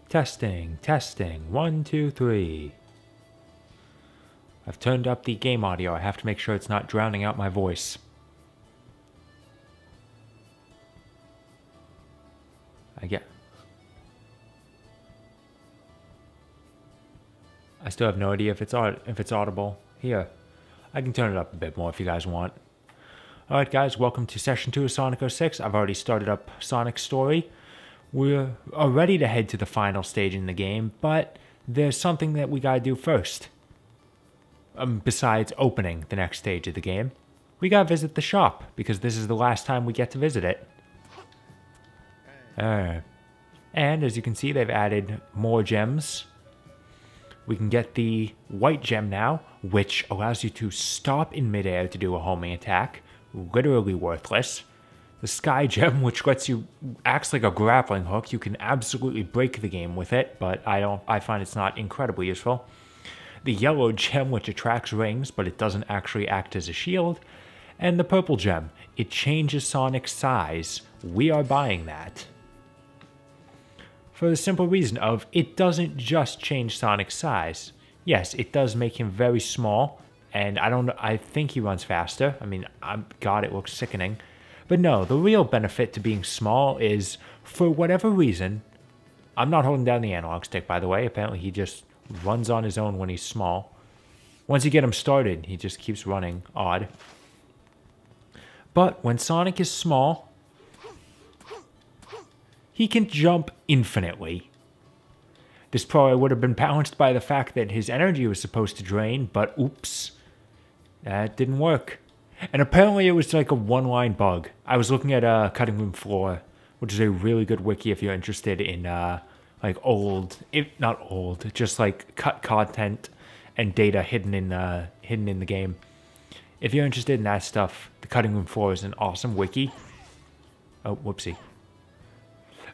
Testing, testing, 1, 2, 3. I've turned up the game audio. I have to make sure it's not drowning out my voice. I still have no idea if it's audible. Here, I can turn it up a bit more if you guys want. Alright guys, welcome to Session 2 of Sonic 06. I've already started up Sonic's story. We're ready to head to the final stage in the game, but there's something that we gotta do first. Besides opening the next stage of the game. We gotta visit the shop, because this is the last time we get to visit it. And as you can see, they've added more gems. We can get the white gem now, which allows you to stop in midair to do a homing attack. Literally worthless. The sky gem, which acts like a grappling hook. You can absolutely break the game with it, but I find it's not incredibly useful. The yellow gem, which attracts rings, but it doesn't actually act as a shield. And the purple gem, it changes Sonic's size. We are buying that. For the simple reason of, it doesn't just change Sonic's size. Yes, it does make him very small, and I think he runs faster. I mean, God, it looks sickening. But no, the real benefit to being small is, for whatever reason, I'm not holding down the analog stick, by the way. Apparently he just runs on his own when he's small. Once you get him started, he just keeps running. Odd. But when Sonic is small, he can jump infinitely. This probably would have been balanced by the fact that his energy was supposed to drain, but oops, that didn't work. And apparently it was like a one-line bug. I was looking at Cutting Room Floor, which is a really good wiki if you're interested in like not old, just like cut content and data hidden in the game. If you're interested in that stuff, the Cutting Room Floor is an awesome wiki. Oh, whoopsie.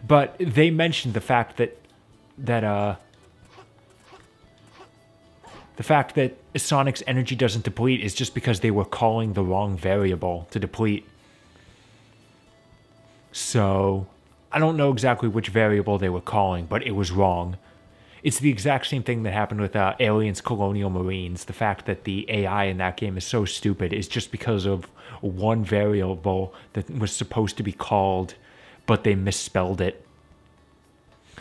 But they mentioned the fact that Sonic's energy doesn't deplete is just because they were calling the wrong variable to deplete. So, I don't know exactly which variable they were calling, but it was wrong. It's the exact same thing that happened with Aliens Colonial Marines. The fact that the AI in that game is so stupid is just because of one variable that was supposed to be called, but they misspelled it.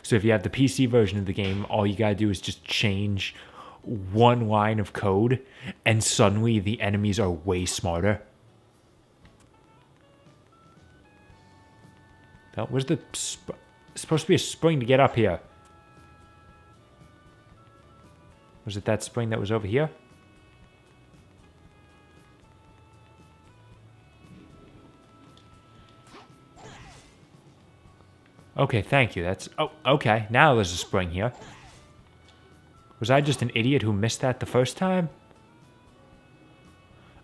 So if you have the PC version of the game, all you gotta do is just change one line of code, and suddenly the enemies are way smarter. That was supposed to be a spring to get up here. Was it that spring that was over here? Okay, thank you. Oh, okay. Now there's a spring here. Was I just an idiot who missed that the first time?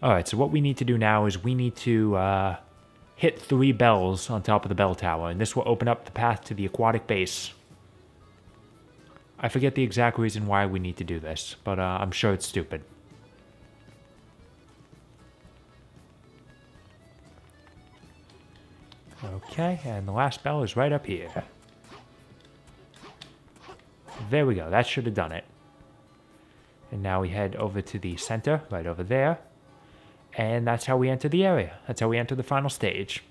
Alright, so what we need to do now is we need to hit 3 bells on top of the bell tower, and this will open up the path to the aquatic base. I forget the exact reason why we need to do this, but I'm sure it's stupid. Okay, and the last bell is right up here. There we go, that should have done it. And now we head over to the center, right over there. And that's how we enter the area. That's how we enter the final stage.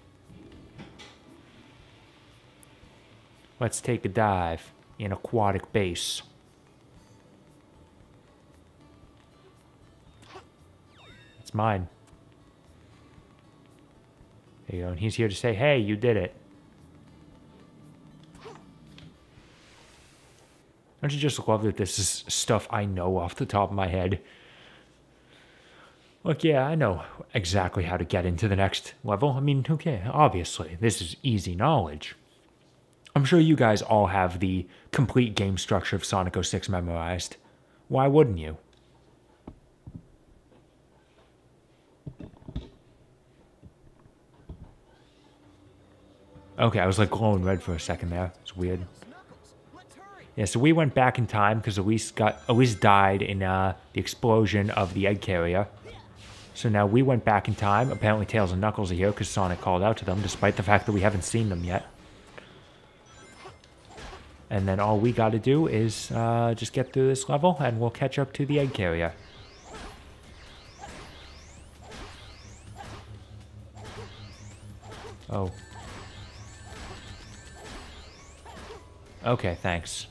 Let's take a dive in aquatic base. It's mine. There you go, and he's here to say, hey, you did it. Don't you just love that this is stuff I know off the top of my head? Look, yeah, I know exactly how to get into the next level. I mean, who cares? Obviously, this is easy knowledge. I'm sure you guys all have the complete game structure of Sonic 06 memorized. Why wouldn't you? Okay, I was like glowing red for a second there. It's weird. Yeah, so we went back in time because Elise died in the explosion of the egg carrier. So now we went back in time. Apparently Tails and Knuckles are here because Sonic called out to them, despite the fact that we haven't seen them yet. And then all we got to do is just get through this level, and we'll catch up to the egg carrier. Oh. Okay, thanks.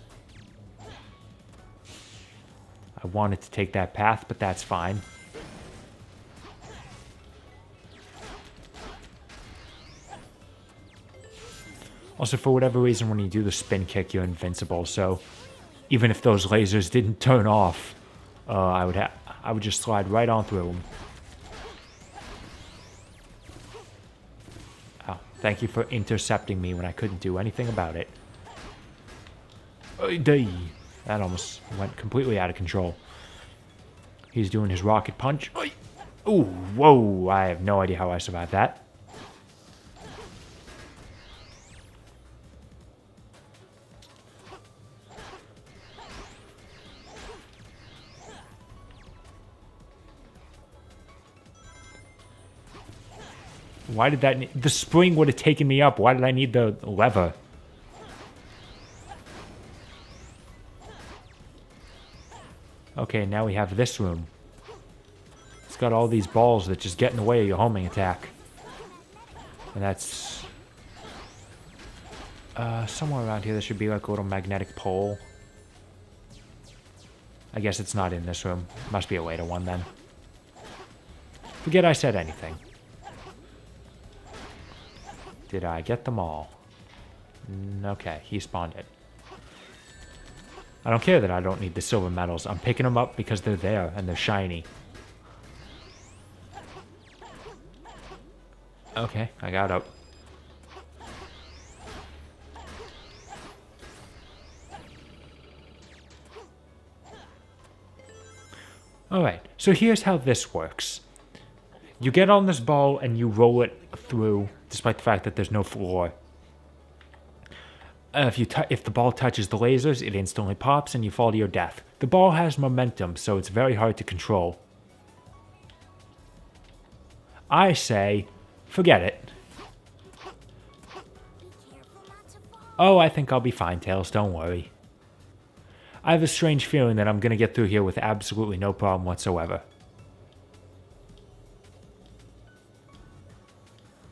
I wanted to take that path, but that's fine. Also, for whatever reason, when you do the spin kick, you're invincible, so even if those lasers didn't turn off, I would just slide right on through them. Oh, thank you for intercepting me when I couldn't do anything about it. That almost went completely out of control. He's doing his rocket punch. Ooh, whoa, I have no idea how I survived that. Why did that... The spring would have taken me up. Why did I need the lever? Okay, now we have this room. It's got all these balls that just get in the way of your homing attack. And that's... somewhere around here there should be like a little magnetic pole. I guess it's not in this room. Must be a later one then. Forget I said anything. Did I get them all? Okay, he spawned it. I don't care that I don't need the silver medals. I'm picking them up because they're there and they're shiny. Okay, I got up. Alright, so here's how this works. You get on this ball and you roll it through, despite the fact that there's no floor. If the ball touches the lasers, it instantly pops and you fall to your death. The ball has momentum, so it's very hard to control. I say, forget it. Oh, I think I'll be fine, Tails, don't worry. I have a strange feeling that I'm going to get through here with absolutely no problem whatsoever.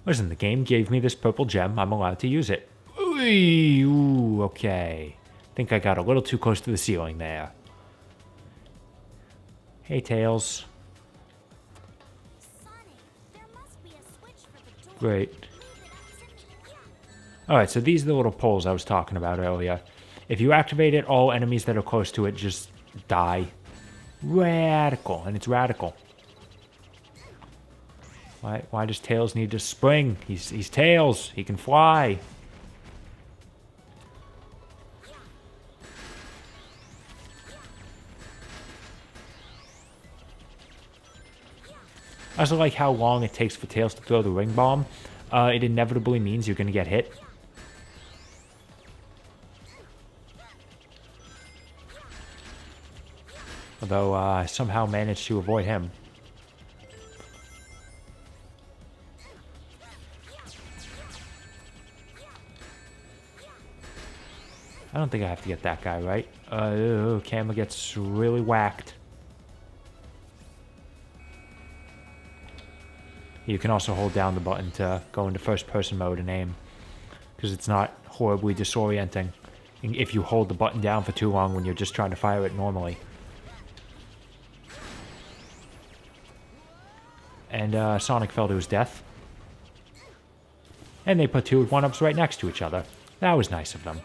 Listen, the game gave me this purple gem. I'm allowed to use it. Ooh, okay. Think I got a little too close to the ceiling there. Hey, Tails. Great. Alright, so these are the little poles I was talking about earlier. If you activate it, all enemies that are close to it just die. Radical, and it's radical. Why does Tails need to spring? He's Tails. He can fly. I also like how long it takes for Tails to throw the ring bomb. It inevitably means you're going to get hit. Although I somehow managed to avoid him. I don't think I have to get that guy, right? Camera gets really whacked. You can also hold down the button to go into first-person mode and aim, because it's not horribly disorienting if you hold the button down for too long when you're just trying to fire it normally. And Sonic fell to his death. And they put two 1-ups right next to each other. That was nice of them.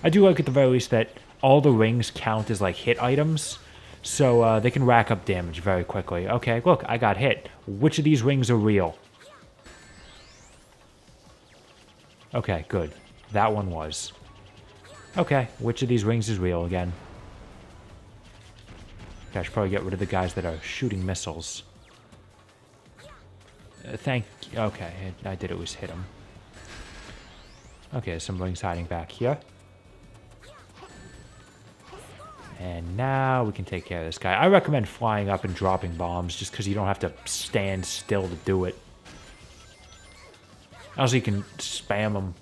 I do like at the very least that all the rings count as like hit items. So they can rack up damage very quickly. Okay, look, I got hit. Which of these rings are real? Okay, good. That one was. Okay, which of these rings is real again? Okay, I should probably get rid of the guys that are shooting missiles. Okay, I did at least hit him. Okay, some rings hiding back here. And now we can take care of this guy. I recommend flying up and dropping bombs just because you don't have to stand still to do it. Also, you can spam them.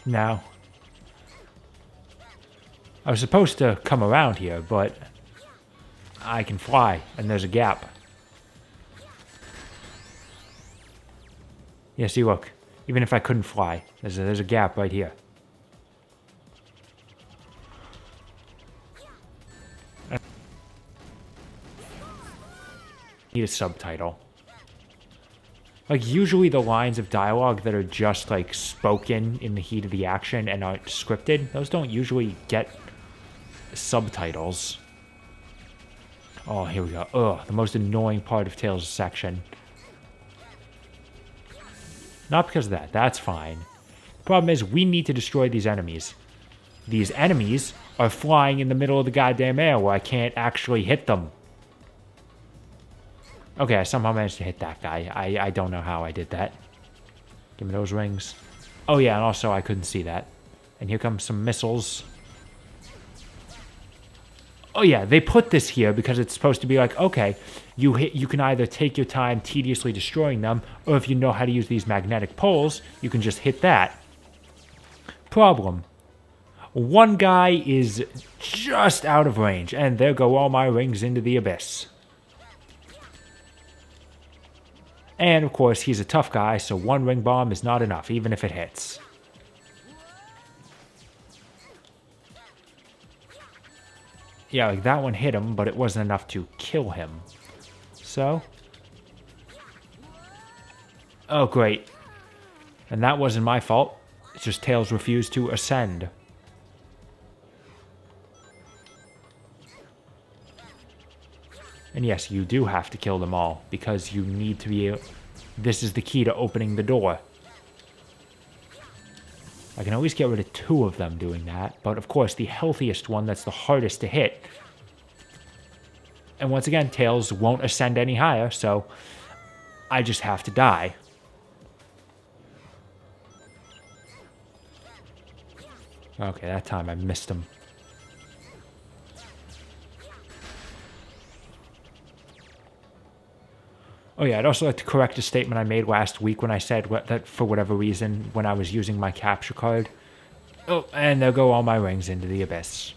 Now, I was supposed to come around here, but I can fly, and there's a gap. Yeah, see, look. Even if I couldn't fly, there's a gap right here. I need a subtitle. Like, usually the lines of dialogue that are just, like, spoken in the heat of the action and aren't scripted, those don't usually get subtitles. Oh, here we go. Ugh, the most annoying part of Tails' section. Not because of that. That's fine. Problem is, we need to destroy these enemies. These enemies are flying in the middle of the goddamn air where I can't actually hit them. Okay, I somehow managed to hit that guy. I don't know how I did that. Give me those rings. Oh yeah, and also I couldn't see that. And here comes some missiles. Oh yeah, they put this here because it's supposed to be like, okay, you can either take your time tediously destroying them, or if you know how to use these magnetic poles, you can just hit that. Problem. One guy is just out of range, and there go all my rings into the abyss. And of course, he's a tough guy, so one ring bomb is not enough, even if it hits. Yeah, like that one hit him, but it wasn't enough to kill him. So. Oh, great. And that wasn't my fault. It's just Tails refused to ascend. And yes, you do have to kill them all, because you need to be able... This is the key to opening the door. I can always get rid of 2 of them doing that, but of course the healthiest one that's the hardest to hit. And once again, Tails won't ascend any higher, so I just have to die. Okay, that time I missed him. Oh yeah, I'd also like to correct a statement I made last week when I said that for whatever reason, when I was using my capture card. Oh, and there go all my rings into the abyss.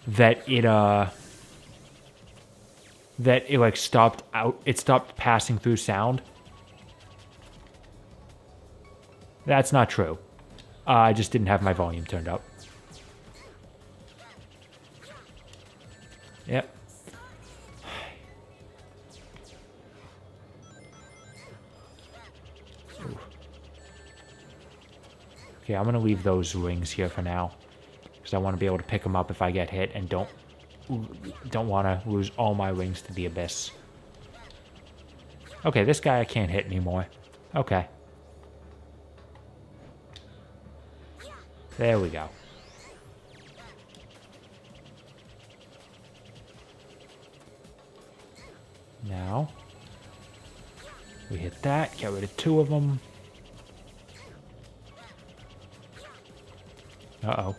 That it like stopped passing through sound. That's not true. I just didn't have my volume turned up. Yep. Okay, I'm going to leave those rings here for now. Because I want to be able to pick them up if I get hit and don't want to lose all my rings to the abyss. Okay, this guy I can't hit anymore. Okay. There we go. Now, we hit that, get rid of 2 of them. Uh-oh.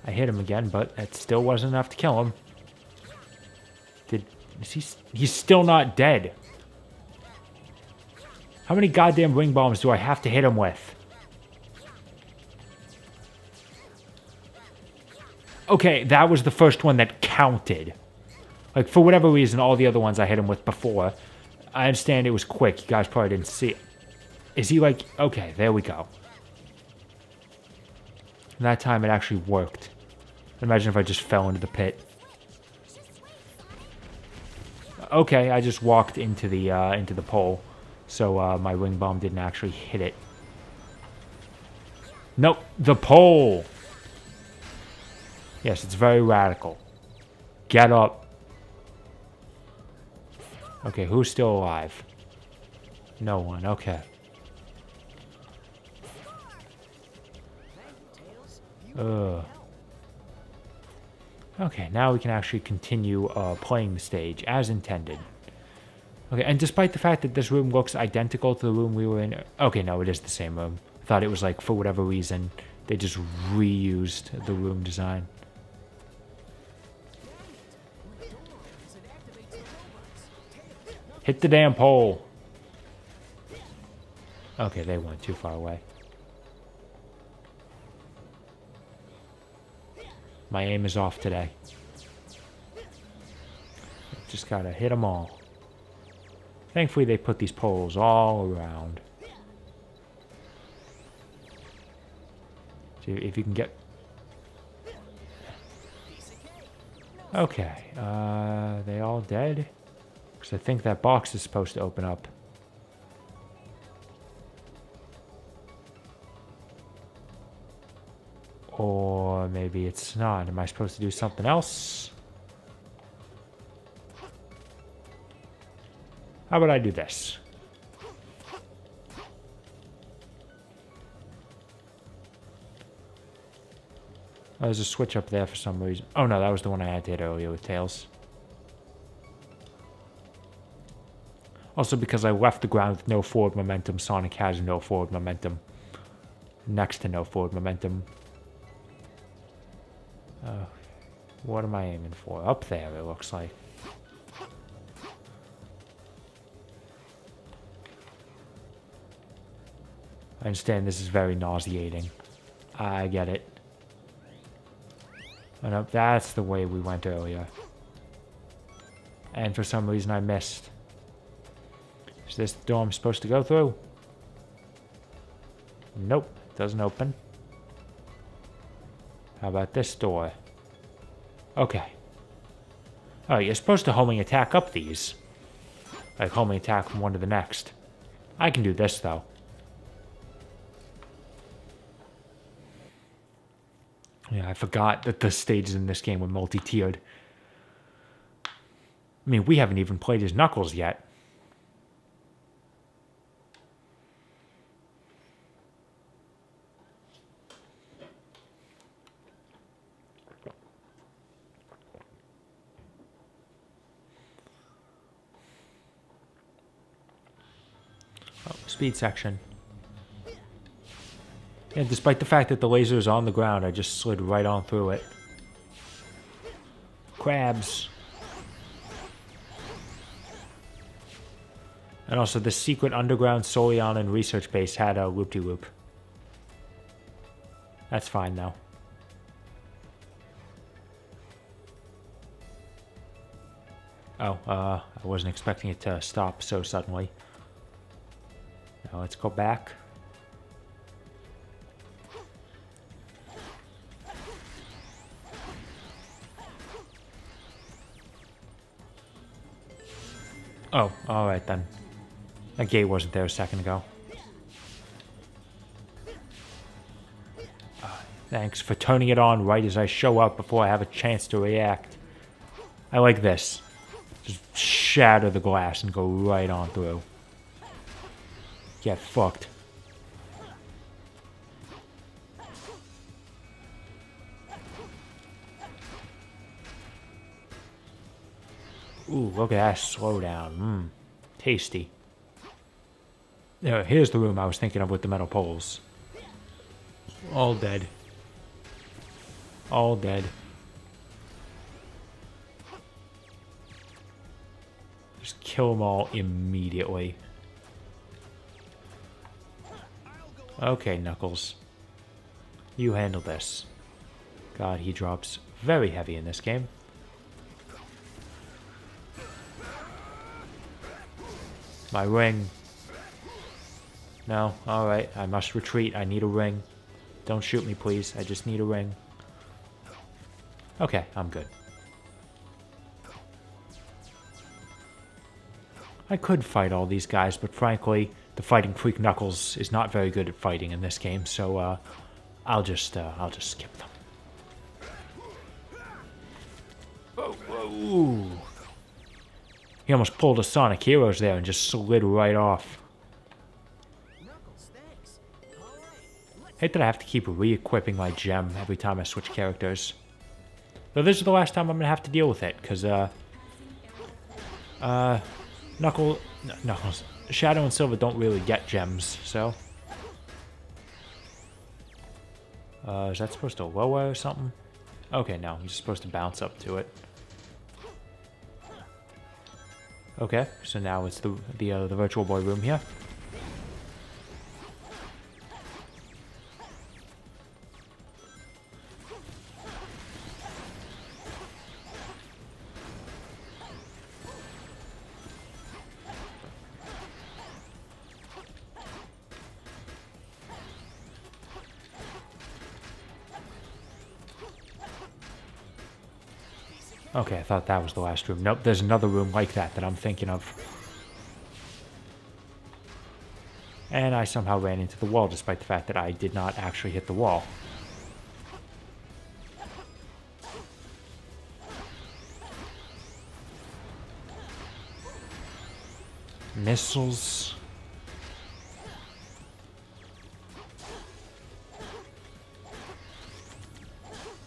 I hit him again, but it still wasn't enough to kill him. He's still not dead. How many goddamn ring bombs do I have to hit him with? Okay, that was the first one that counted. Like, for whatever reason, all the other ones I hit him with before, I understand it was quick. You guys probably didn't see it. Is he like... Okay, there we go. And that time it actually worked. Imagine if I just fell into the pit. Okay, I just walked into the pole. So my ring bomb didn't actually hit it. Nope, the pole! Yes, it's very radical. Get up. Okay, who's still alive? No one, okay. Okay, now we can actually continue playing the stage as intended. Okay, and despite the fact that this room looks identical to the room we were in... Okay, no, it is the same room. I thought it was like, for whatever reason, they just reused the room design. Hit the damn pole. Okay, they went too far away. My aim is off today. Just gotta hit them all. Thankfully, they put these poles all around. See if you can get... Okay, they all dead? Because I think that box is supposed to open up. Or maybe it's not. Am I supposed to do something else? How about I do this? Oh, there's a switch up there for some reason. Oh no, that was the one I had to hit earlier with Tails. Also, because I left the ground with no forward momentum, Sonic has no forward momentum. Next to no forward momentum. What am I aiming for? Up there, it looks like. I understand this is very nauseating. I get it. Oh no, that's the way we went earlier. And for some reason I missed. Is this the door I'm supposed to go through? Nope, doesn't open. How about this door? Okay. Oh, you're supposed to homing attack up these. Like homing attack from one to the next. I can do this though. Yeah, I forgot that the stages in this game were multi-tiered. I mean, we haven't even played as Knuckles yet. Oh, speed section. Yeah, despite the fact that the laser is on the ground, I just slid right on through it. Crabs. And also, the secret underground Solianan research base had a loop-de-loop. That's fine, though. Oh, I wasn't expecting it to stop so suddenly. Now let's go back. Oh, alright then. That gate wasn't there a second ago. Thanks for turning it on right as I show up before I have a chance to react. I like this. Just shatter the glass and go right on through. Get fucked. Ooh, look at that slowdown. Tasty. Here's the room I was thinking of with the metal poles. All dead. All dead. Just kill them all immediately. Okay, Knuckles. You handle this. God, he drops very heavy in this game. My ring. No, alright, I must retreat. I need a ring. Don't shoot me, please. I just need a ring. Okay, I'm good. I could fight all these guys, but frankly, the fighting freak Knuckles is not very good at fighting in this game, so I'll just skip them. Oh, whoa. He almost pulled a Sonic Heroes there and just slid right off. Hate that I have to keep re-equipping my gem every time I switch characters. Though this is the last time I'm gonna have to deal with it, because Knuckles, Shadow and Silver don't really get gems, so. Is that supposed to lower or something? Okay, no, you're supposed to bounce up to it. Okay, so now it's the Virtual Boy room here. Okay, I thought that was the last room. Nope, there's another room like that I'm thinking of. And I somehow ran into the wall despite the fact that I did not actually hit the wall. Missiles.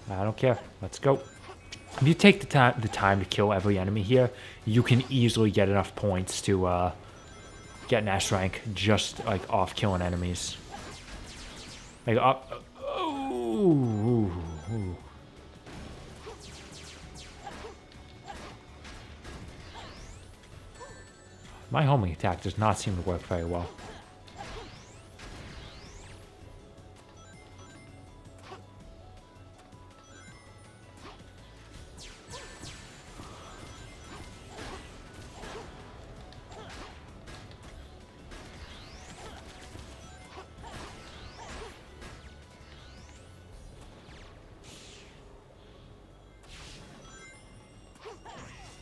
I don't care. Let's go. If you take the time to kill every enemy here, you can easily get enough points to get an S rank just like off killing enemies. Like ooh. My homing attack does not seem to work very well.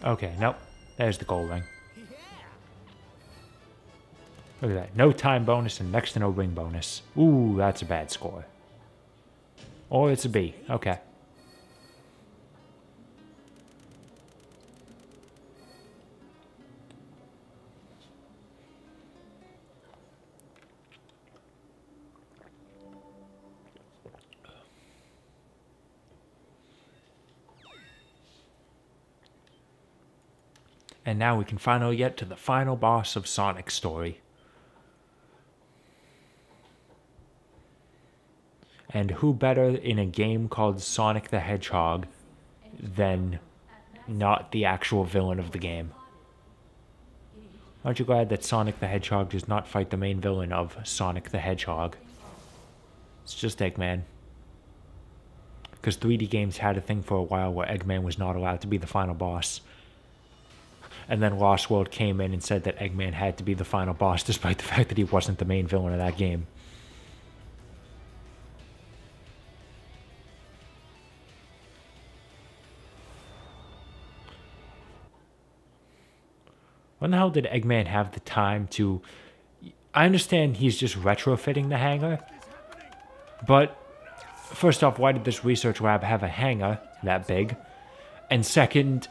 Okay, nope. There's the gold ring. Look at that. No time bonus and next to no ring bonus. Ooh, that's a bad score. Or it's a B. Okay. And now we can finally get to the final boss of Sonic's story. And who better in a game called Sonic the Hedgehog than not the actual villain of the game? Aren't you glad that Sonic the Hedgehog does not fight the main villain of Sonic the Hedgehog? It's just Eggman. Because 3D games had a thing for a while where Eggman was not allowed to be the final boss. And then Lost World came in and said that Eggman had to be the final boss despite the fact that he wasn't the main villain of that game. When the hell did Eggman have the time to... I understand he's just retrofitting the hangar. But, first off, why did this research lab have a hangar that big? And second,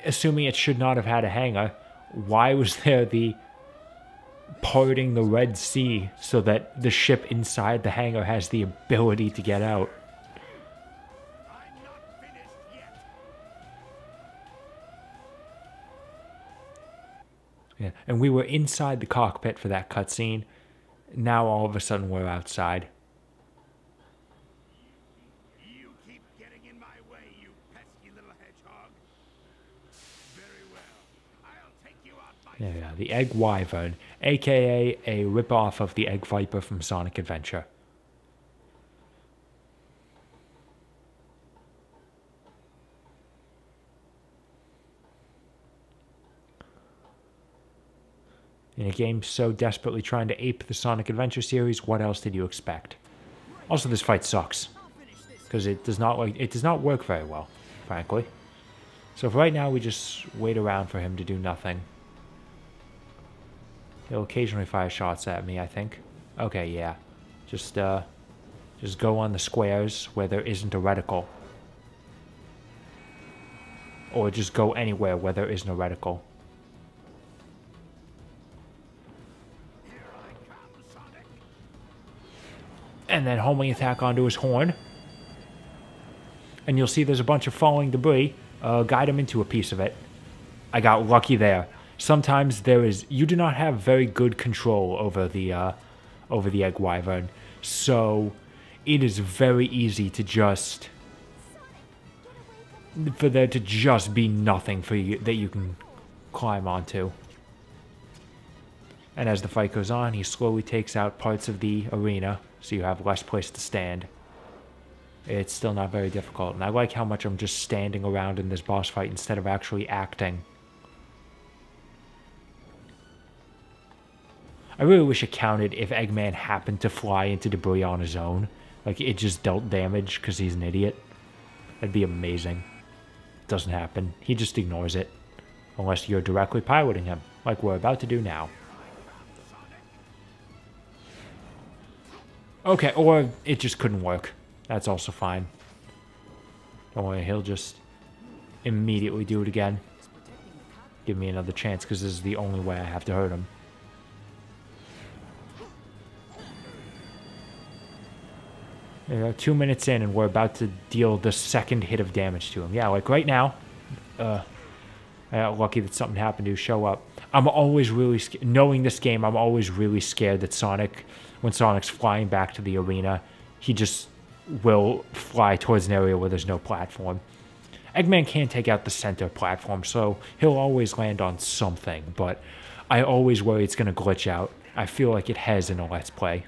assuming it should not have had a hangar, why was there the parting the Red Sea so that the ship inside the hangar has the ability to get out? Yeah, and we were inside the cockpit for that cutscene. Now all of a sudden we're outside. You keep getting in my way, you pesky little hedgehog. Very well. I'll take you out by... Yeah, the Egg Wyvern, aka a ripoff of the Egg Viper from Sonic Adventure. In a game so desperately trying to ape the Sonic Adventure series, what else did you expect? Also, this fight sucks, because it does not work very well, frankly. So for right now, we just wait around for him to do nothing. He'll occasionally fire shots at me, I think. Okay, yeah. Just go on the squares where there isn't a reticle. Or just go anywhere where there isn't a reticle. And then homing attack onto his horn. And you'll see there's a bunch of falling debris. Guide him into a piece of it. I got lucky there. Sometimes you do not have very good control over the Egg Wyvern. So it is very easy to for there to just be nothing for you that you can climb onto. And as the fight goes on, he slowly takes out parts of the arena, so you have less place to stand. It's still not very difficult, and I like how much I'm just standing around in this boss fight instead of actually acting. I really wish it counted if Eggman happened to fly into debris on his own. Like, it just dealt damage because he's an idiot. That'd be amazing. Doesn't happen. He just ignores it. Unless you're directly piloting him, like we're about to do now. Okay, or it just couldn't work. That's also fine. Don't worry, he'll just immediately do it again. Give me another chance, because this is the only way I have to hurt him. There you go, 2 minutes in, and we're about to deal the second hit of damage to him. Yeah, like right now. I got lucky that something happened to show up. I'm always really scared. Knowing this game, I'm always really scared that Sonic, when Sonic's flying back to the arena, he just will fly towards an area where there's no platform. Eggman can't take out the center platform, so he'll always land on something, but I always worry it's going to glitch out. I feel like it has in a Let's Play.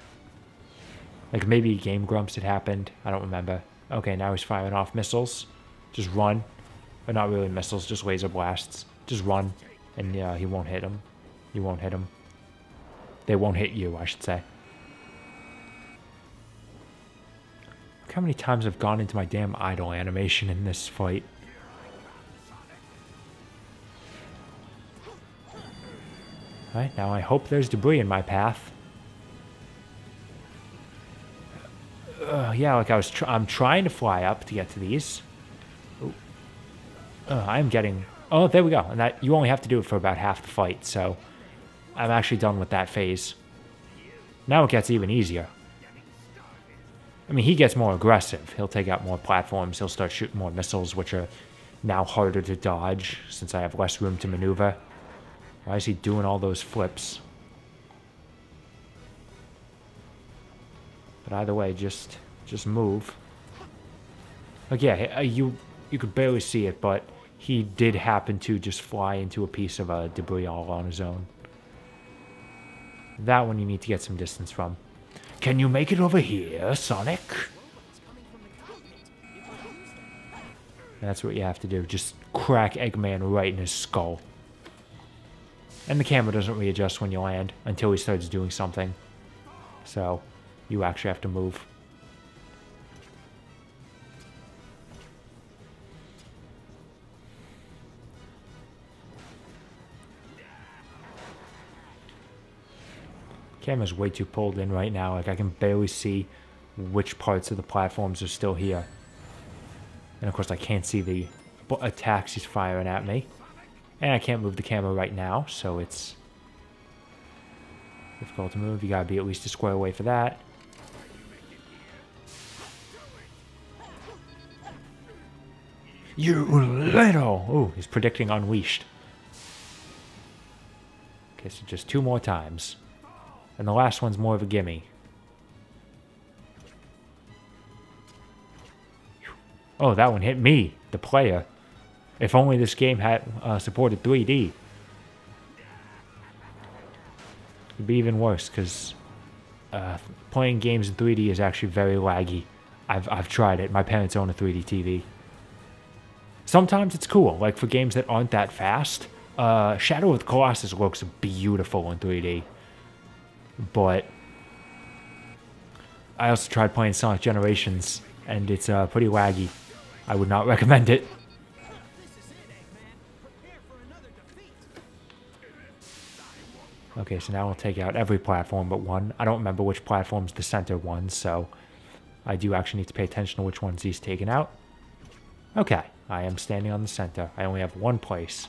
Like maybe Game Grumps it happened. I don't remember. Okay, now he's firing off missiles. Just run. But not really missiles, just laser blasts. Just run, and yeah, he won't hit him. You won't hit him. They won't hit you, I should say. Look how many times I've gone into my damn idle animation in this fight. Alright, now I hope there's debris in my path. Yeah, like I'm trying to fly up to get to these. I'm getting... Oh, there we go. And that you only have to do it for about half the fight, so I'm actually done with that phase. Now it gets even easier. I mean, he gets more aggressive. He'll take out more platforms. He'll start shooting more missiles, which are now harder to dodge since I have less room to maneuver. Why is he doing all those flips? But either way, just move. Like, yeah, you could barely see it, but he did happen to just fly into a piece of debris all on his own. That one you need to get some distance from. Can you make it over here, Sonic? That's what you have to do. Just crack Eggman right in his skull. And the camera doesn't readjust when you land until he starts doing something. So, you actually have to move. Camera's way too pulled in right now. Like, I can barely see which parts of the platforms are still here. And of course, I can't see the attacks he's firing at me. And I can't move the camera right now, so it's difficult to move. You gotta be at least a square away for that. You little... Ooh, he's predicting Unleashed. Okay, so just 2 more times. And the last one's more of a gimme. Oh, that one hit me, the player. If only this game had supported 3D. It'd be even worse, because playing games in 3D is actually very laggy. I've tried it. My parents own a 3D TV. Sometimes it's cool, like for games that aren't that fast. Shadow of the Colossus looks beautiful in 3D. But I also tried playing Sonic Generations, and it's pretty laggy. I would not recommend it. Okay, so now we'll take out every platform but one. I don't remember which platform's the center one, so I do actually need to pay attention to which ones he's taken out. Okay, I am standing on the center. I only have one place.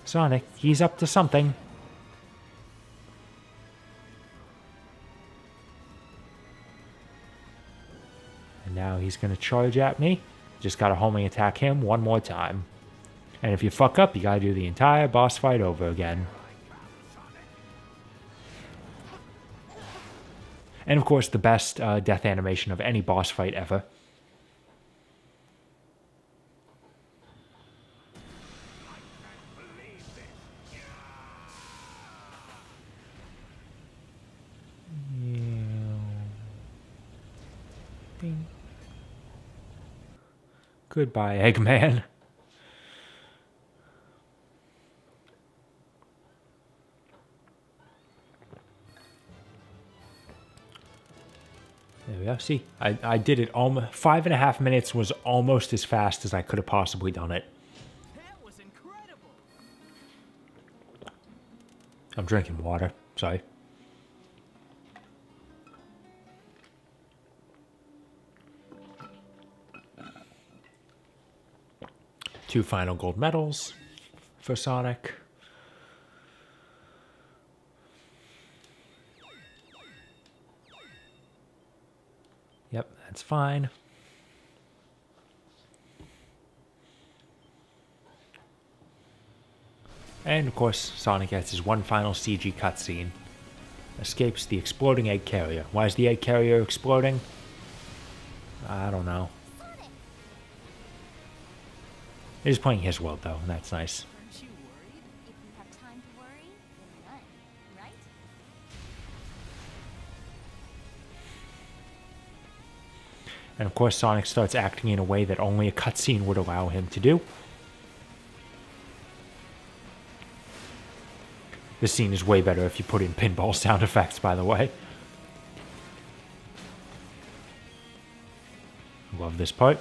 Sonic, he's up to something. And now he's going to charge at me. Just got to homing attack him one more time. And if you fuck up, you got to do the entire boss fight over again. And of course, the best death animation of any boss fight ever. Bing. Goodbye, Eggman. There we go. See, I did it almost. 5.5 minutes was almost as fast as I could have possibly done it. That was incredible. I'm drinking water. Sorry. Two final gold medals for Sonic. Yep, that's fine. And of course, Sonic gets his one final CG cutscene. Escapes the exploding egg carrier. Why is the egg carrier exploding? I don't know. He's playing his world though, and that's nice. Aren't you worried? If you have time to worry, then none, right? And of course, Sonic starts acting in a way that only a cutscene would allow him to do. This scene is way better if you put in pinball sound effects, by the way. Love this part.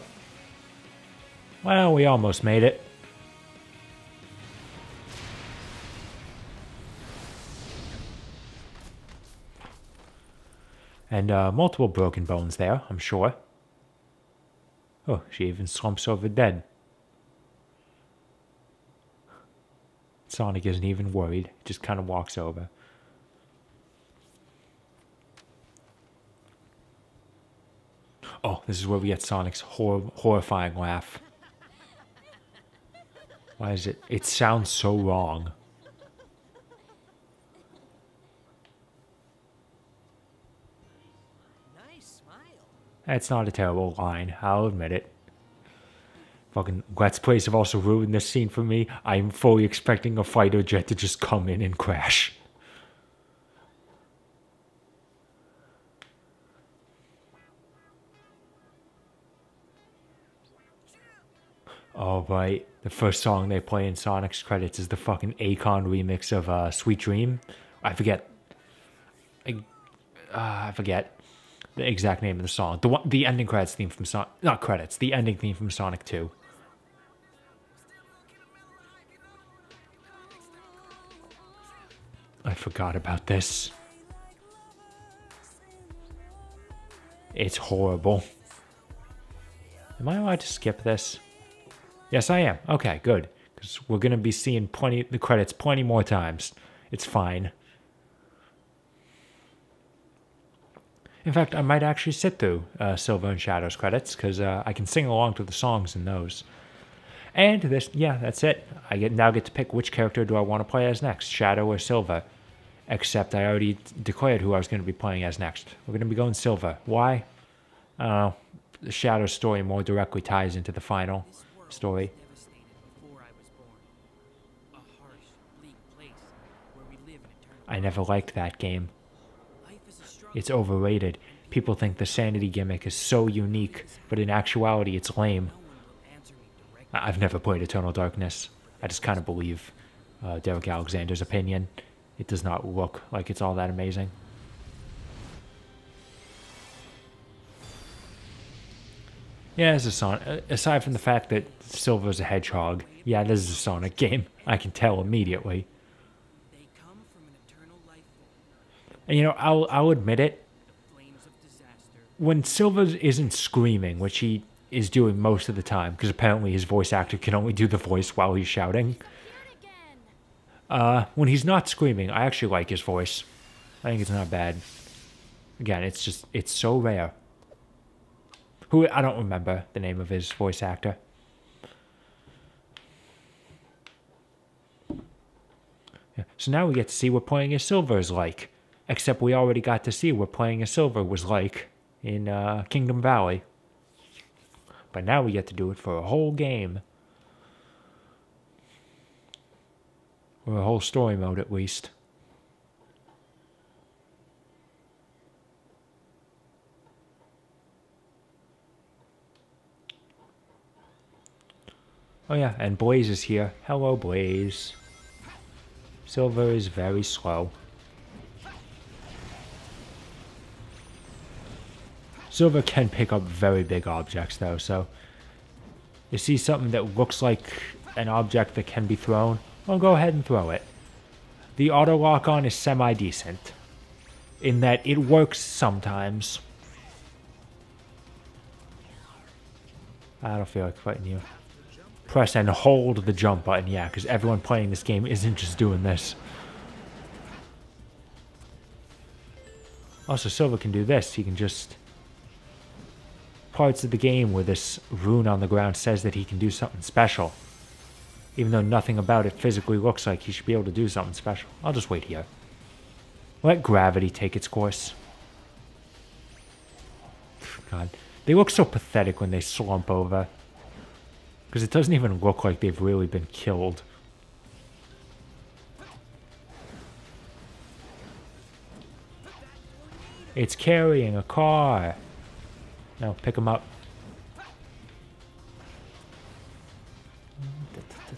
Well, we almost made it. And multiple broken bones there, I'm sure. Oh, she even slumps over dead. Sonic isn't even worried, just kind of walks over. Oh, this is where we get Sonic's horrifying laugh. Why is it? It sounds so wrong. Nice smile. That's not a terrible line, I'll admit it. Fucking Let's Plays have also ruined this scene for me. I'm fully expecting a fighter jet to just come in and crash. Oh, right. The first song they play in Sonic's credits is the fucking Akon remix of Sweet Dream. I forget. I forget the exact name of the song. The ending credits theme from Sonic. Not credits. The ending theme from Sonic 2. I forgot about this. It's horrible. Am I allowed to skip this? Yes, I am. Okay, good. Because we're going to be seeing the credits plenty more times. It's fine. In fact, I might actually sit through Silver and Shadow's credits, because I can sing along to the songs in those. And this, yeah, that's it. I now get to pick which character do I want to play as next, Shadow or Silver. Except I already declared who I was going to be playing as next. We're going to be going Silver. Why? I don't know. The Shadow story more directly ties into the final story. Devastated before I was born. A harsh, bleak place where we live in eternal. I never liked that game. Life is a struggle. It's overrated. People think the sanity gimmick is so unique, but in actuality it's lame. No one will answer me directly. I've never played Eternal Darkness. I just kind of believe Derek Alexander's opinion. It does not look like it's all that amazing. Yeah, it's a Sonic. Aside from the fact that Silver's a hedgehog, yeah, this is a Sonic game. I can tell immediately. They come from an eternal life form. And you know, I'll admit it. Flames of disaster. When Silver isn't screaming, which he is doing most of the time, because apparently his voice actor can only do the voice while he's shouting. When he's not screaming, I actually like his voice. I think it's not bad. Again, it's so rare. I don't remember the name of his voice actor. Yeah, so now we get to see what playing as Silver is like. Except we already got to see what playing as Silver was like in Kingdom Valley. But now we get to do it for a whole game. Or a whole story mode, at least. Oh yeah, and Blaze is here. Hello, Blaze. Silver is very slow. Silver can pick up very big objects though, so you see something that looks like an object that can be thrown, well, go ahead and throw it. The auto lock on is semi-decent in that it works sometimes. I don't feel like fighting you. Press and hold the jump button, yeah, because everyone playing this game isn't just doing this. Also, Silver can do this. He can just... Parts of the game where this rune on the ground says that he can do something special. Even though nothing about it physically looks like he should be able to do something special. I'll just wait here. Let gravity take its course. God. They look so pathetic when they slump over. Because it doesn't even look like they've really been killed. It's carrying a car. No, pick them up.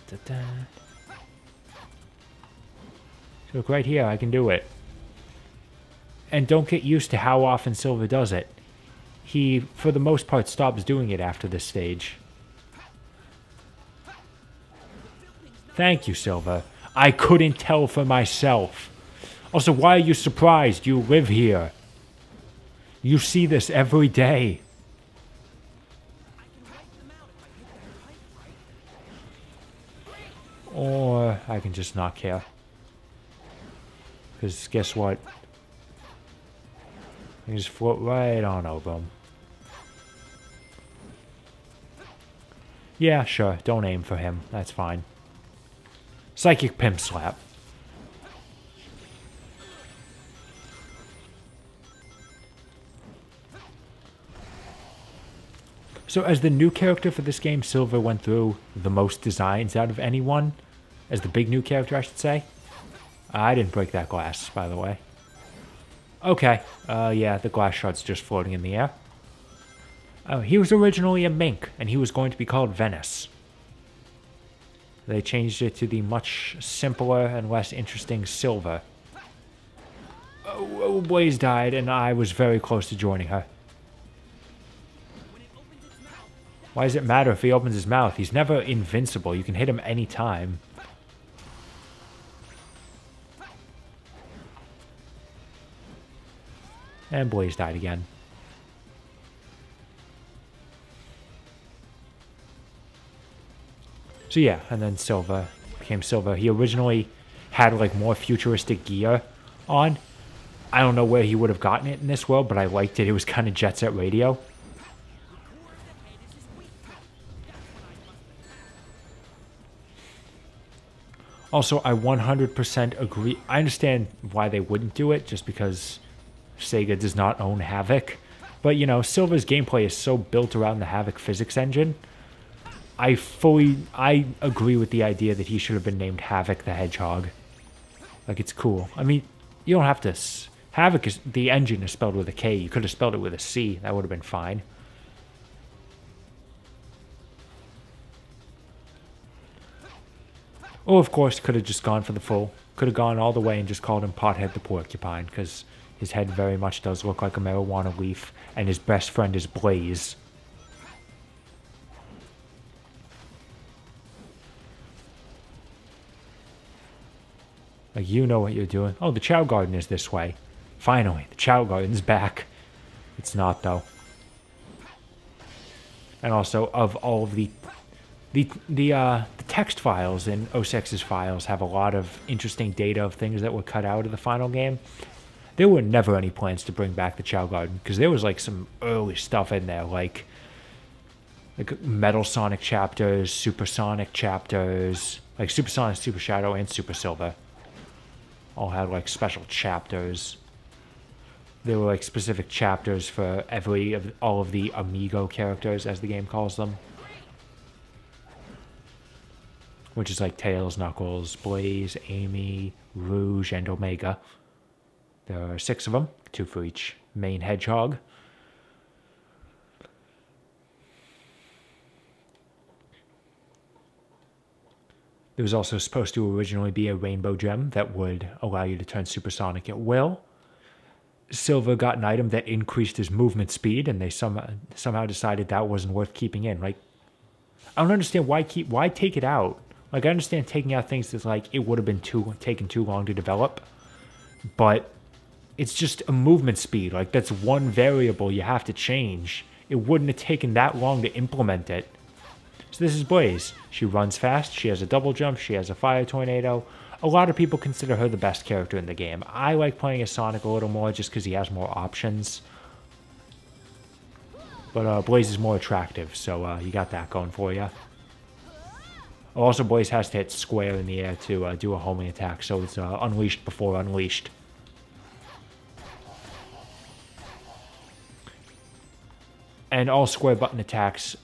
So look right here, I can do it. And don't get used to how often Silver does it. He, for the most part, stops doing it after this stage. Thank you, Silver. I couldn't tell for myself. Also, why are you surprised? You live here. You see this every day. Or I can just not care. Because guess what? I can just float right on over them. Yeah, sure. Don't aim for him. That's fine. Psychic Pimp Slap. So as the new character for this game, Silver went through the most designs out of anyone. As the big new character, I should say. I didn't break that glass, by the way. Okay. Yeah, the glass shard's just floating in the air. Oh, he was originally a mink, and he was going to be called Venice. They changed it to the much simpler and less interesting Silver. Oh, Blaze died, and I was very close to joining her. Why does it matter if he opens his mouth? He's never invincible. You can hit him any time. And Blaze died again. So yeah, and then Silver became Silver. He originally had like more futuristic gear on. I don't know where he would have gotten it in this world, but I liked it. It was kind of Jet Set Radio. Also, I 100% agree. I understand why they wouldn't do it, just because Sega does not own Havoc. But, you know, Silver's gameplay is so built around the Havoc physics engine. I agree with the idea that he should have been named Havoc the Hedgehog. Like, it's cool. I mean, you don't have to... Havoc is... The engine is spelled with a K. You could have spelled it with a C. That would have been fine. Or, of course, could have just gone for the full. Could have gone all the way and just called him Pothead the Porcupine, because his head very much does look like a marijuana leaf, and his best friend is Blaze. Like, you know what you're doing. Oh, the Chow Garden is this way. Finally, the Chow Garden's back. It's not, though. And also, of all of the text files in 06's files have a lot of interesting data of things that were cut out of the final game. There were never any plans to bring back the Chow Garden, because there was like some early stuff in there, like Metal Sonic chapters, Supersonic chapters, like Supersonic, Super Shadow, and Super Silver. All had like special chapters. There were like specific chapters for all of the Amigo characters, as the game calls them. Which is like Tails, Knuckles, Blaze, Amy, Rouge, and Omega. There are 6 of them, 2 for each main Hedgehog. There was also supposed to originally be a rainbow gem that would allow you to turn supersonic at will. Silver got an item that increased his movement speed, and they somehow decided that wasn't worth keeping in. Like, I don't understand why take it out. Like, I understand taking out things that's like it would have been taken too long to develop, but it's just a movement speed. Like, that's one variable you have to change. It wouldn't have taken that long to implement it. So this is Blaze. She runs fast, she has a double jump, she has a fire tornado. A lot of people consider her the best character in the game. I like playing as Sonic a little more just because he has more options. But Blaze is more attractive, so you got that going for you. Also, Blaze has to hit square in the air to do a homing attack, so it's unleashed before unleashed. And all square button attacks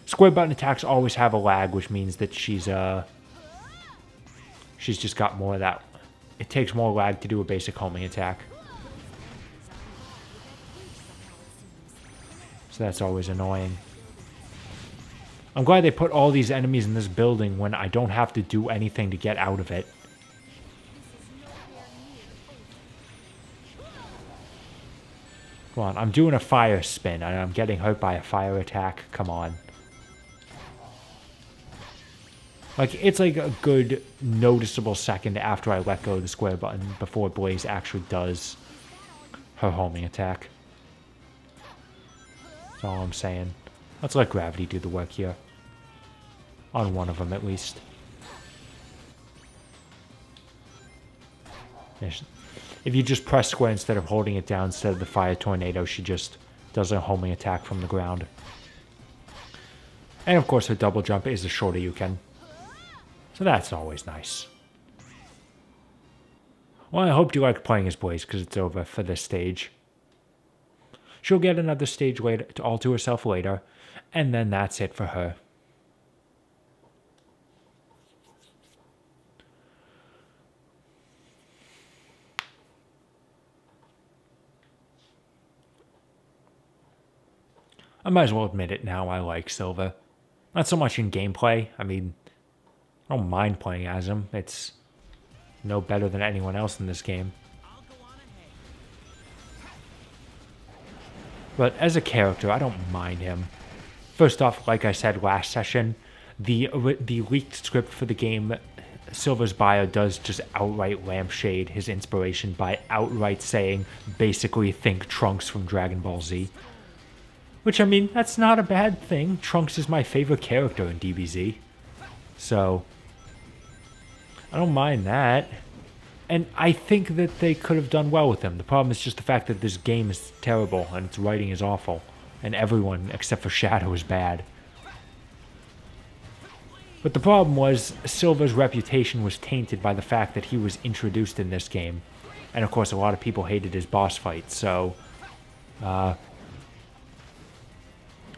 square button attacks always have a lag, which means that she's just got more of that. It takes more lag to do a basic homing attack. So that's always annoying. I'm glad they put all these enemies in this building when I don't have to do anything to get out of it. Come on, I'm doing a fire spin and I'm getting hurt by a fire attack. Come on. Like, it's like a good noticeable second after I let go of the square button before Blaze actually does her homing attack. That's all I'm saying. Let's let gravity do the work here. On one of them, at least. If you just press square instead of holding it down instead of the fire tornado, she just does a homing attack from the ground. And of course, her double jump is a Shoryuken. So that's always nice. Well, I hope you liked playing as Blaze because it's over for this stage. She'll get another stage later, all to herself later, and then that's it for her. I might as well admit it now, I like Silver. Not so much in gameplay. I mean, I don't mind playing as him. It's no better than anyone else in this game. But as a character, I don't mind him. First off, like I said last session, the leaked script for the game, Silver's bio does just outright lampshade his inspiration by outright saying, basically think Trunks from Dragon Ball Z. Which, I mean, that's not a bad thing. Trunks is my favorite character in DBZ. So, I don't mind that. And I think that they could have done well with him. The problem is just the fact that this game is terrible and its writing is awful. And everyone, except for Shadow, is bad. But the problem was, Silver's reputation was tainted by the fact that he was introduced in this game. And of course, a lot of people hated his boss fight, so...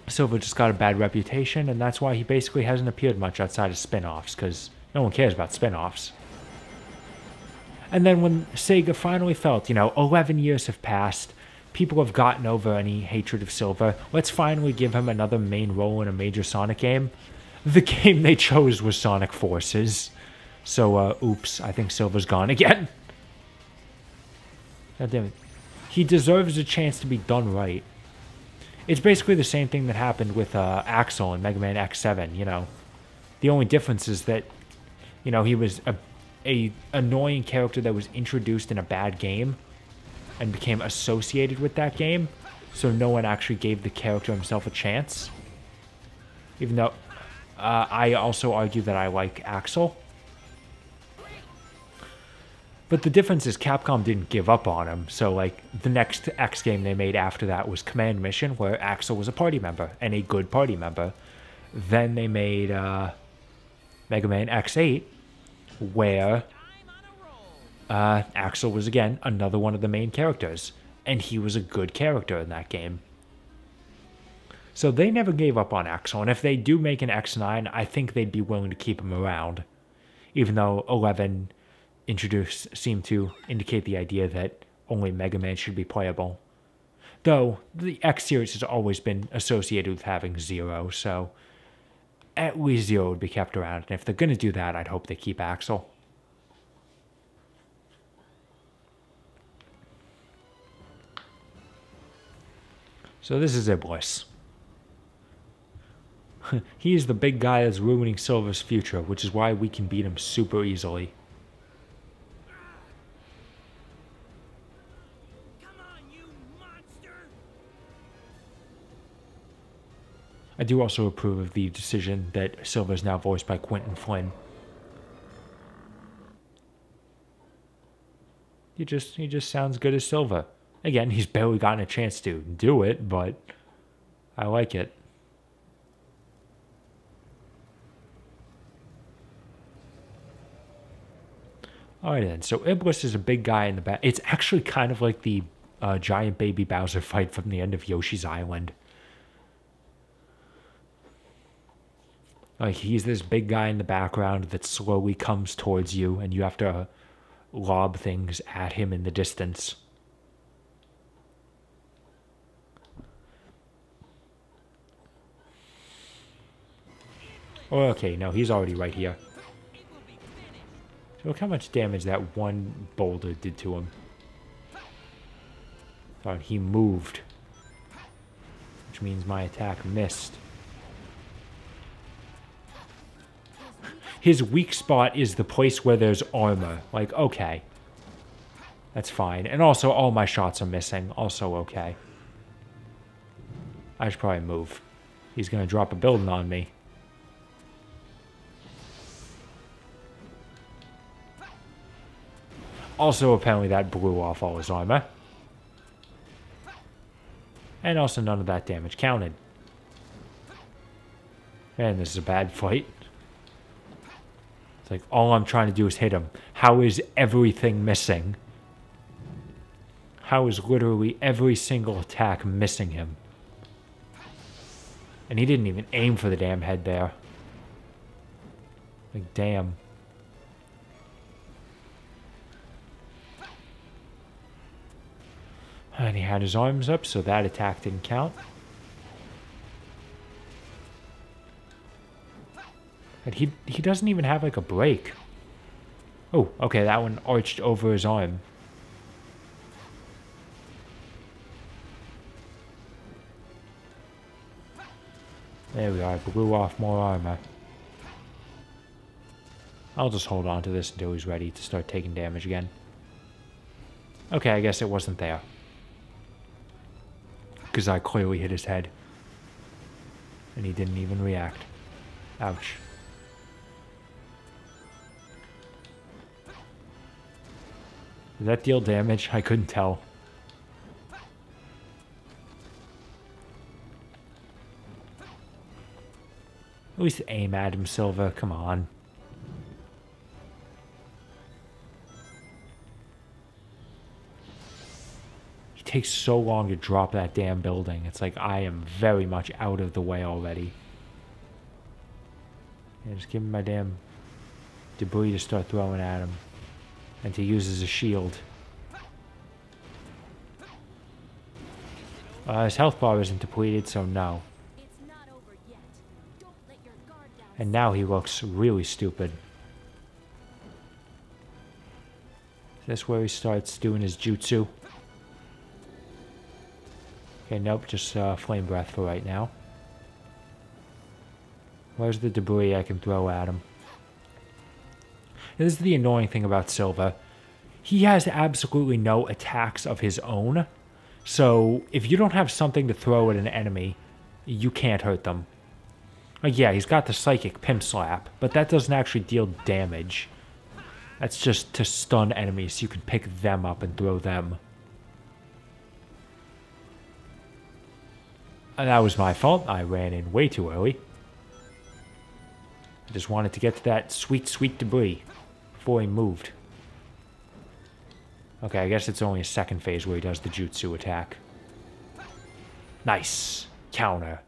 Silver just got a bad reputation, and that's why he basically hasn't appeared much outside of spin-offs, because no one cares about spin-offs. And then when Sega finally felt, 11 years have passed, people have gotten over any hatred of Silver, let's finally give him another main role in a major Sonic game. The game they chose was Sonic Forces. So, oops, I think Silver's gone again. God damn it. He deserves a chance to be done right. It's basically the same thing that happened with Axel in Mega Man X7, The only difference is that, he was a annoying character that was introduced in a bad game and became associated with that game, so no one actually gave the character himself a chance. Even though I also argue that I like Axel. But the difference is Capcom didn't give up on him, so like the next X game they made after that was Command Mission, where Axel was a party member, and a good party member. Then they made Mega Man X8, where Axel was again another one of the main characters, and he was a good character in that game. So they never gave up on Axel, and if they do make an X9, I think they'd be willing to keep him around, even though 11 seemed to indicate the idea that only Mega Man should be playable. Though, the X series has always been associated with having Zero, so at least Zero would be kept around. And if they're going to do that, I'd hope they keep Axel. So this is Iblis. He is the big guy that's ruining Silver's future, which is why we can beat him super easily. Come on, you monster! I do also approve of the decision that Silver is now voiced by Quentin Flynn. He just sounds good as Silver. Again, he's barely gotten a chance to do it, but I like it. Alright then, so Iblis is a big guy in the back. It's actually kind of like the giant baby Bowser fight from the end of Yoshi's Island. Like, he's this big guy in the background that slowly comes towards you, and you have to lob things at him in the distance. Oh, okay, no, he's already right here. So look how much damage that one boulder did to him. Thought he moved, which means my attack missed. His weak spot is the place where there's armor. Like, okay. That's fine. And also, all my shots are missing. Also okay. I should probably move. He's going to drop a building on me. Also, apparently that blew off all his armor. And also none of that damage counted. Man, this is a bad fight. It's like, all I'm trying to do is hit him. How is everything missing? How is literally every single attack missing him? And he didn't even aim for the damn head there. Like, damn. And he had his arms up, so that attack didn't count. And he doesn't even have, like, a break. Oh, okay, that one arched over his arm. There we are, blew off more armor. I'll just hold on to this until he's ready to start taking damage again. Okay, I guess it wasn't there. Because I clearly hit his head. And he didn't even react. Ouch. Did that deal damage? I couldn't tell. At least aim at him, Silver. Come on. He takes so long to drop that damn building. It's like I am very much out of the way already. Yeah, just give him my damn debris to start throwing at him. And to use as a shield. His health bar isn't depleted, so no. It's not over yet. Don't let your guard down. And now he looks really stupid. Is this where he starts doing his jutsu? Okay, nope, just flame breath for right now. Where's the debris I can throw at him? This is the annoying thing about Silver. He has absolutely no attacks of his own. So, if you don't have something to throw at an enemy, you can't hurt them. Like, yeah, he's got the Psychic Pimp Slap, but that doesn't actually deal damage. That's just to stun enemies so you can pick them up and throw them. And that was my fault. I ran in way too early. I just wanted to get to that sweet, sweet debris before he moved. Okay, I guess it's only a second phase where he does the jutsu attack. Nice. Counter.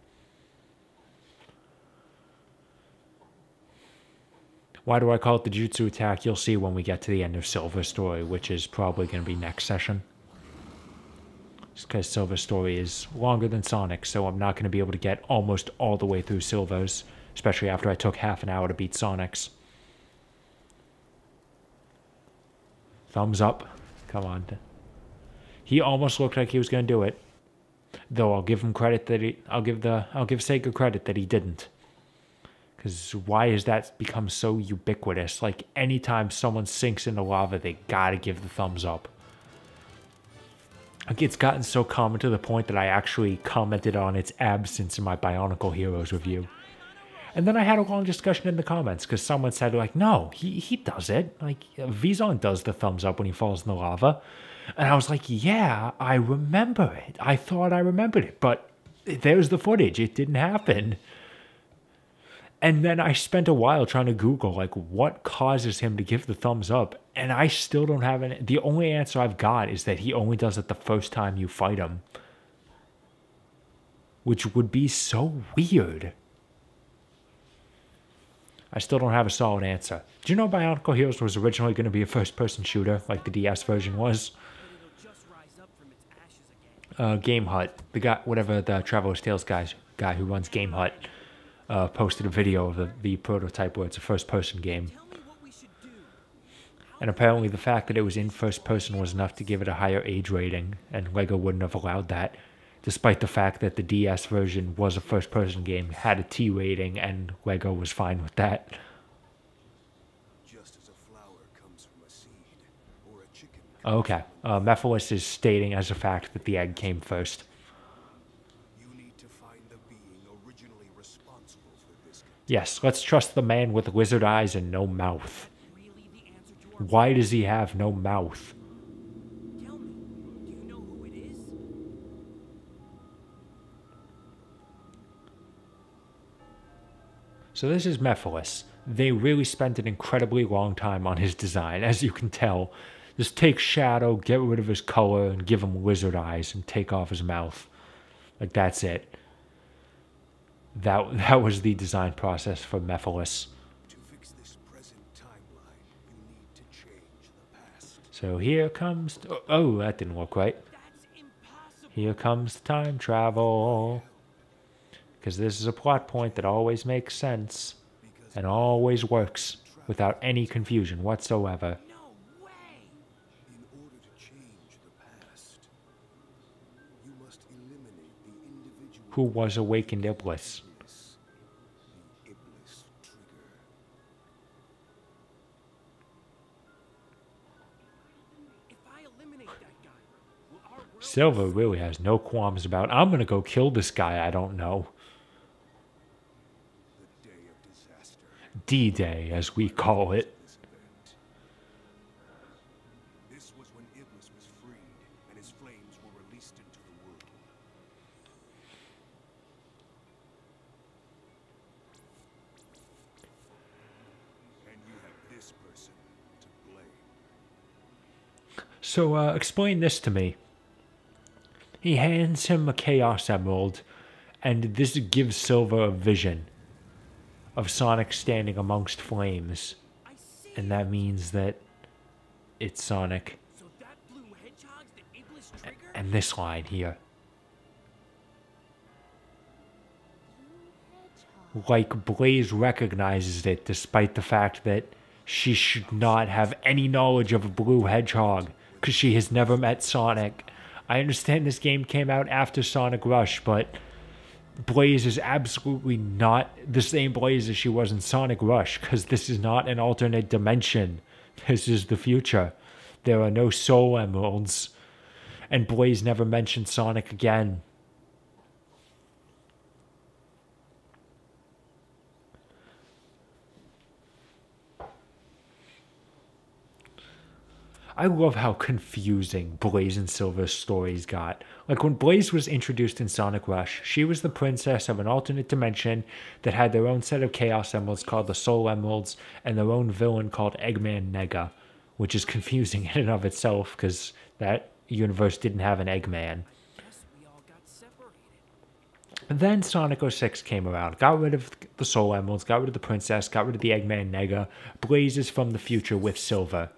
Why do I call it the jutsu attack? You'll see when we get to the end of Silver's story, which is probably going to be next session. Just because Silver's story is longer than Sonic's, so I'm not going to be able to get almost all the way through Silver's especially after I took half an hour to beat Sonic's. Thumbs up. Come on. He almost looked like he was going to do it. Though I'll give him credit that I'll give Sega credit that he didn't. Because why has that become so ubiquitous? Like, anytime someone sinks into lava, they gotta give the thumbs up. Like, it's gotten so common to the point that I actually commented on its absence in my Bionicle Heroes review. And then I had a long discussion in the comments, because someone said, like, no, he does it. Like, Vizon does the thumbs up when he falls in the lava. And I was like, yeah, I remember it. I thought I remembered it, but there's the footage. It didn't happen. And then I spent a while trying to Google, like, what causes him to give the thumbs up? And I still don't have any. The only answer I've got is that he only does it the first time you fight him. Which would be so weird. I still don't have a solid answer. Do you know Bionicle Heroes was originally going to be a first-person shooter, like the DS version was? Game Hut. The guy, whatever the Traveler's Tales guy who runs Game Hut, posted a video of the prototype where it's a first-person game. And apparently the fact that it was in first person was enough to give it a higher age rating, and LEGO wouldn't have allowed that, despite the fact that the DS version was a first-person game, had a T rating, and LEGO was fine with that. Just as a flower comes from a seed, or a chicken. Okay, Mephiles is stating as a fact that the egg came first. You need to find the being originally responsible for this. Yes, let's trust the man with lizard eyes and no mouth. Why does he have no mouth? Tell me, do you know who it is? So this is Mephiles. They really spent an incredibly long time on his design, as you can tell. Just take Shadow, get rid of his color, and give him lizard eyes, and take off his mouth. Like, that's it. That was the design process for Mephiles. To fix this present timeline, you need to change the past. So here comes... Oh, that didn't work right. That's impossible. Here comes time travel. Because this is a plot point that always makes sense. And always works without any confusion whatsoever. No way. In order to change the past, you must eliminate the individual. Who was awakened Iblis? The Iblis trigger. If I eliminate that guy, will our world Silver really has no qualms about, I'm gonna go kill this guy I don't know. The day of disaster. D-Day, as we call it. This event. This was when Iblis was freed and his flames were released into the world. And you have this person to blame. So, explain this to me. He hands him a Chaos Emerald, and this gives Silver a vision of Sonic standing amongst flames. I see. And that means that it's Sonic. So that blue hedgehog's the Iblis trigger? And this line here. Like, Blaze recognizes it despite the fact that she should not have any knowledge of a blue hedgehog, because she has never met Sonic. I understand this game came out after Sonic Rush, but Blaze is absolutely not the same Blaze as she was in Sonic Rush, because this is not an alternate dimension. This is the future. There are no Soul Emeralds, and Blaze never mentioned Sonic again. I love how confusing Blaze and Silver's stories got. Like, when Blaze was introduced in Sonic Rush, she was the princess of an alternate dimension that had their own set of Chaos Emeralds called the Soul Emeralds, and their own villain called Eggman Nega, which is confusing in and of itself, because that universe didn't have an Eggman. Guess we all got separated. Then Sonic 06 came around, got rid of the Soul Emeralds, got rid of the princess, got rid of the Eggman Nega. Blaze is from the future with Silver.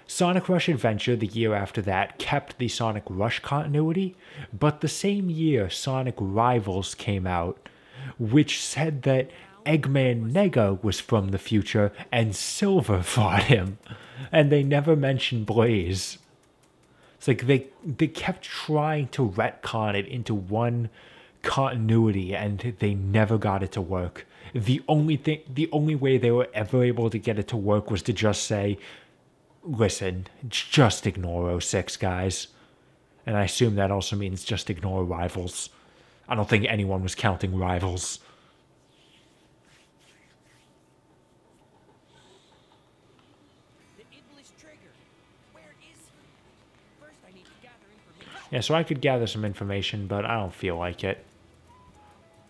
Sonic Rush Adventure, the year after that, kept the Sonic Rush continuity, but the same year Sonic Rivals came out, which said that Eggman Nego was from the future and Silver fought him. And they never mentioned Blaze. It's like they kept trying to retcon it into one continuity and they never got it to work. The only way they were ever able to get it to work was to just say, listen, just ignore 06, guys. And I assume that also means just ignore Rivals. I don't think anyone was counting Rivals. The Iblis trigger. Where is he? First, I need to gather information. Yeah, so I could gather some information, but I don't feel like it.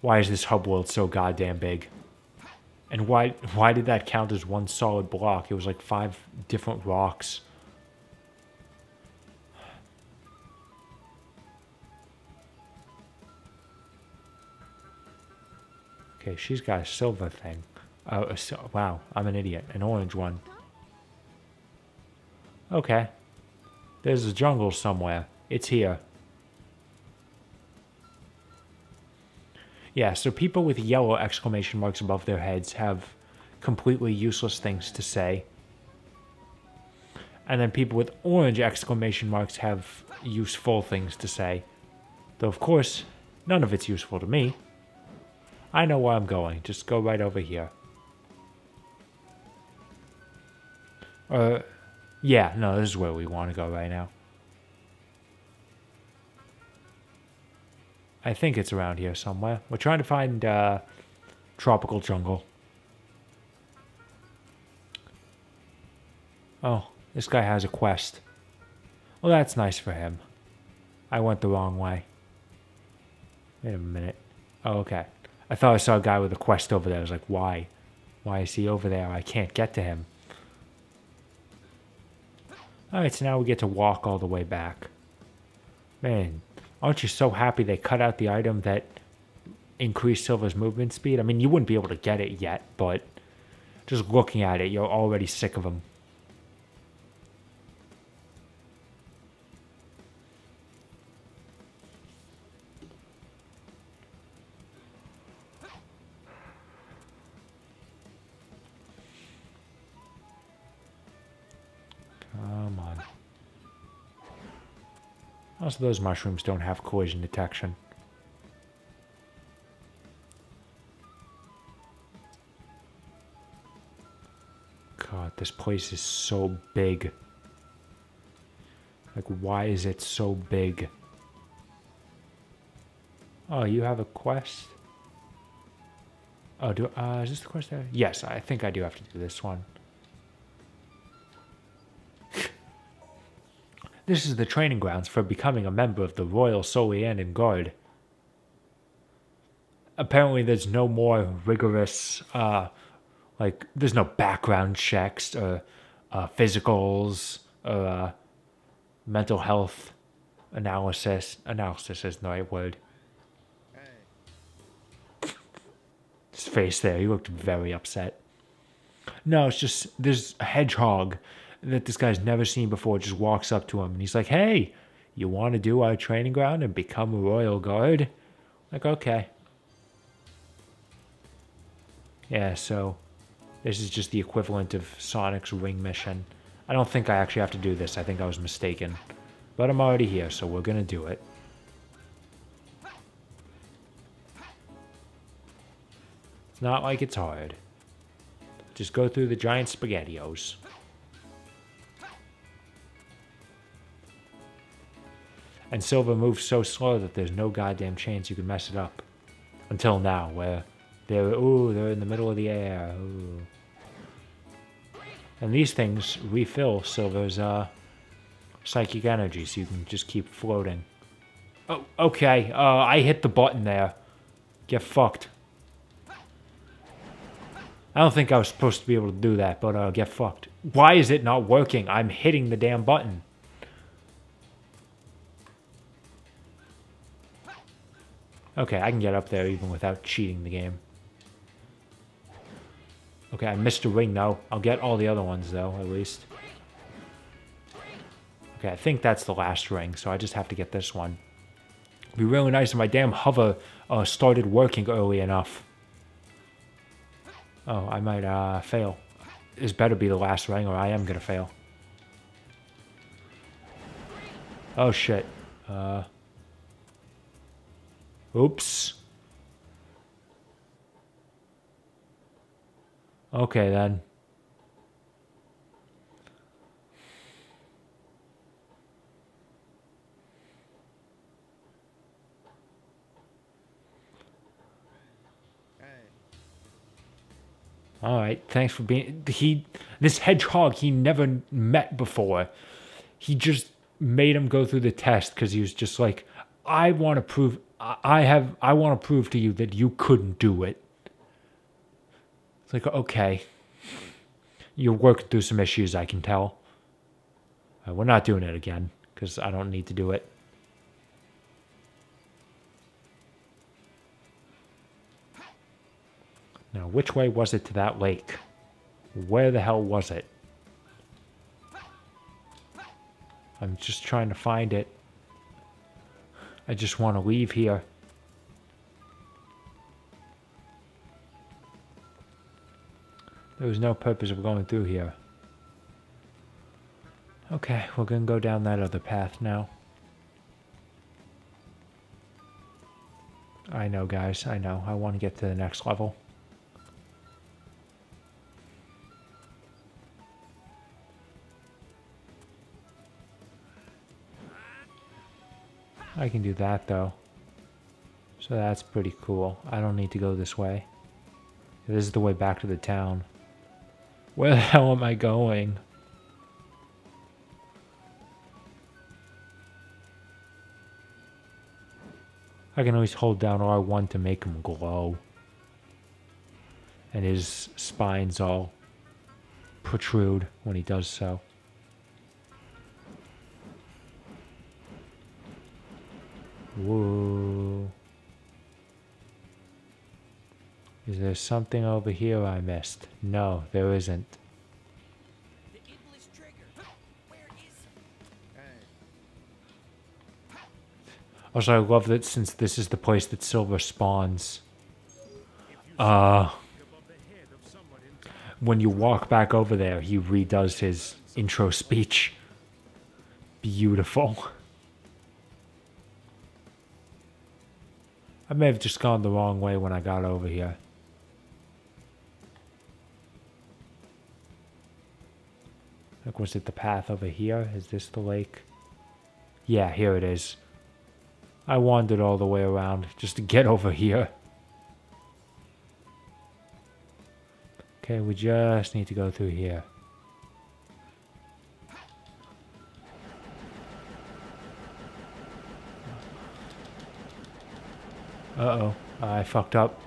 Why is this hub world so goddamn big? And why did that count as one solid block? It was like 5 different rocks. Okay, she's got a silver thing. Wow, I'm an idiot. An orange one. Okay. There's a jungle somewhere. It's here. Yeah, so people with yellow exclamation marks above their heads have completely useless things to say. And then people with orange exclamation marks have useful things to say. Though, of course, none of it's useful to me. I know where I'm going. Just go right over here. Yeah, no, this is where we want to go right now. I think it's around here somewhere. We're trying to find tropical jungle. Oh, this guy has a quest. Well, that's nice for him. I went the wrong way. Wait a minute. Oh, okay. I thought I saw a guy with a quest over there. I was like, why? Why is he over there? I can't get to him. Alright, so now we get to walk all the way back. Man, aren't you so happy they cut out the item that increased Silver's movement speed? I mean, you wouldn't be able to get it yet, but just looking at it, you're already sick of him. Come on. Also, those mushrooms don't have collision detection. God, this place is so big. Like, why is it so big? Oh, you have a quest? Oh, is this the quest there? Yes, I think I do have to do this one. This is the training grounds for becoming a member of the Royal Solianan Guard. Apparently there's no more rigorous, there's no background checks or physicals or mental health analysis. Analysis isn't the right word. His face there, he looked very upset. No, it's just, there's a hedgehog that this guy's never seen before, just walks up to him and he's like, hey, you want to do our training ground and become a royal guard? Like, okay. Yeah, so this is just the equivalent of Sonic's ring mission. I don't think I actually have to do this. I think I was mistaken. But I'm already here, so we're going to do it. It's not like it's hard. Just go through the giant SpaghettiOs. And Silver moves so slow that there's no goddamn chance you can mess it up. Until now, where they're in the middle of the air. Ooh. And these things refill Silver's psychic energy, so you can just keep floating. Oh, okay. I hit the button there. Get fucked. I don't think I was supposed to be able to do that, but get fucked. Why is it not working? I'm hitting the damn button. Okay, I can get up there even without cheating the game. Okay, I missed a ring though. I'll get all the other ones though, at least. Okay, I think that's the last ring, so I just have to get this one. It'd be really nice if my damn hover started working early enough. Oh, I might fail. This better be the last ring or I am gonna fail. Oh shit. Oops. Okay then. Alright, thanks for being... This hedgehog he never met before. He just made him go through the test because he was just like, I want to prove... I want to prove to you that you couldn't do it. It's like, okay. You're working through some issues, I can tell. We're not doing it again because I don't need to do it. Now, which way was it to that lake? Where the hell was it? I'm just trying to find it. I just want to leave here. There was no purpose of going through here. Okay, we're gonna go down that other path now. I know, guys, I know. I want to get to the next level. I can do that, though. So that's pretty cool. I don't need to go this way. This is the way back to the town. Where the hell am I going? I can always hold down R1 to make him glow. And his spines all protrude when he does so. Whoa. Is there something over here I missed? No, there isn't. The Iblis trigger. Where is it? Also, I love that since this is the place that Silver spawns. When you walk back over there, he redoes his intro speech. Beautiful. I may have just gone the wrong way when I got over here. Like, was it the path over here? Is this the lake? Yeah, here it is. I wandered all the way around just to get over here. Okay, we just need to go through here. Uh-oh, I fucked up.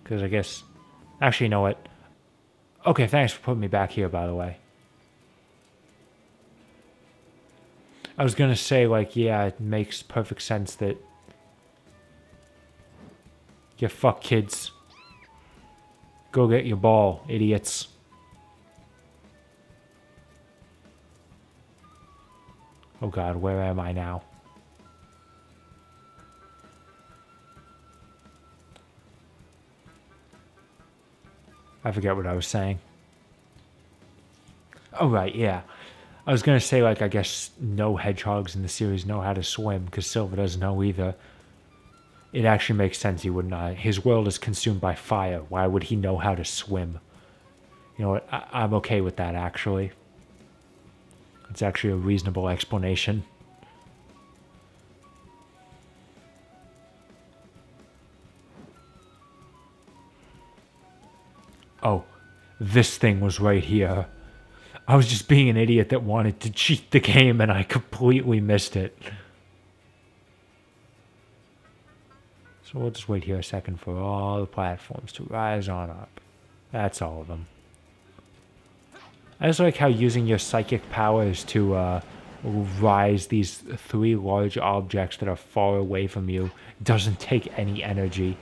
Because I guess... Actually, you know what? Okay, thanks for putting me back here, by the way. I was gonna say, like, yeah, it makes perfect sense that... You fuck kids. Go get your ball, idiots. Oh god, where am I now? I forget what I was saying. Oh, right, yeah. I was going to say, like, I guess no hedgehogs in the series know how to swim, because Silver doesn't know either. It actually makes sense he would not. His world is consumed by fire. Why would he know how to swim? You know what? I'm okay with that, actually. It's actually a reasonable explanation. Oh, this thing was right here. I was just being an idiot that wanted to cheat the game and I completely missed it. So we'll just wait here a second for all the platforms to rise on up. That's all of them. I just like how using your psychic powers to rise these 3 large objects that are far away from you doesn't take any energy.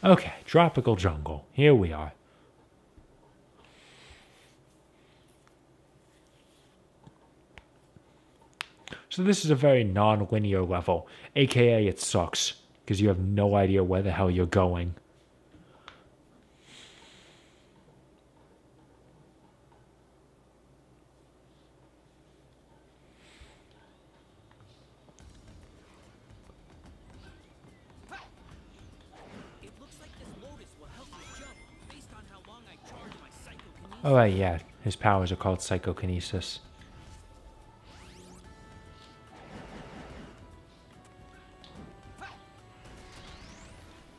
Okay, tropical jungle. Here we are. So this is a very non-linear level, aka it sucks, because you have no idea where the hell you're going. It looks like this lotus will help me jump based on how long I charge my psychokinesis. Alright, yeah, his powers are called psychokinesis.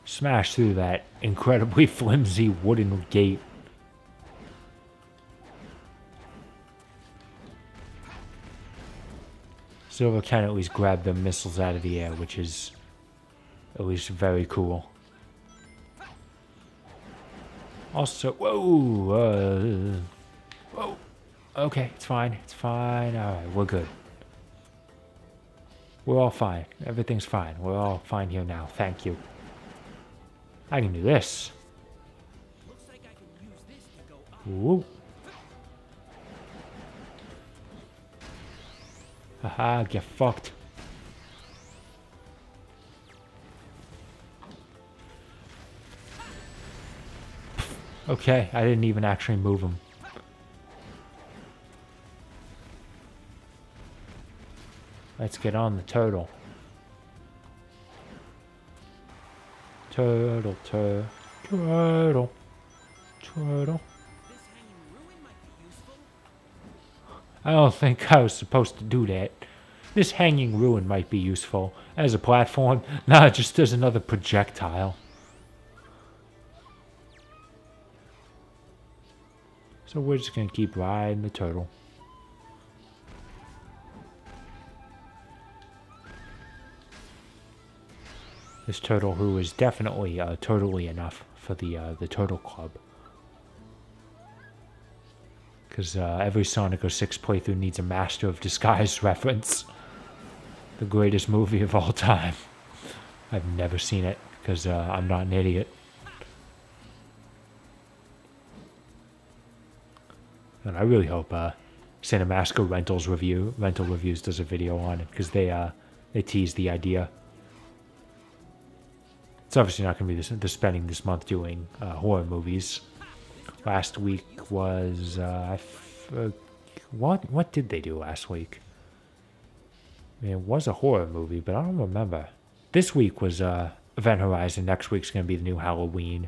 Smash through that incredibly flimsy wooden gate. Silver can at least grab the missiles out of the air, which is at least very cool. Also, whoa, whoa. Okay, it's fine. It's fine. All right, we're good. We're all fine. Everything's fine. We're all fine here now. Thank you. I can do this. Looks like I can use this to go up. Woo. Haha, get fucked. Okay, I didn't even actually move him. Let's get on the turtle. Turtle, turtle, turtle, turtle. This hanging ruin might be useful. I don't think I was supposed to do that. This hanging ruin might be useful. As a platform? Nah, just as another projectile. So we're just gonna keep riding the turtle. This turtle who is definitely turtly enough for the Turtle Club. Because every Sonic 06 playthrough needs a Master of Disguise reference. The greatest movie of all time. I've never seen it because I'm not an idiot. And I really hope Cinemasker Rental Reviews does a video on it because they tease the idea. It's obviously not going to be they're spending this month doing horror movies. Last week was what did they do last week? I mean, it was a horror movie, but I don't remember. This week was Event Horizon. Next week's going to be the new Halloween.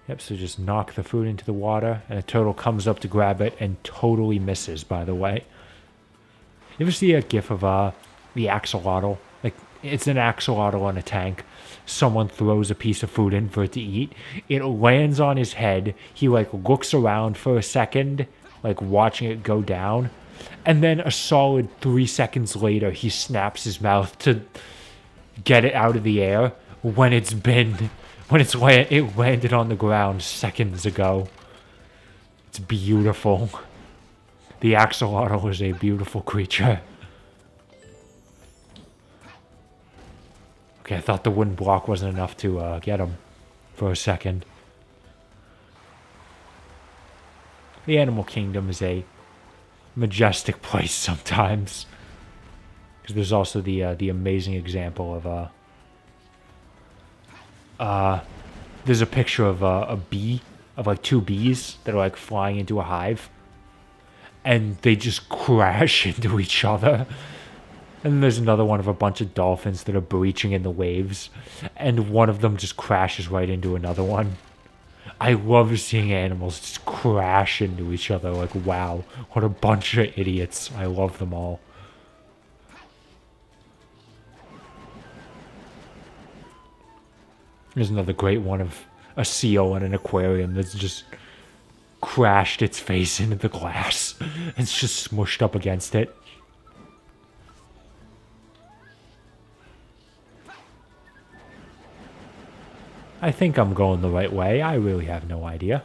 Yep, so just knock the food into the water, and a turtle comes up to grab it and totally misses, by the way. You ever see a gif of the axolotl? Like, it's an axolotl on a tank. Someone throws a piece of food in for it to eat. It lands on his head. He, like, looks around for a second, like, watching it go down. And then a solid 3 seconds later, he snaps his mouth to get it out of the air when it landed on the ground seconds ago. It's beautiful. The axolotl is a beautiful creature. Okay, I thought the wooden block wasn't enough to get him for a second. The Animal Kingdom is a majestic place sometimes. Because there's also the amazing example of there's a picture of a bee, of like 2 bees that are like flying into a hive. And they just crash into each other. And then there's another one of a bunch of dolphins that are breaching in the waves. And one of them just crashes right into another one. I love seeing animals just crash into each other. Like, wow, what a bunch of idiots. I love them all. There's another great one of a seal in an aquarium that's just crashed its face into the glass. It's just smushed up against it. I think I'm going the right way. I really have no idea.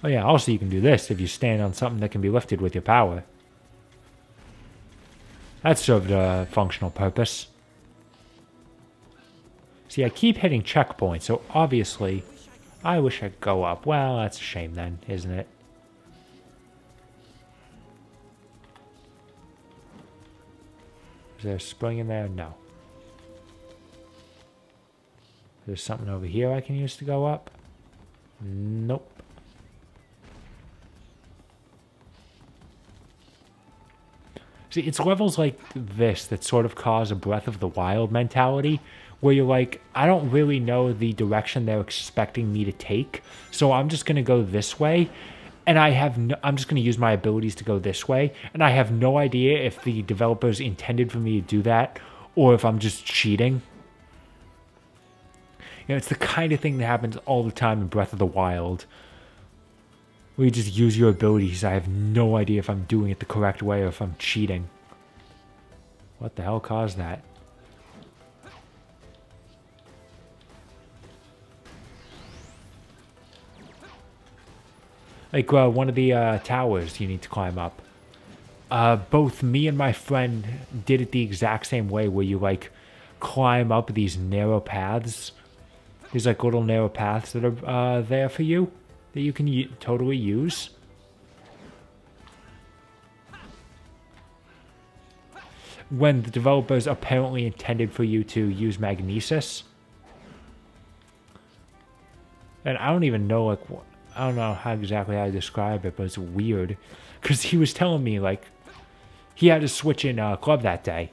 Oh yeah, also you can do this if you stand on something that can be lifted with your power. That served a functional purpose. See, I keep hitting checkpoints, so obviously I wish I could go up. Well, that's a shame then, isn't it? Is there a spring in there? No. There's something over here I can use to go up? Nope. See, it's levels like this that sort of cause a Breath of the Wild mentality, where you're like, I don't really know the direction they're expecting me to take, so I'm just going to go this way, and I'm just going to use my abilities to go this way, and I have no idea if the developers intended for me to do that, or if I'm just cheating. You know, it's the kind of thing that happens all the time in Breath of the Wild, where you just use your abilities. I have no idea if I'm doing it the correct way or if I'm cheating. What the hell caused that? Like one of the towers you need to climb up. Both me and my friend did it the exact same way, where you like climb up these narrow paths. These like little narrow paths that are there for you, that you can totally use. When the developers apparently intended for you to use magnesis. And I don't even know, like, I don't know how exactly how to describe it, but it's weird. Because he was telling me, like, he had to switch in club that day.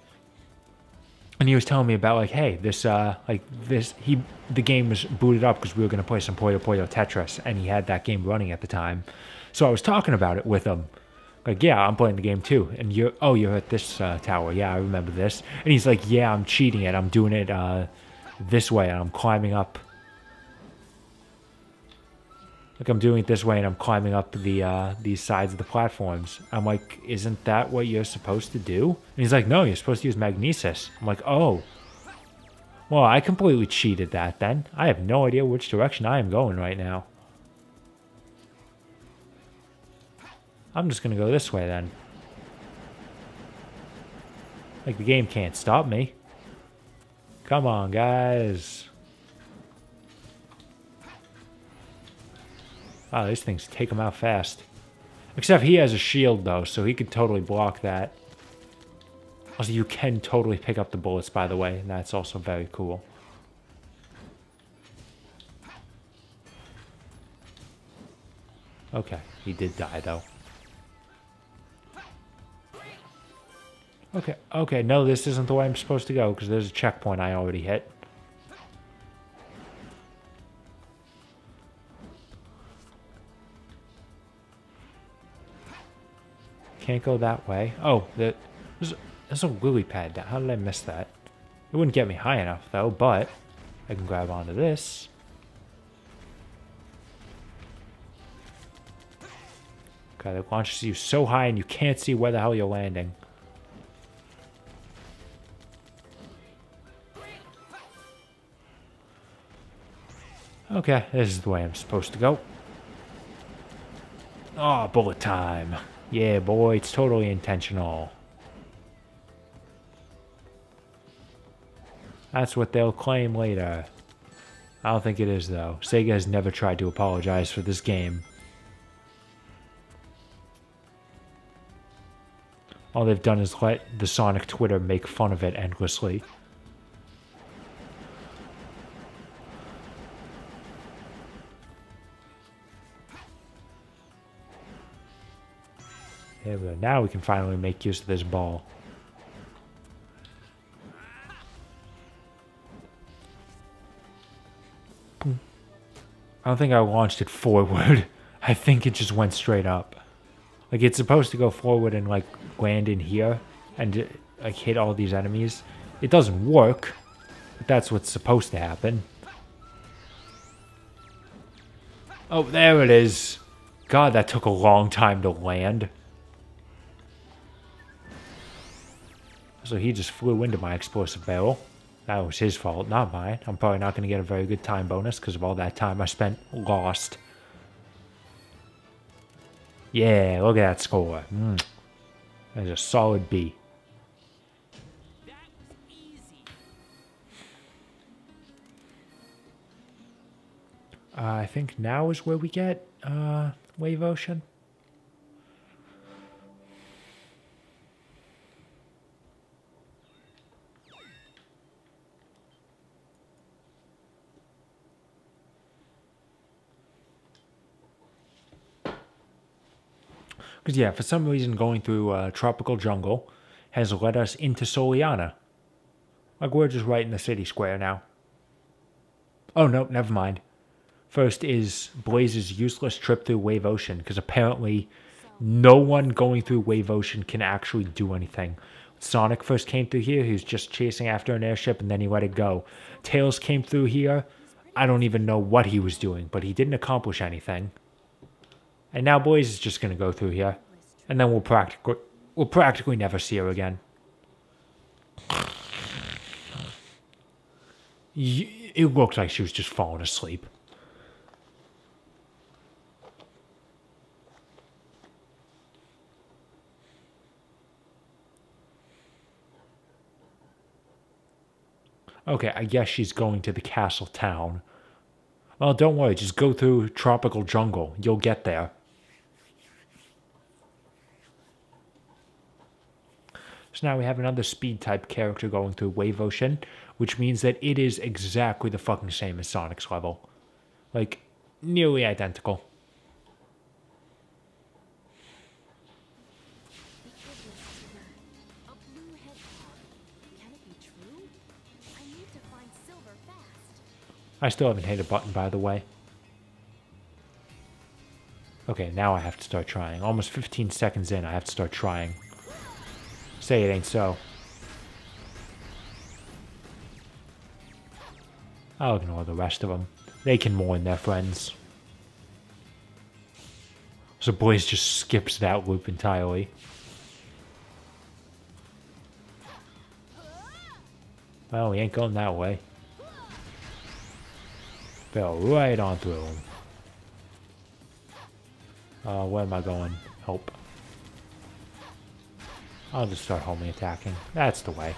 And he was telling me about, like, hey, the game was booted up because we were going to play some Puyo Puyo Tetris, and he had that game running at the time. So I was talking about it with him. Like, yeah, I'm playing the game too. And you're at this tower. Yeah, I remember this. And he's like, yeah, I'm cheating it. I'm doing it this way, and I'm climbing up. Like, I'm doing it this way, and I'm climbing up these sides of the platforms. I'm like, isn't that what you're supposed to do? And he's like, no, you're supposed to use magnesis. I'm like, oh. Well, I completely cheated that then. I have no idea which direction I am going right now. I'm just going to go this way then. Like, the game can't stop me. Come on, guys. Wow, these things take him out fast. Except he has a shield, though, so he could totally block that. Also, you can totally pick up the bullets, by the way, and that's also very cool. Okay, he did die, though. Okay, no, this isn't the way I'm supposed to go, because there's a checkpoint I already hit. Can't go that way. Oh, there's a lily pad down. How did I miss that? It wouldn't get me high enough, though, but I can grab onto this. Okay, it launches you so high and you can't see where the hell you're landing. Okay, this is the way I'm supposed to go. Oh, bullet time. Yeah, boy, it's totally intentional. That's what they'll claim later. I don't think it is, though. Sega has never tried to apologize for this game. All they've done is let the Sonic Twitter make fun of it endlessly. There we go. Now we can finally make use of this ball. I don't think I launched it forward. I think it just went straight up. Like, it's supposed to go forward and, like, land in here and, like, hit all these enemies. It doesn't work, but that's what's supposed to happen. Oh, there it is. God, that took a long time to land. So he just flew into my explosive barrel. That was his fault, not mine. I'm probably not going to get a very good time bonus because of all that time I spent lost. Yeah, look at that score. That's a solid B. That was easy. I think now is where we get Wave Ocean. Because, yeah, for some reason going through Tropical Jungle has led us into Soliana. Like, we're just right in the city square now. Oh, no, never mind. First is Blaze's useless trip through Wave Ocean, because apparently no one going through Wave Ocean can actually do anything. Sonic first came through here, he was just chasing after an airship, and then he let it go. Tails came through here, I don't even know what he was doing, but he didn't accomplish anything. And now Blaze is just going to go through here, and then we'll practically never see her again. It looked like she was just falling asleep. Okay, I guess she's going to the castle town. Well, don't worry, just go through Tropical Jungle. You'll get there. So now we have another speed type character going through Wave Ocean, which means that it is exactly the fucking same as Sonic's level. Like, nearly identical. A blue hedgehog. Can it be true? I need to find silver fast. I still haven't hit a button, by the way. Okay, now I have to start trying. Almost 15 seconds in, I have to start trying. Say it ain't so. I'll ignore the rest of them. They can mourn their friends. So Blaze just skips that loop entirely. Well, we ain't going that way. Fell right on through him. Where am I going? Hope. I'll just start homing attacking. That's the way.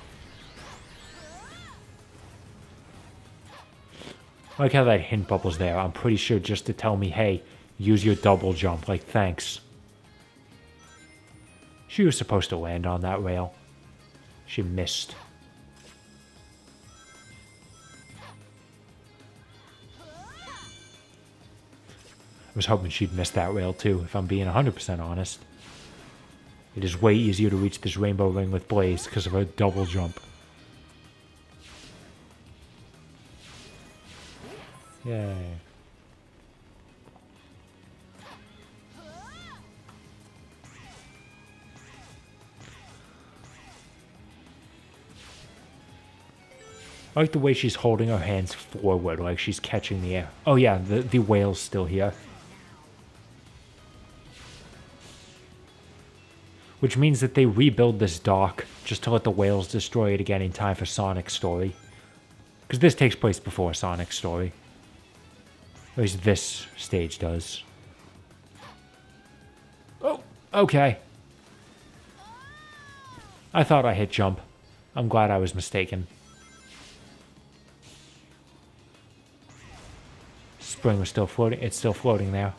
I like how that hint bubble's there. I'm pretty sure just to tell me, hey, use your double jump. Like, thanks. She was supposed to land on that rail. She missed. I was hoping she'd miss that rail too, if I'm being 100% honest. It is way easier to reach this rainbow ring with Blaze because of her double jump. Yay. I like the way she's holding her hands forward, like she's catching the air. Oh yeah, the whale's still here. Which means that they rebuild this dock just to let the whales destroy it again in time for Sonic's story. Because this takes place before Sonic's story. At least this stage does. Oh, okay. I thought I hit jump. I'm glad I was mistaken. Spring was still floating. It's still floating there.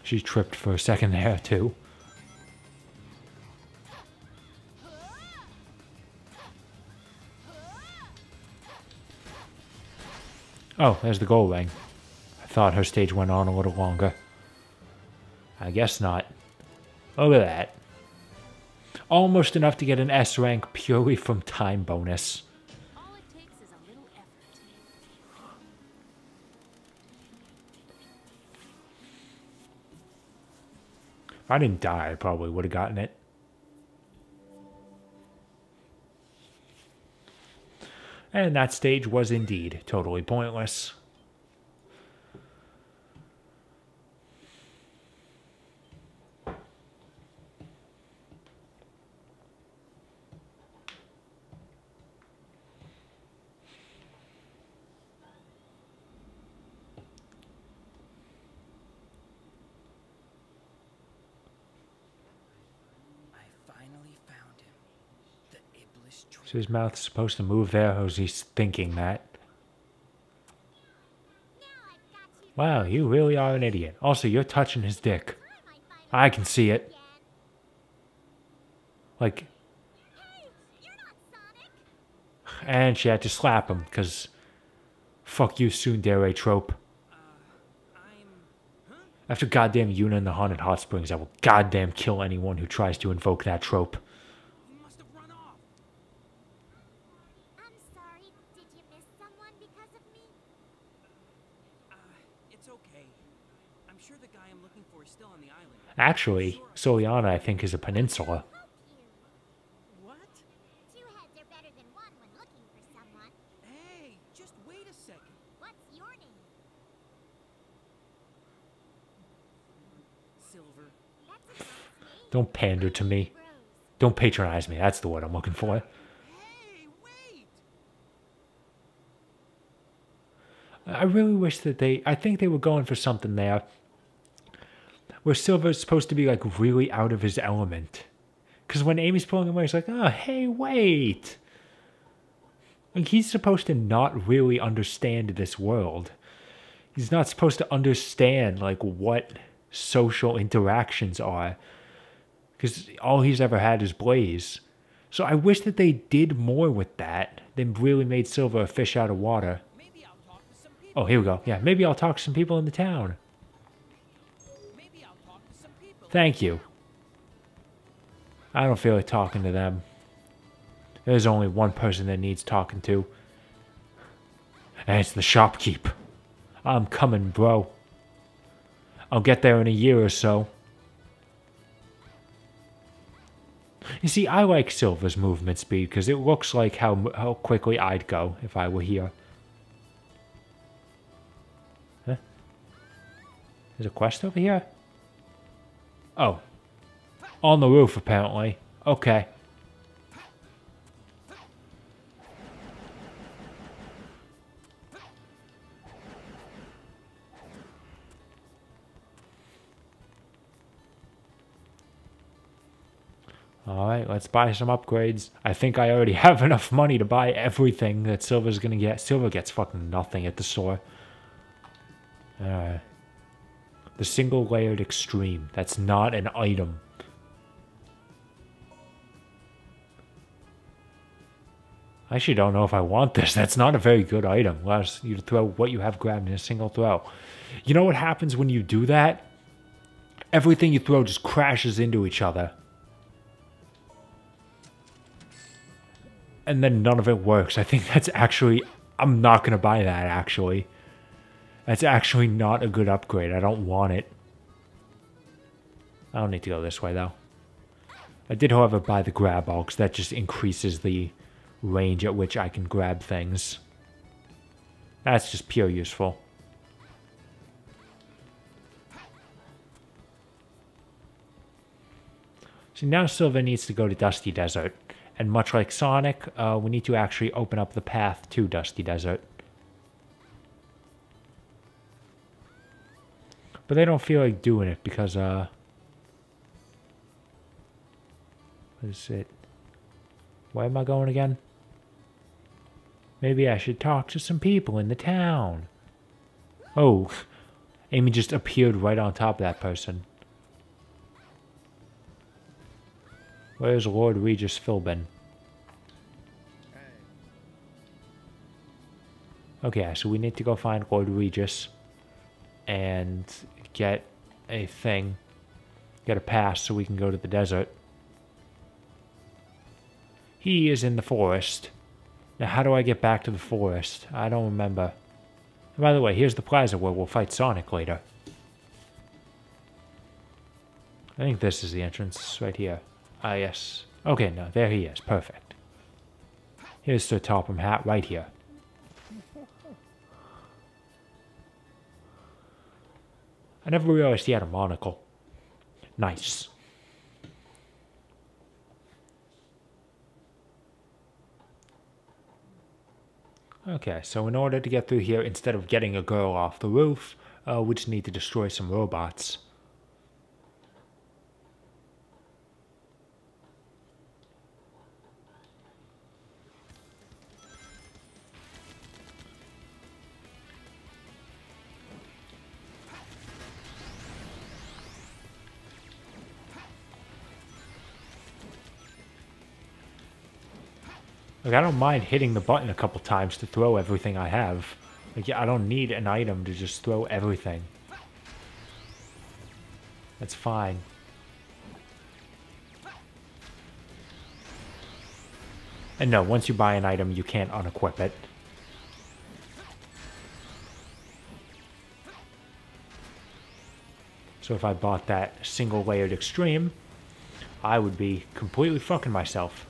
She tripped for a second there, too. Oh, there's the goal ring. I thought her stage went on a little longer. I guess not. Look at that. Almost enough to get an S rank purely from time bonus. All it takes is a little effort. If I didn't die, I probably would have gotten it. And that stage was indeed totally pointless. Iblis trigger. So his mouth's supposed to move there, or is he thinking that? Wow, you really are an idiot. Also, you're touching his dick. I can see it. Like, Hey, you're not Sonic. and she had to slap him, because fuck you, tsundere trope. After goddamn Yuna in the Haunted Hot Springs, I will goddamn kill anyone who tries to invoke that trope. You must have run off. I'm sorry. Did you miss someone because of me? It's okay. I'm sure the guy I'm looking for is still on the island. Actually, Soliana, I think, is a peninsula. Help you. What? Two heads are better than one when looking for someone. Hey, just wait a second. What's your name? Silver. That's a nice name. Don't pander to me. Rose. Don't patronize me. That's the word I'm looking for. Hey, wait! I really wish that I think they were going for something there where Silver's supposed to be like really out of his element. Because when Amy's pulling him away, he's like, oh, hey, wait. Like, he's supposed to not really understand this world. He's not supposed to understand like what social interactions are. Because all he's ever had is Blaze. So I wish that they did more with that than really made Silver a fish out of water. Maybe I'll talk to some people. Oh, here we go. Yeah, maybe I'll talk to some people in the town. Maybe I'll talk to some people. Thank you. I don't feel like talking to them. There's only one person that needs talking to. And it's the shopkeep. I'm coming, bro. I'll get there in a year or so. You see, I like Silver's movement speed because it looks like how quickly I'd go if I were here. Huh? There's a quest over here? Oh. On the roof, apparently. Okay. Alright, let's buy some upgrades. I think I already have enough money to buy everything that Silver's gonna get. Silver gets fucking nothing at the store. The single layered extreme. That's not an item. I actually don't know if I want this. That's not a very good item. Allows you to throw what you have grabbed in a single throw. You know what happens when you do that? Everything you throw just crashes into each other. And then none of it works. I think that's actually... I'm not going to buy that, actually. That's actually not a good upgrade. I don't want it. I don't need to go this way, though. I did, however, buy the grab all, because that just increases the range at which I can grab things. That's just pure useful. So now Silver needs to go to Dusty Desert. And much like Sonic, we need to actually open up the path to Dusty Desert. But they don't feel like doing it because, what is it? Where am I going again? Maybe I should talk to some people in the town. Oh, Amy just appeared right on top of that person. Where's Lord Regis Philbin? Okay, so we need to go find Lord Regis and get a thing, get a pass so we can go to the desert. He is in the forest. Now, how do I get back to the forest? I don't remember. And by the way, here's the plaza where we'll fight Sonic later. I think this is the entrance right here. Ah, yes. Okay, no, there he is. Perfect. Here's Sir Topham Hatt right here. I never realized he had a monocle. Nice. Okay, so in order to get through here, instead of getting a girl off the roof, we just need to destroy some robots. Like, I don't mind hitting the button a couple times to throw everything I have. Like, yeah, I don't need an item to just throw everything. That's fine. And no, once you buy an item, you can't unequip it. So if I bought that single layered extreme, I would be completely fucking myself.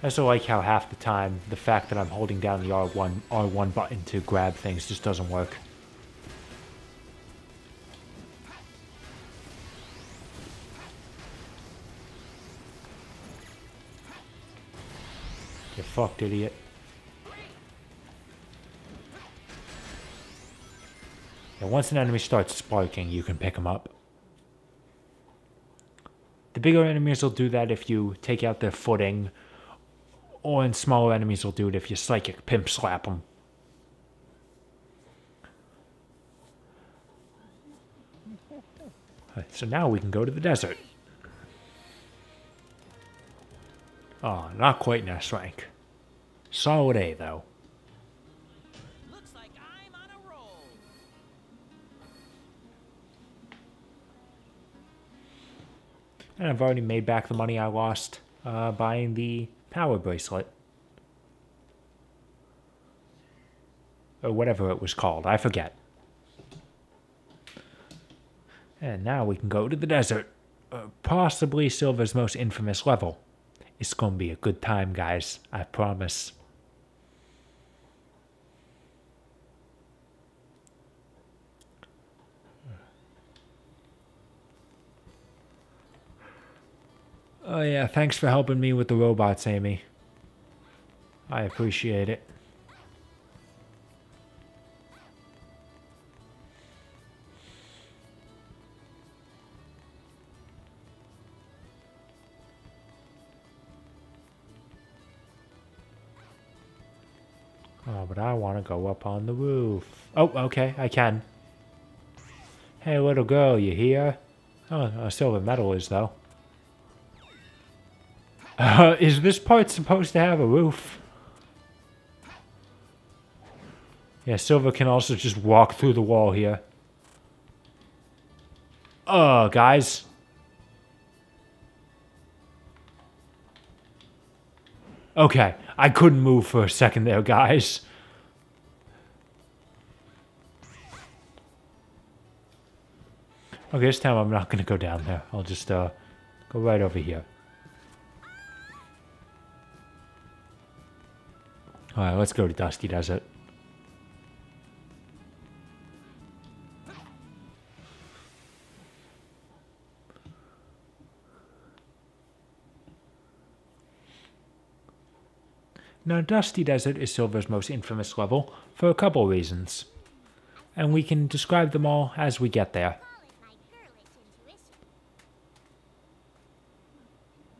I also like how half the time the fact that I'm holding down the R1 button to grab things just doesn't work. Get fucked, idiot. And once an enemy starts sparking, you can pick them up. The bigger enemies will do that if you take out their footing, or in smaller enemies will do it if you psychic pimp slap them. So now we can go to the desert. Oh, not quite an S rank. Solid A, though. Looks like I'm on a roll. And I've already made back the money I lost buying the power bracelet. Or whatever it was called, I forget. And now we can go to the desert. Possibly Silver's most infamous level. It's gonna be a good time, guys. I promise. Oh yeah, thanks for helping me with the robots, Amy. I appreciate it. Oh, but I want to go up on the roof. Oh, okay, I can. Hey, little girl, you here? Oh, a silver medal is, though. Is this part supposed to have a roof? Yeah, Silver can also just walk through the wall here. Guys. Okay, I couldn't move for a second there, guys. Okay, this time I'm not going to go down there. I'll just go right over here. Alright, let's go to Dusty Desert. Now, Dusty Desert is Silver's most infamous level for a couple reasons, and we can describe them all as we get there. Call it my girlish intuition.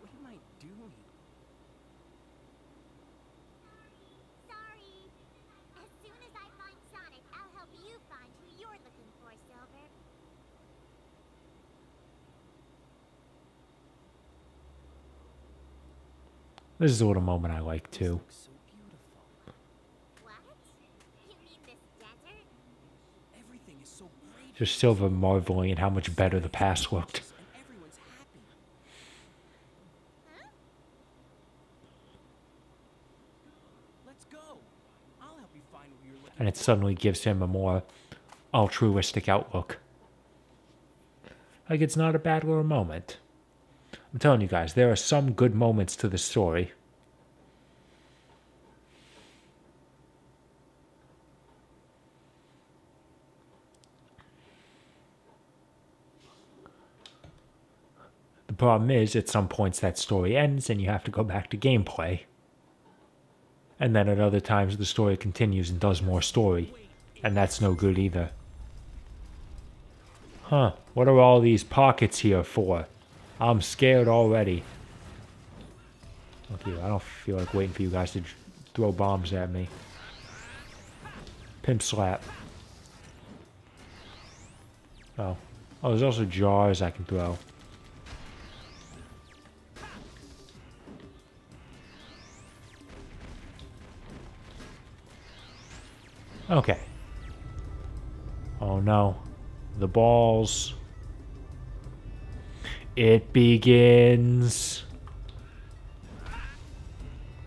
What am I doing? Sorry. As soon as I find Sonic, I'll help you find who you're looking for, Silver. This is a little moment I like too. Looks so beautiful. What? You mean this desert? Everything is so great. Just Silver marveling at how much better the past looked. And everyone's happy. Huh? Let's go. I'll help you find who you're looking And it suddenly gives him a more altruistic outlook. Like, it's not a bad little moment. I'm telling you guys, there are some good moments to this story. The problem is, at some points that story ends and you have to go back to gameplay. And then at other times the story continues and does more story. And that's no good either. Huh, what are all these pockets here for? I'm scared already. Okay, I don't feel like waiting for you guys to throw bombs at me. Pimp slap. Oh. Oh, there's also jars I can throw. Okay. Oh no. The balls. It begins.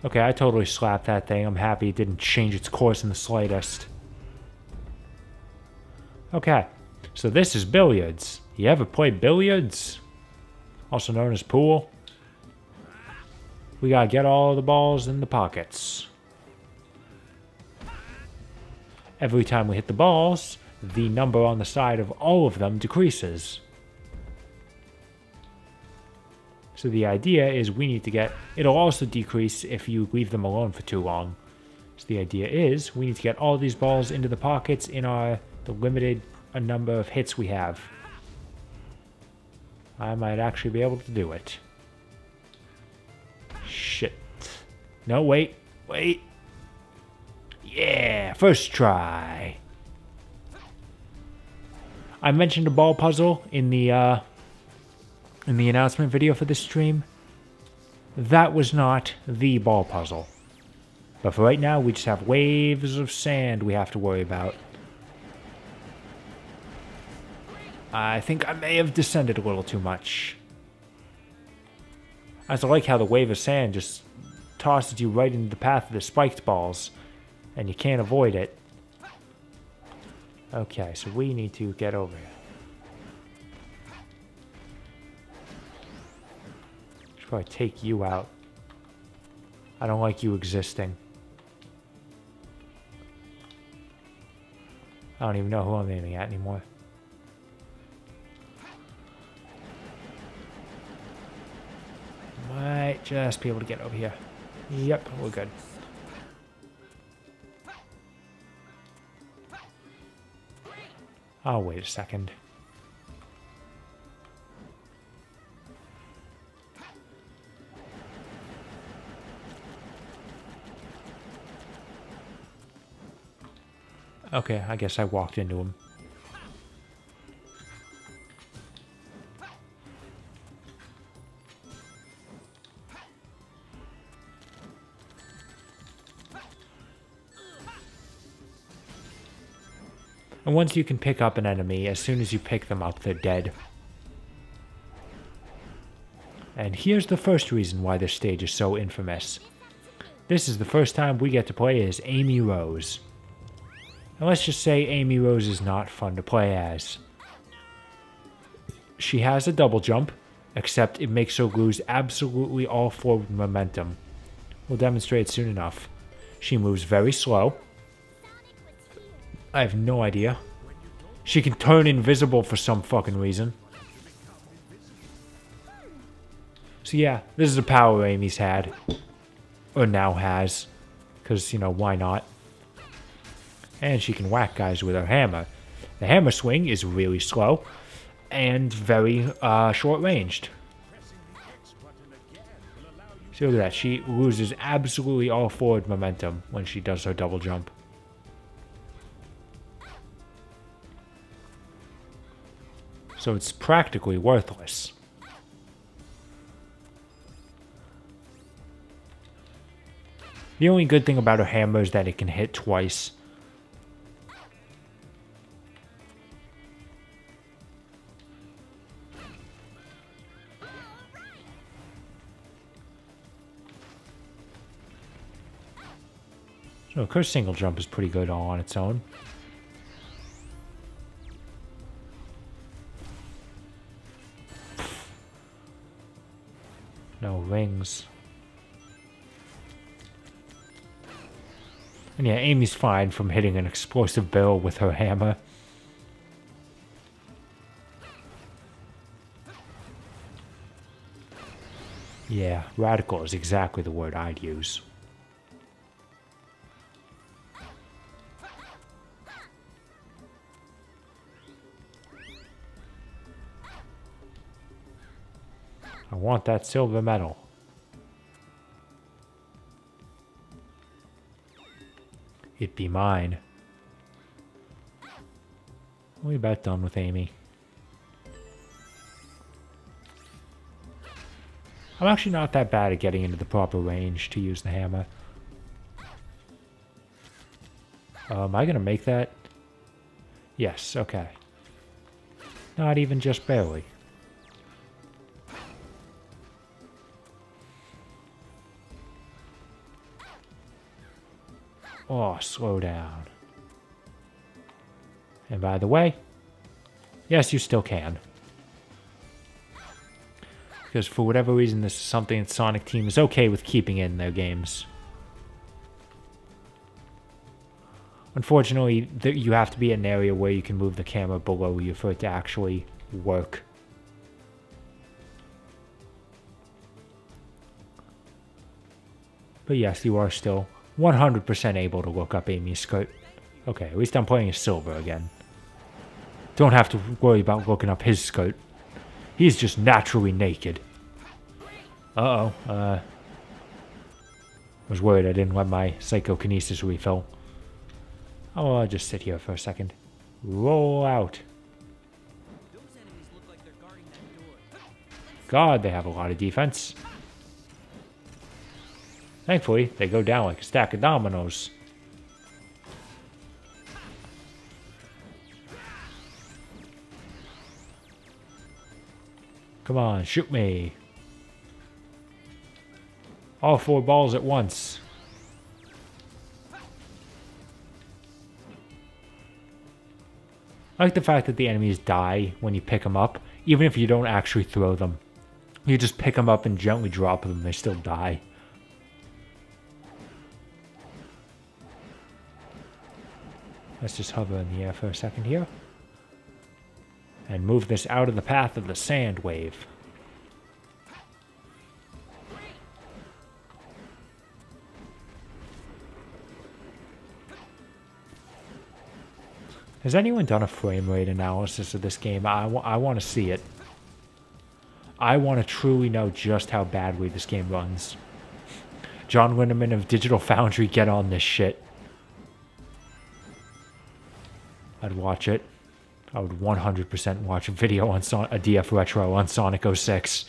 Okay, I totally slapped that thing. I'm happy it didn't change its course in the slightest. Okay, so this is billiards. You ever play billiards? Also known as pool. We gotta get all the balls in the pockets. Every time we hit the balls, the number on the side of all of them decreases. So the idea is we need to get... It'll also decrease if you leave them alone for too long. So the idea is we need to get all these balls into the pockets in the limited number of hits we have. I might actually be able to do it. Shit. No, wait. Wait. Yeah, first try. I mentioned a ball puzzle in the announcement video for this stream. That was not the ball puzzle. But for right now, we just have waves of sand we have to worry about. I think I may have descended a little too much. I just like how the wave of sand just tosses you right into the path of the spiked balls. And you can't avoid it. Okay, so we need to get over here. Should probably take you out. I don't like you existing. I don't even know who I'm aiming at anymore. Might just be able to get over here. Yep, we're good. Oh, wait a second. Okay, I guess I walked into him. And once you can pick up an enemy, as soon as you pick them up, they're dead. And here's the first reason why this stage is so infamous. This is the first time we get to play as Amy Rose. And let's just say Amy Rose is not fun to play as. She has a double jump, except it makes her lose absolutely all forward momentum. We'll demonstrate soon enough. She moves very slow. I have no idea. She can turn invisible for some fucking reason. So yeah, this is a power Amy's had. Or now has. Because, you know, why not? And she can whack guys with her hammer. The hammer swing is really slow. And very short-ranged. See, look at that. She loses absolutely all forward momentum when she does her double jump. So it's practically worthless. The only good thing about her hammer is that it can hit twice. So her single jump is pretty good all on its own. No rings. And yeah, Amy's fine from hitting an explosive barrel with her hammer. Yeah, radical is exactly the word I'd use. I want that silver medal. It be mine. We about done with Amy. I'm actually not that bad at getting into the proper range to use the hammer. Am I gonna make that? Yes, okay. Not even just barely. Oh, slow down. And by the way, yes, you still can. Because for whatever reason, this is something that Sonic Team is okay with keeping in their games. Unfortunately, you have to be in an area where you can move the camera below you for it to actually work. But yes, you are still 100% able to look up Amy's skirt. Okay, at least I'm playing as Silver again. Don't have to worry about looking up his skirt. He's just naturally naked. Uh-oh, was worried I didn't let my psychokinesis refill. Oh, I'll just sit here for a second. Roll out. Those enemies look like they're guarding that door. God, they have a lot of defense. Thankfully, they go down like a stack of dominoes. Come on, shoot me. All 4 balls at once. I like the fact that the enemies die when you pick them up, even if you don't actually throw them. You just pick them up and gently drop them, they still die. Let's just hover in the air for a second here. And move this out of the path of the sand wave. Has anyone done a frame rate analysis of this game? I want to see it. I want to truly know just how badly this game runs. John Linneman of Digital Foundry, get on this shit. I'd watch it. I would 100% watch a video on a DF Retro on Sonic 06.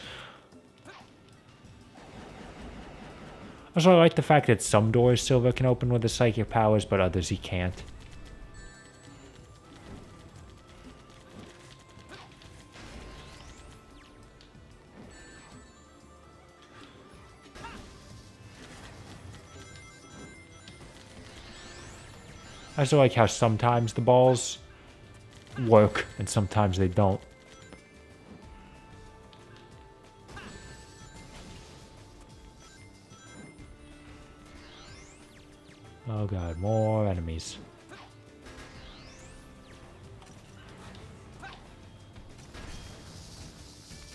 Also, I like the fact that some doors Silver can open with his psychic powers, but others he can't. I also like how sometimes the balls work and sometimes they don't. Oh god, more enemies.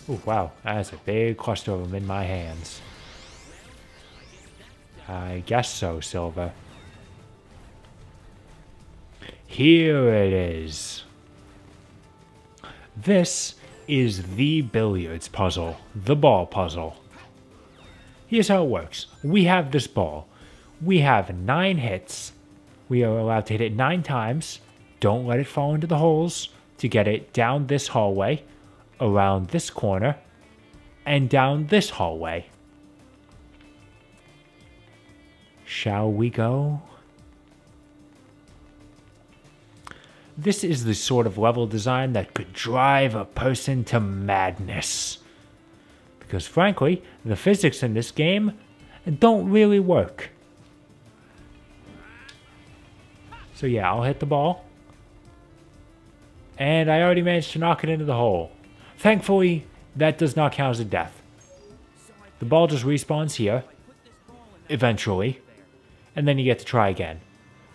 Oh wow, that's a big cluster of them in my hands. I guess so, Silver. Here it is. This is the billiards puzzle, the ball puzzle. Here's how it works. We have this ball. We have 9 hits. We are allowed to hit it 9 times. Don't let it fall into the holes to get it down this hallway, around this corner, and down this hallway. Shall we go? This is the sort of level design that could drive a person to madness. Because frankly, the physics in this game don't really work. So yeah, I'll hit the ball. And I already managed to knock it into the hole. Thankfully, that does not count as a death. The ball just respawns here, eventually, and then you get to try again.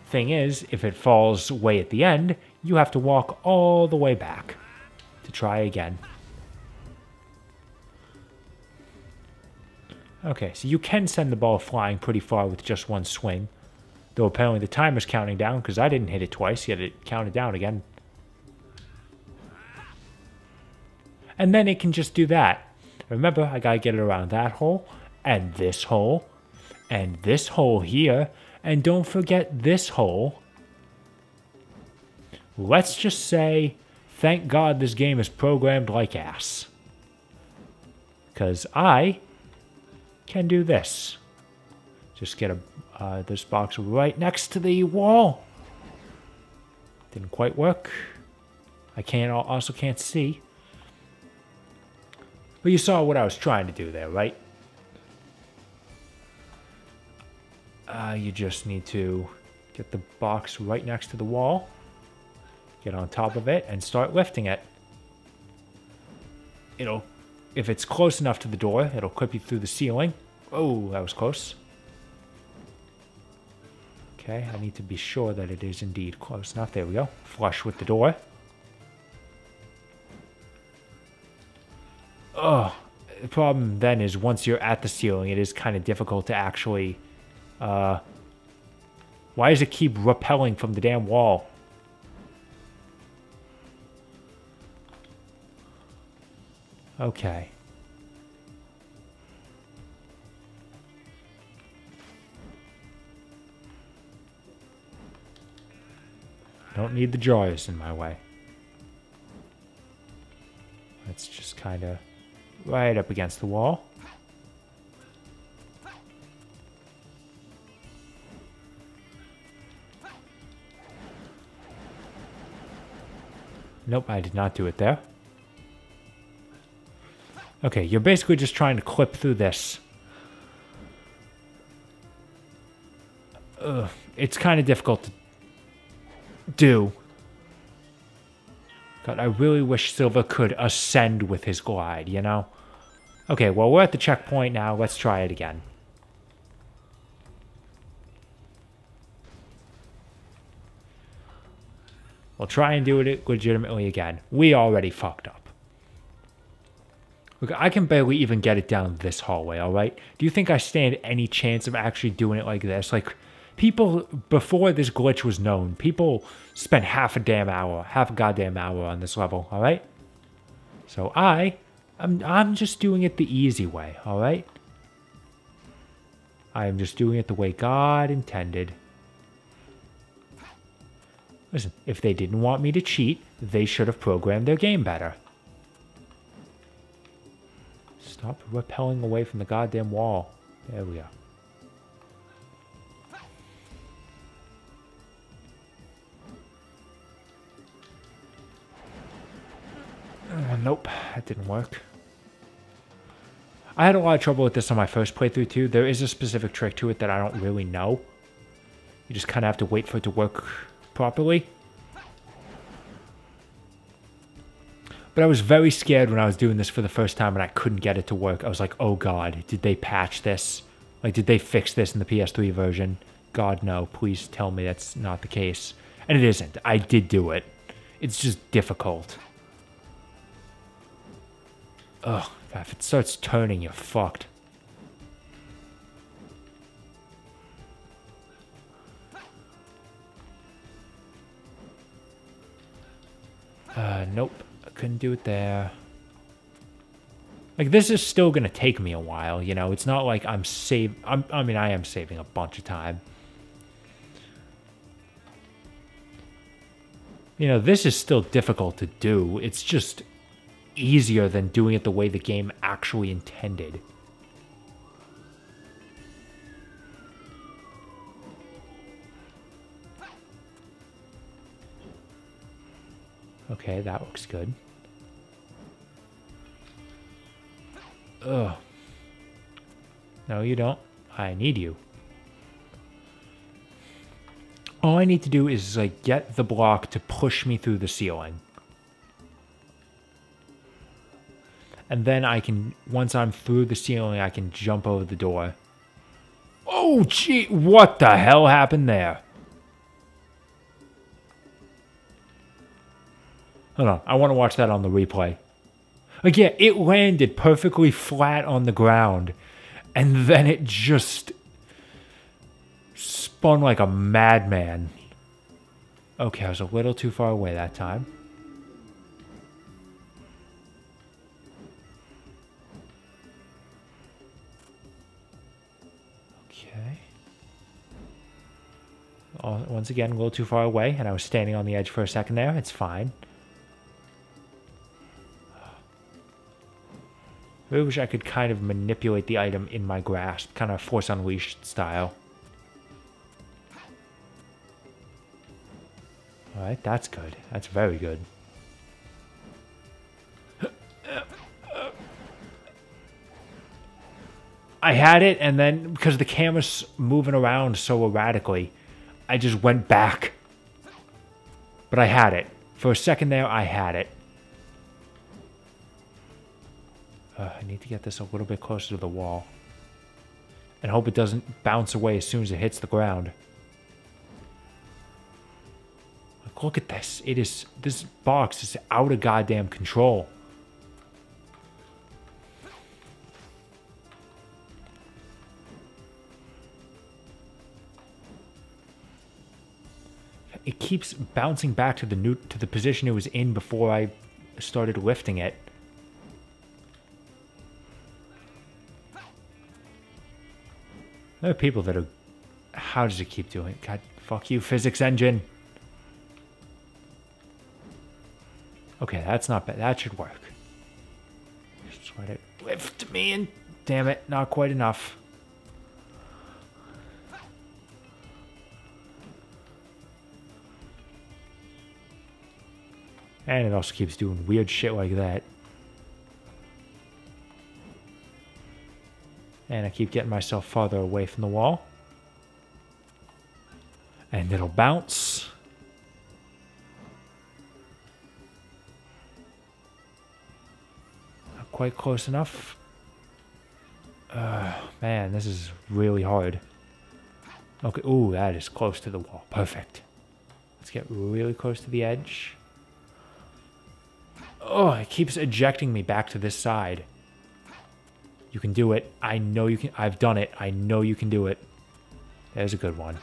Thing is, if it falls way at the end, you have to walk all the way back to try again. Okay, so you can send the ball flying pretty far with just one swing. Though apparently the timer's counting down because I didn't hit it twice, yet it counted down again. And then it can just do that. Remember, I gotta get it around that hole, and this hole here, and don't forget this hole. let's just say, thank God this game is programmed like ass. Because I can do this. Just get this box right next to the wall. Didn't quite work. I also can't see. But you saw what I was trying to do there, right? You just need to get the box right next to the wall. Get on top of it and start lifting it. If it's close enough to the door, it'll clip you through the ceiling. Oh, that was close. Okay, I need to be sure that it is indeed close enough. There we go. Flush with the door. Oh, the problem then is once you're at the ceiling, it is kind of difficult to actually... why does it keep repelling from the damn wall? Okay. Don't need the drawers in my way. Let's just kind of right up against the wall. Nope, I did not do it there. Okay, you're basically just trying to clip through this. It's kind of difficult to do. God, I really wish Silver could ascend with his glide, you know? Okay, well, we're at the checkpoint now. Let's try it again. We'll try and do it legitimately again. We already fucked up. Look, I can barely even get it down this hallway, alright? Do you think I stand any chance of actually doing it like this? Like, people, before this glitch was known, people spent half a goddamn hour on this level, alright? So I'm just doing it the easy way, alright? I am just doing it the way God intended. Listen, if they didn't want me to cheat, they should have programmed their game better. Stop repelling away from the goddamn wall. There we go. Nope, that didn't work. I had a lot of trouble with this on my first playthrough too. There is a specific trick to it that I don't really know. You just kind of have to wait for it to work properly. But I was very scared when I was doing this for the first time and I couldn't get it to work. I was like, oh God, did they patch this? Like, did they fix this in the PS3 version? God, no. Please tell me that's not the case. And it isn't. I did do it. It's just difficult. Ugh, if it starts turning, you're fucked. Nope. I couldn't do it there. Like, this is still gonna take me a while, you know? It's not like I am saving a bunch of time. You know, this is still difficult to do. It's just easier than doing it the way the game actually intended. Okay, that looks good. Ugh. No, you don't. I need you. All I need to do is, like, get the block to push me through the ceiling. And then I can, once I'm through the ceiling, I can jump over the door. Oh, gee, what the hell happened there? Hold on, I want to watch that on the replay. Like, yeah, it landed perfectly flat on the ground. And then it just spun like a madman. Okay, I was a little too far away that time. Okay. Once again, a little too far away, and I was standing on the edge for a second there. It's fine. I really wish I could kind of manipulate the item in my grasp, kind of Force Unleashed style. Alright, that's good. That's very good. I had it, and then, because the camera's moving around so erratically, I just went back. But I had it. For a second there, I had it. I need to get this a little bit closer to the wall. And hope it doesn't bounce away as soon as it hits the ground. Like, look at this. This box is out of goddamn control. It keeps bouncing back to the position it was in before I started lifting it. There are people that are... How does it keep doing it? God, fuck you, physics engine. Okay, that's not bad. That should work. Just try to lift me and... Damn it, not quite enough. And it also keeps doing weird shit like that. And I keep getting myself farther away from the wall. And it'll bounce. Not quite close enough. Man, this is really hard. Okay, ooh, that is close to the wall. Perfect. Let's get really close to the edge. Oh, it keeps ejecting me back to this side. You can do it. I know you can. I've done it. I know you can do it. There's a good one.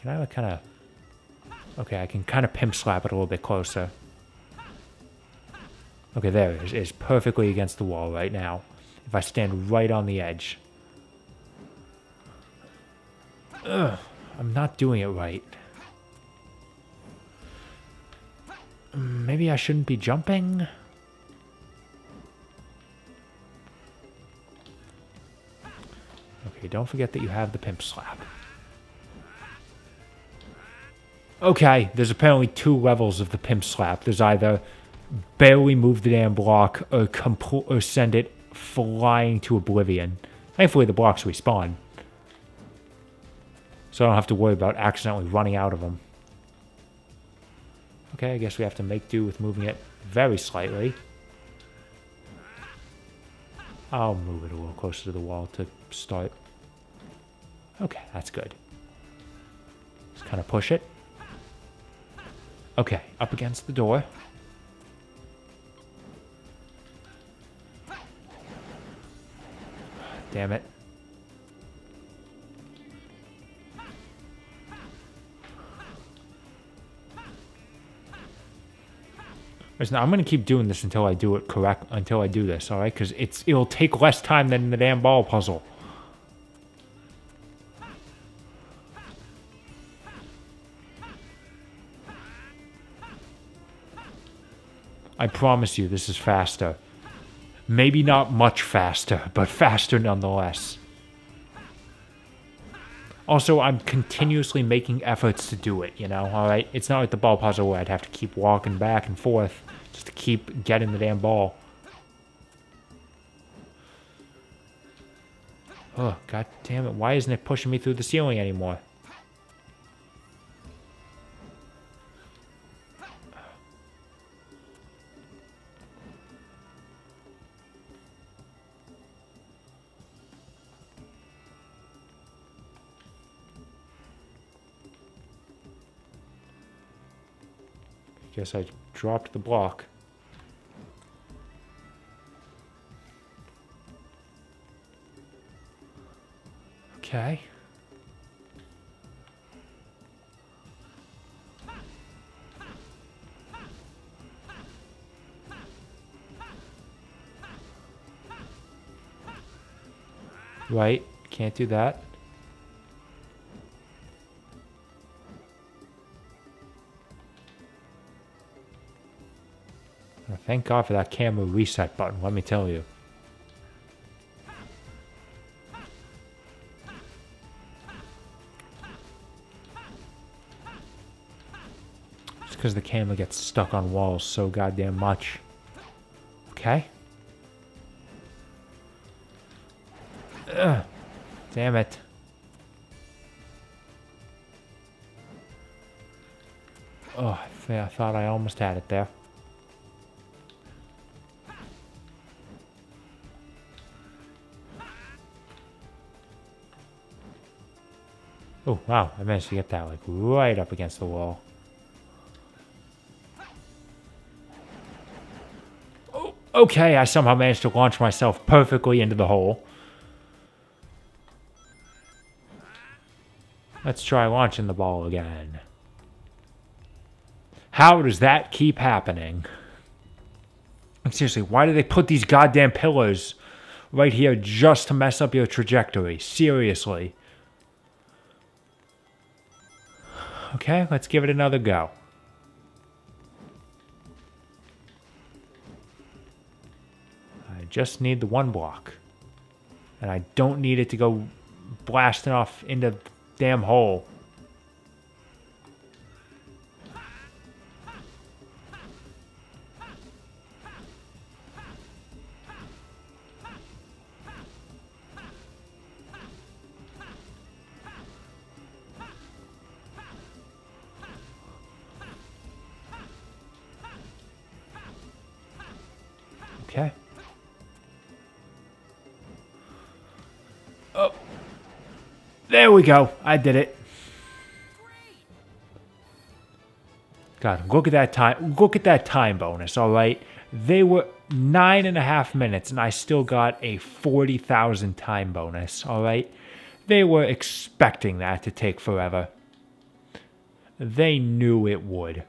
Can I kind of... Okay, I can kind of pimp slap it a little bit closer. Okay, there it is. It's perfectly against the wall right now. If I stand right on the edge. Ugh, I'm not doing it right. Maybe I shouldn't be jumping? Okay, don't forget that you have the pimp slap. Okay, there's apparently 2 levels of the pimp slap. There's either barely move the damn block or send it flying to oblivion. Thankfully, the blocks respawn. So I don't have to worry about accidentally running out of them. Okay, I guess we have to make do with moving it very slightly. I'll move it a little closer to the wall to start. Okay, that's good. Just kind of push it. Okay, up against the door. Damn it. Listen, I'm going to keep doing this until I do it correct, until I do this, alright? Because it'll take less time than the damn ball puzzle. I promise you, this is faster. Maybe not much faster, but faster nonetheless. Also, I'm continuously making efforts to do it, you know, alright? It's not like the ball puzzle where I'd have to keep walking back and forth just to keep getting the damn ball. Oh, god damn it. Why isn't it pushing me through the ceiling anymore? Guess I dropped the block. Okay. Right, can't do that. Thank God for that camera reset button, let me tell you. It's because the camera gets stuck on walls so goddamn much. Okay. Ugh. Damn it. Oh, I thought I almost had it there. Oh, wow. I managed to get that, like, right up against the wall. Oh, okay, I somehow managed to launch myself perfectly into the hole. Let's try launching the ball again. How does that keep happening? Like, seriously, why do they put these goddamn pillars right here just to mess up your trajectory? Seriously. Okay, let's give it another go. I just need the one block. And I don't need it to go blasting off into the damn hole. Okay. Oh. There we go. I did it. God, look at that time. Look at that time bonus, all right? They were 9.5 minutes, and I still got a 40,000 time bonus, all right? They were expecting that to take forever. They knew it would.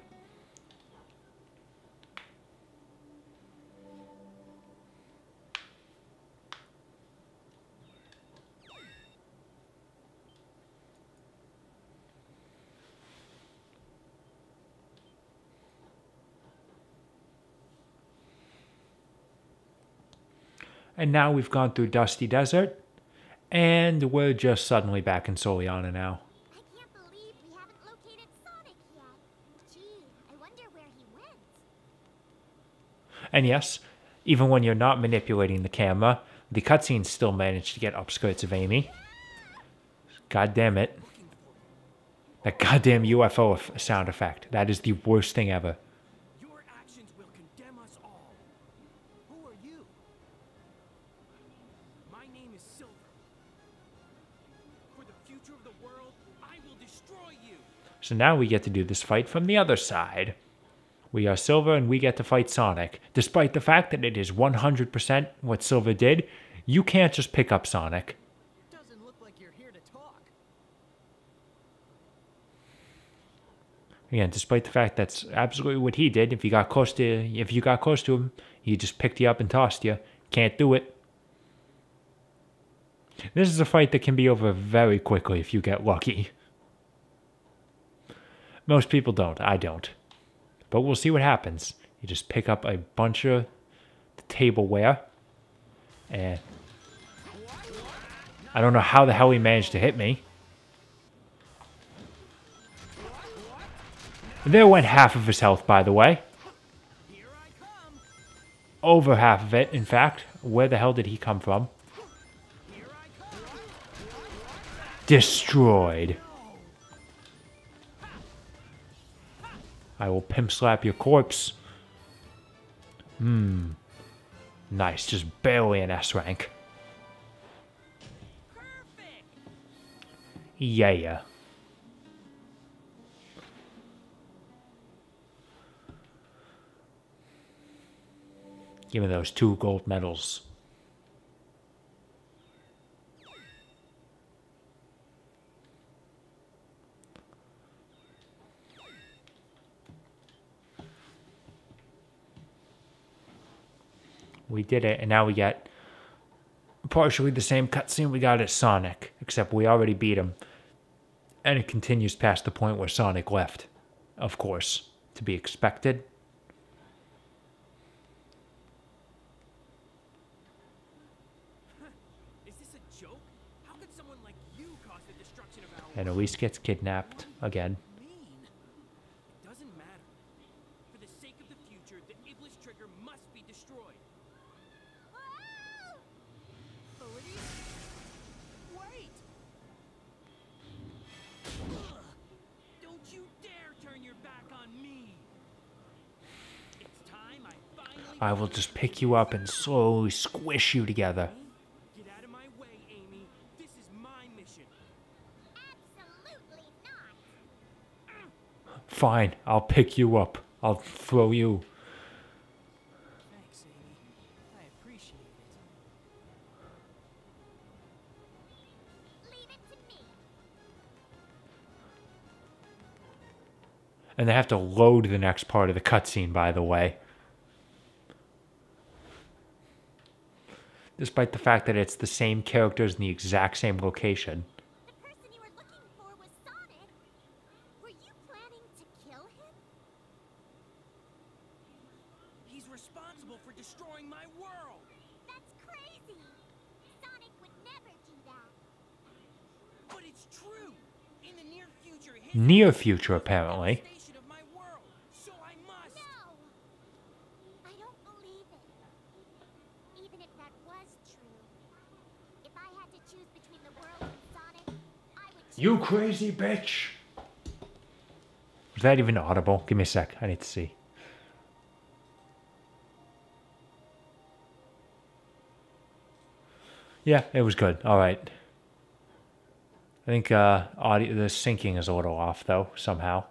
And now we've gone through Dusty Desert, and we're just suddenly back in Soliana now. I can't believe we haven't located Sonic yet. Gee, I wonder where he went. And yes, even when you're not manipulating the camera, the cutscenes still manage to get upskirts of Amy. God damn it. That goddamn UFO sound effect. That is the worst thing ever. Your actions will condemn us all. Who are you? My name is Silver. For the future of the world, I will destroy you. So now we get to do this fight from the other side. We are Silver and we get to fight Sonic. Despite the fact that it is 100% what Silver did, you can't just pick up Sonic. Doesn't look like you're here to talk. Again, despite the fact that's absolutely what he did. If you got close to him, he just picked you up and tossed you. Can't do it. This is a fight that can be over very quickly if you get lucky. Most people don't. I don't. But we'll see what happens. You just pick up a bunch of the tableware. And I don't know how the hell he managed to hit me. There went half of his health, by the way. Here I come. Over half of it, in fact. Where the hell did he come from? Here I come. Destroyed. I will pimp slap your corpse. Nice, just barely an S rank. Perfect. Yeah. Give me those 2 gold medals. We did it, and now we get partially the same cutscene we got at Sonic, except we already beat him. And it continues past the point where Sonic left, of course, to be expected. joke? How could someone like you cause the destruction of our And Elise gets kidnapped again. mean? It doesn't matter. For the sake of the future, the Iblis trigger must be destroyed. Elise? Wait! Ugh. Don't you dare turn your back on me! It's time I finally... I will just pick you up and slowly squish you together. Get out of my way, Amy. This is my mission. Absolutely not. Fine, I'll pick you up. I'll throw you. Thanks, Amy. I appreciate it. Leave it to me. And they have to load the next part of the cutscene, by the way. Despite the fact that it's the same characters in the exact same location. The person you were looking for was Sonic. Were you planning to kill him? He's responsible for destroying my world. That's crazy. Sonic would never do that. But it's true. In the near future, his Near future, apparently. devastation of my world. So I must. No. I don't believe it. Even if that was true. If I had to choose between the world and Sonic, I would choose... You crazy bitch! Was that even audible? Give me a sec. I need to see. Yeah, it was good. All right. I think audio, the syncing is a little off, though, somehow.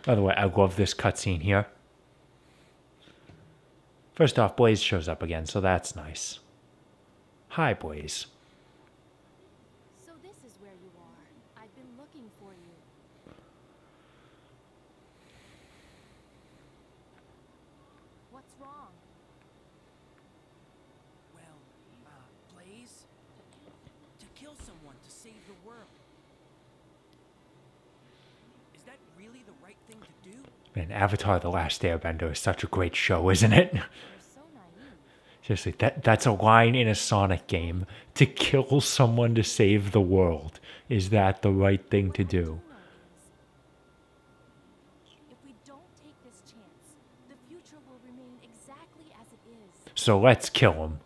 By the way, I love this cutscene here. First off, Blaze shows up again, so that's nice. Hi, Blaze. So this is where you are. I've been looking for you. What's wrong? Well, Blaze, to kill someone to save the world. Is that really the right thing to do? Man, Avatar: The Last Airbender is such a great show, isn't it? You're so naive. Seriously, that's a line in a Sonic game. To kill someone to save the world. Is that the right thing to do? What I do know is, if we don't take this chance, the future will remain exactly as it is. So let's kill him.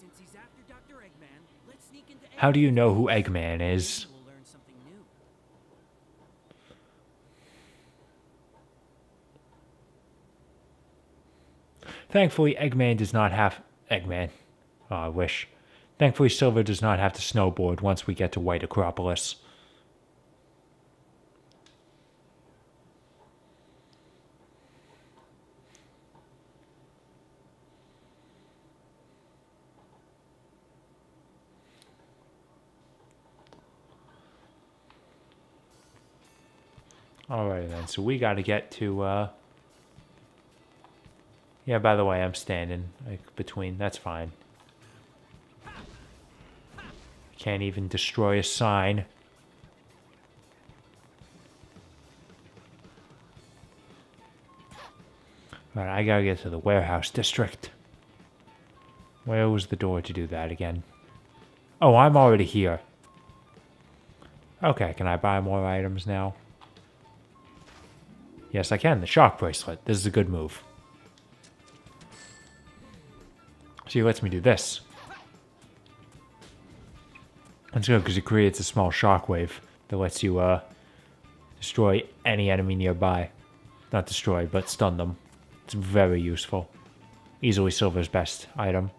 Since he's after Dr. Eggman, let's sneak into How do you know who Eggman is? We'll learn something new. Thankfully, Eggman does not have... Eggman. Oh, I wish. Thankfully, Silver does not have to snowboard once we get to White Acropolis. Alright then, so we gotta get to, yeah, by the way, I'm standing, like, between, that's fine. Can't even destroy a sign. Alright, I gotta get to the warehouse district. Where was the door to do that again? Oh, I'm already here. Okay, can I buy more items now? Yes, I can. The shock bracelet. This is a good move. See, it lets me do this. That's good because it creates a small shockwave that lets you destroy any enemy nearby. Not destroy, but stun them. It's very useful. Easily Silver's best item.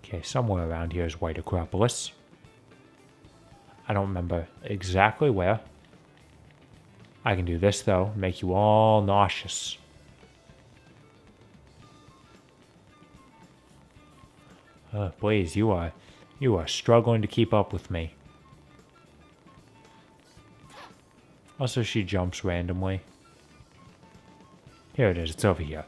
Okay, somewhere around here is White Acropolis. I don't remember exactly where. I can do this, though. Make you all nauseous. Blaze, you are struggling to keep up with me. Also, she jumps randomly. Here it is. It's over here.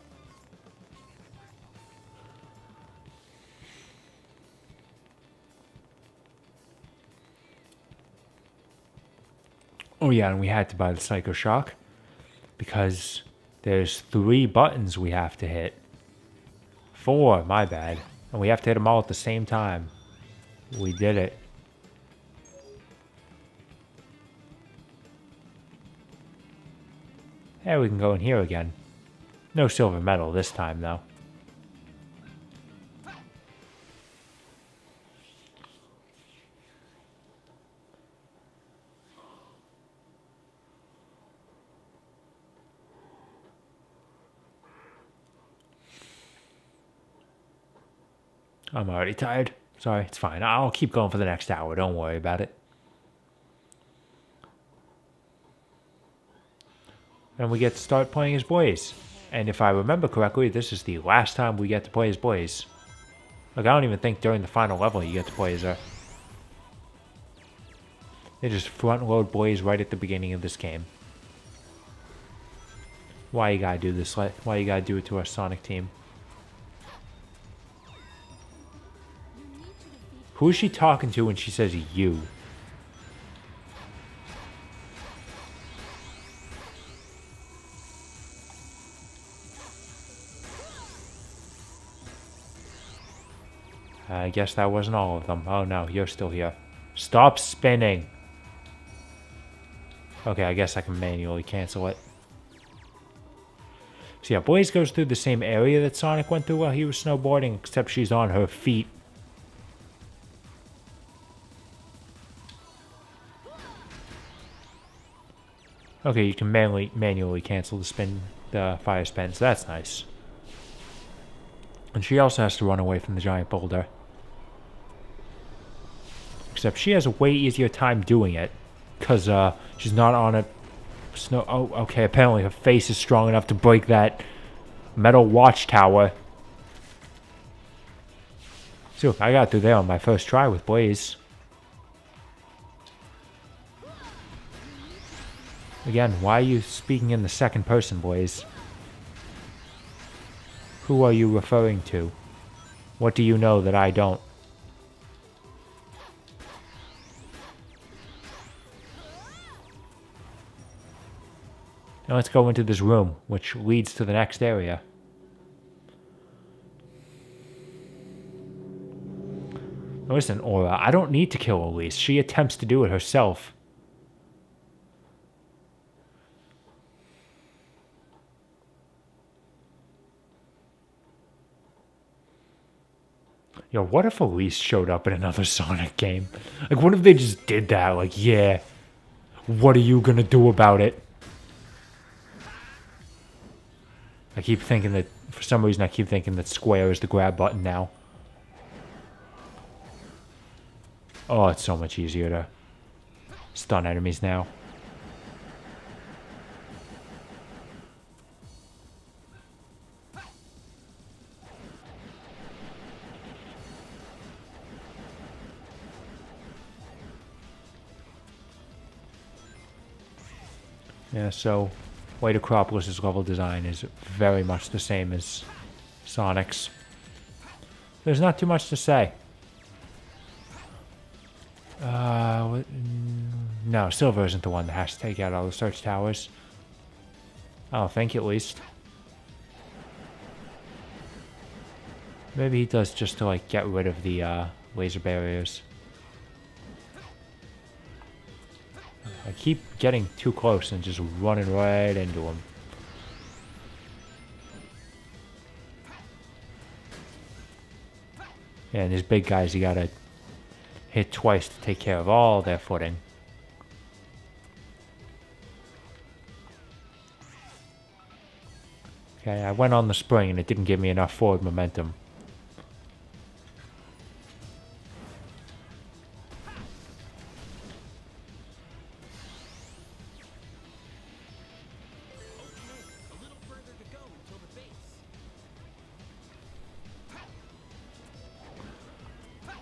Oh yeah, and we had to buy the Psycho Shock because there's 3 buttons we have to hit. 4, my bad. And we have to hit them all at the same time. We did it. Yeah, we can go in here again. No silver medal this time, though. I'm already tired. Sorry, it's fine. I'll keep going for the next hour. Don't worry about it. And we get to start playing as boys. And if I remember correctly, this is the last time we get to play as boys. Like, I don't even think during the final level you get to play as her. They just front load boys right at the beginning of this game. Why you gotta do this? Why you gotta do it to our Sonic team? Who is she talking to when she says you? I guess that wasn't all of them. Oh no, you're still here. Stop spinning! Okay, I guess I can manually cancel it. So yeah, Blaze goes through the same area that Sonic went through while he was snowboarding, except she's on her feet. Okay, you can manually cancel the fire spin, so that's nice. And she also has to run away from the giant boulder. Except she has a way easier time doing it, because she's not on a snow... Oh, okay, apparently her face is strong enough to break that metal watchtower. So, I got through there on my first try with Blaze. Again, why are you speaking in the second person, Blaze? Who are you referring to? What do you know that I don't? Now let's go into this room, which leads to the next area. Now listen, Aura, I don't need to kill Elise. She attempts to do it herself. Yo, what if Elise showed up in another Sonic game? Like, what if they just did that? Like, yeah, what are you gonna do about it? I keep thinking that, for some reason, I keep thinking that square is the grab button now. Oh, it's so much easier to stun enemies now. Yeah, so White Acropolis' level design is very much the same as Sonic's. There's not too much to say. No, Silver isn't the one that has to take out all the search towers. I don't think, at least. Maybe he does just to, like, get rid of the laser barriers. I keep getting too close and just running right into him. Yeah, and these big guys, you gotta hit twice to take care of all their footing. Okay, I went on the spring and it didn't give me enough forward momentum.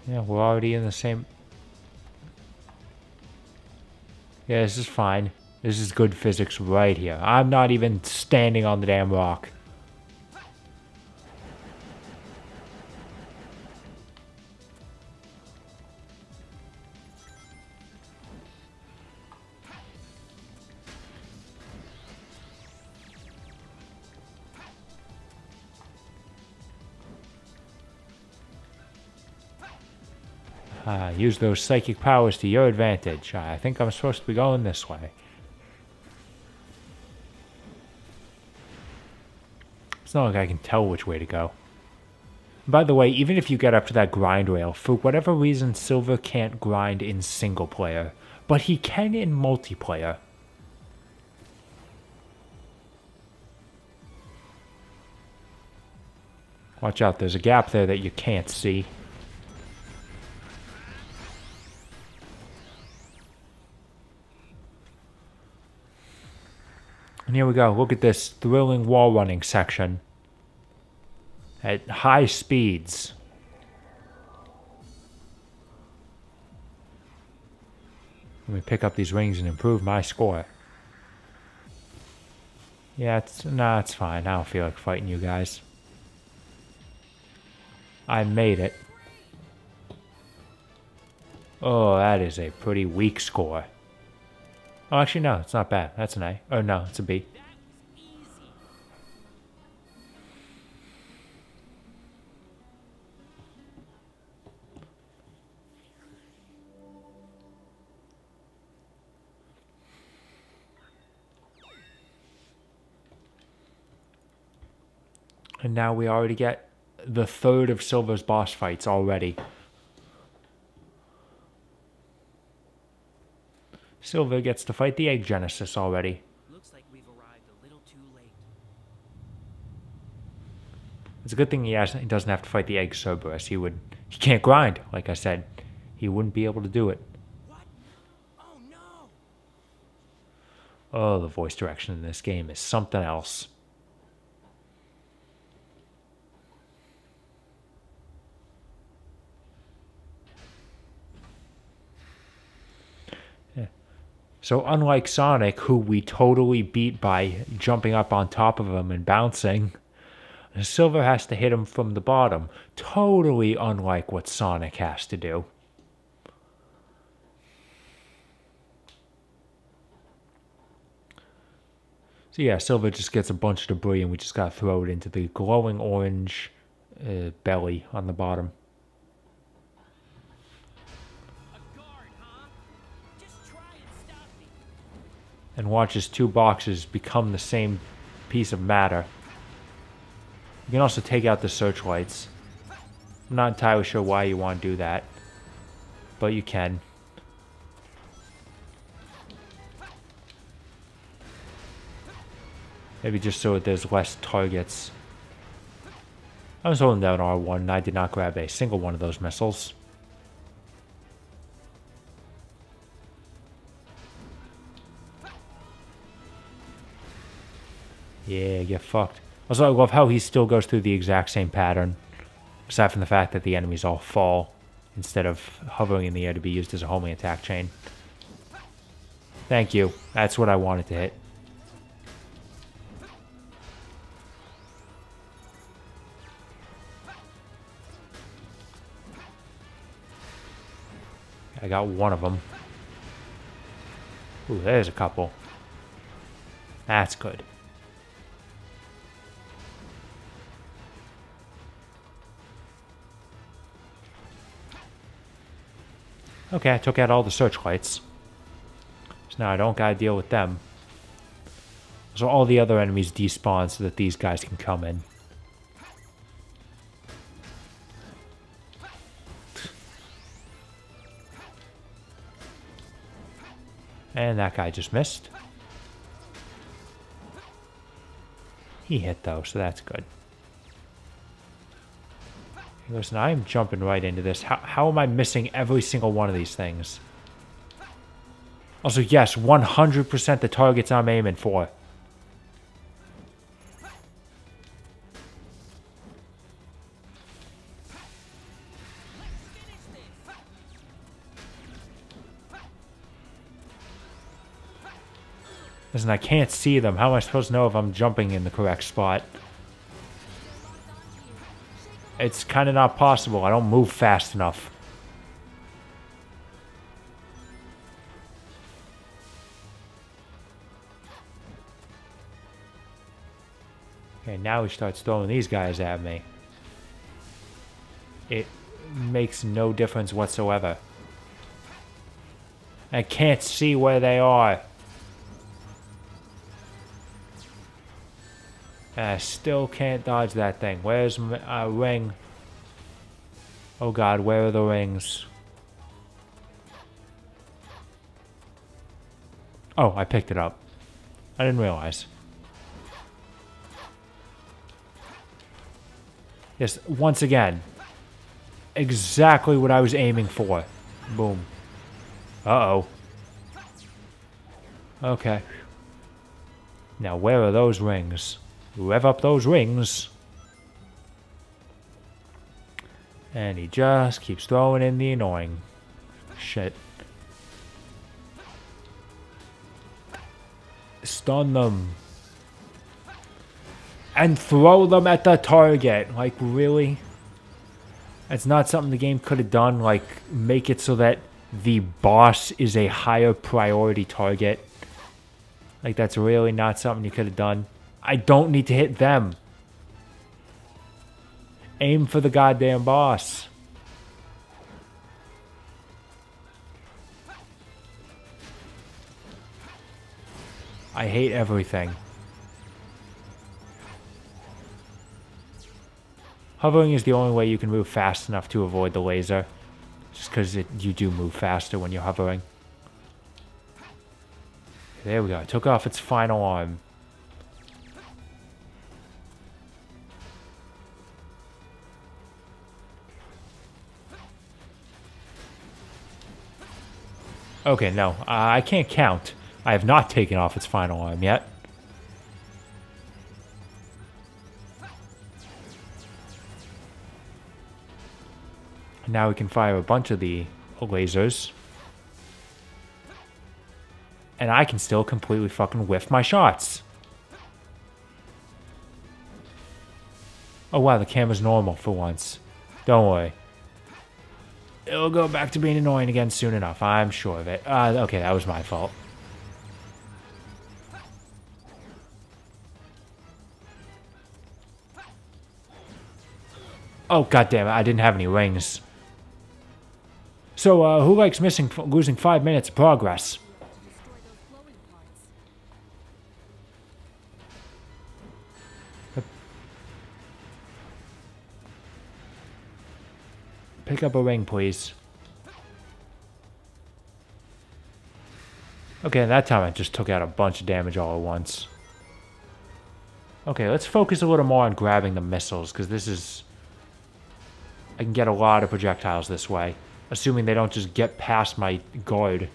Yeah, we're already in the same... Yeah, this is fine. This is good physics right here. I'm not even standing on the damn rock. Use those psychic powers to your advantage. I think I'm supposed to be going this way. It's not like I can tell which way to go. By the way, even if you get up to that grind rail, for whatever reason, Silver can't grind in single player, but he can in multiplayer. Watch out, there's a gap there that you can't see. And here we go, look at this thrilling wall running section. At high speeds. Let me pick up these rings and improve my score. Yeah, it's fine. I don't feel like fighting you guys. I made it. Oh, that is a pretty weak score. Oh, actually, no, it's not bad. That's an A. Oh, no, it's a B. And now we already get the third of Silver's boss fights already. Silver gets to fight the Egg Genesis already. Looks like we've arrived a little too late. It's a good thing he doesn't have to fight the Egg Cerberus. He can't grind, like I said. He wouldn't be able to do it. What? Oh no! Oh, the voice direction in this game is something else. So unlike Sonic, who we totally beat by jumping up on top of him and bouncing, Silver has to hit him from the bottom. Totally unlike what Sonic has to do. So yeah, Silver just gets a bunch of debris and we just gotta throw it into the glowing orange belly on the bottom. And watch his two boxes become the same piece of matter. You can also take out the searchlights. I'm not entirely sure why you want to do that, but you can. Maybe just so that there's less targets. I was holding down R1 and I did not grab a single one of those missiles. Yeah, get fucked. Also, I love how he still goes through the exact same pattern. Aside from the fact that the enemies all fall instead of hovering in the air to be used as a homing attack chain. Thank you. That's what I wanted to hit. I got one of them. Ooh, there's a couple. That's good. Okay, I took out all the searchlights. So now I don't gotta deal with them. So all the other enemies despawn so that these guys can come in. And that guy just missed. He hit though, so that's good. Listen, I am jumping right into this. How am I missing every single one of these things? Also, yes, 100% the targets I'm aiming for. Listen, I can't see them. How am I supposed to know if I'm jumping in the correct spot? It's kind of not possible. I don't move fast enough. Okay, now he starts throwing these guys at me. makes no difference whatsoever. I can't see where they are. And I still can't dodge that thing. Where's my ring? Oh god, where are the rings? Oh, I picked it up. I didn't realize. Yes, once again. Exactly what I was aiming for. Boom. Uh-oh. Okay. Now, where are those rings? Rev up those rings. And he just keeps throwing in the annoying shit. Stun them. And throw them at the target. Like, really? It's not something the game could have done. Like, make it so that the boss is a higher priority target. Like, that's really not something you could have done. I don't need to hit them. Aim for the goddamn boss. I hate everything. Hovering is the only way you can move fast enough to avoid the laser. Just because you do move faster when you're hovering. There we go. I took off its final arm. Okay, no. I can't count. I have not taken off its final arm yet. Now we can fire a bunch of the lasers. And I can still completely fucking whiff my shots. Oh wow, the camera's normal for once. Don't worry. It'll go back to being annoying again soon enough. I'm sure of it. Okay, that was my fault. Oh, goddammit, I didn't have any rings. So, who likes losing 5 minutes of progress? Pick up a ring, please. Okay, that time I just took out a bunch of damage all at once. Okay, let's focus a little more on grabbing the missiles, because this is... I can get a lot of projectiles this way, assuming they don't just get past my guard.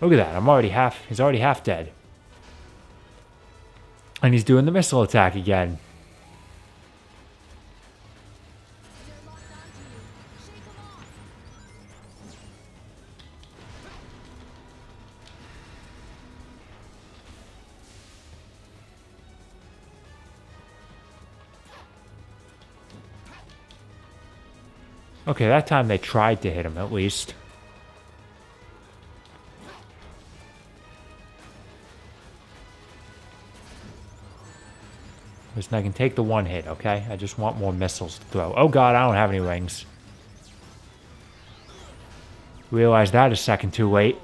Look at that, he's already half dead. And he's doing the missile attack again. Okay, that time they tried to hit him, at least. Listen, I can take the one hit, okay? I just want more missiles to throw. Oh god, I don't have any rings. Realized that a second too late.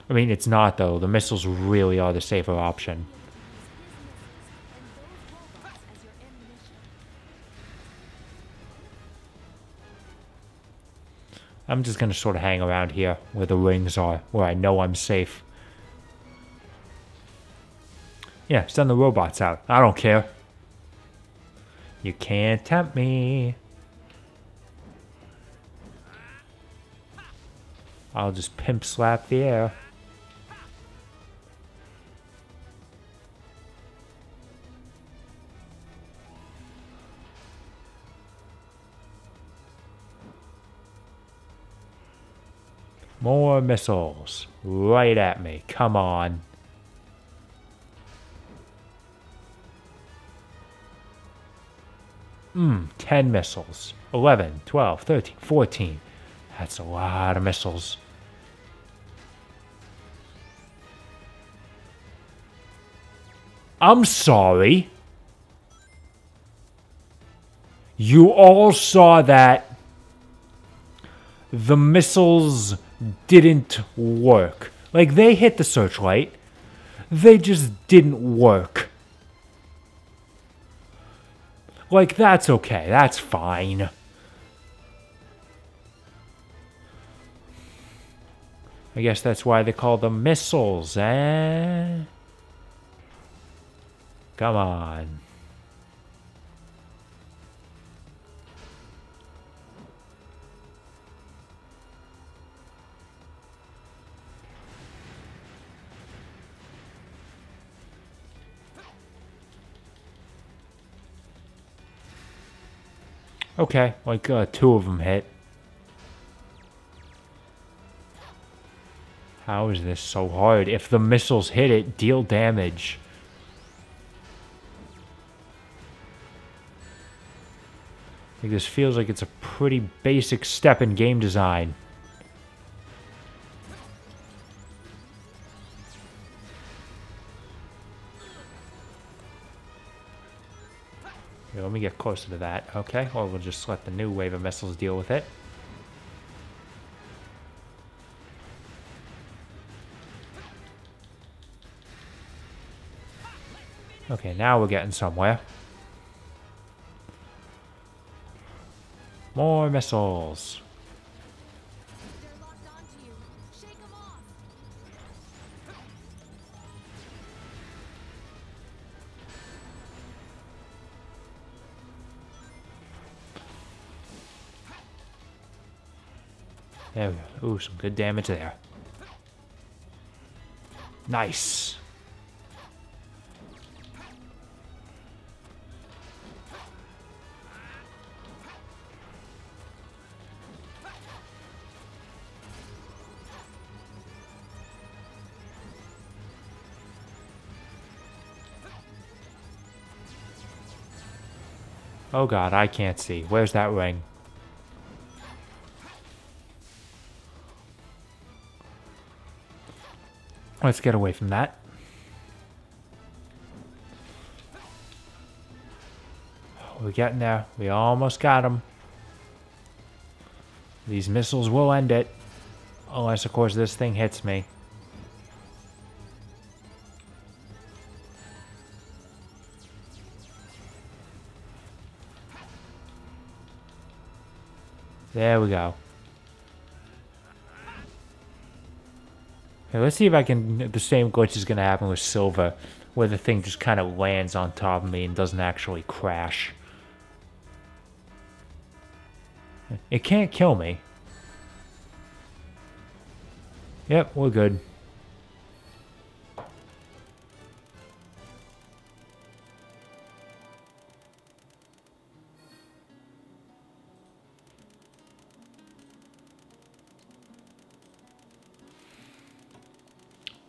I mean, it's not, though. The missiles really are the safer option. I'm just going to sort of hang around here where the rings are, where I know I'm safe. Yeah, send the robots out. I don't care. You can't tempt me. I'll just pimp slap the air. More missiles. Right at me. Come on. 10 missiles. 11, 12, 13, 14. That's a lot of missiles. I'm sorry. You all saw that the missiles didn't work. Like, they hit the searchlight. They just didn't work. Like, that's okay. That's fine. I guess that's why they call them missiles, eh? Come on. Okay, like 2 of them hit. How is this so hard? If the missiles hit it, deal damage. Like, this feels like it's a pretty basic step in game design. Here, let me get closer to that. Okay, or we'll just let the new wave of missiles deal with it. Okay, now we're getting somewhere. More missiles. They're locked onto you. Shake them off. There we go. Ooh, some good damage there. Nice. Oh god, I can't see. Where's that ring? Let's get away from that. We're getting there. We almost got him. These missiles will end it. Unless, of course, this thing hits me. There we go. Okay, let's see if I can... The same glitch is going to happen with Silver, where the thing just kind of lands on top of me and doesn't actually crash. It can't kill me. Yep, we're good.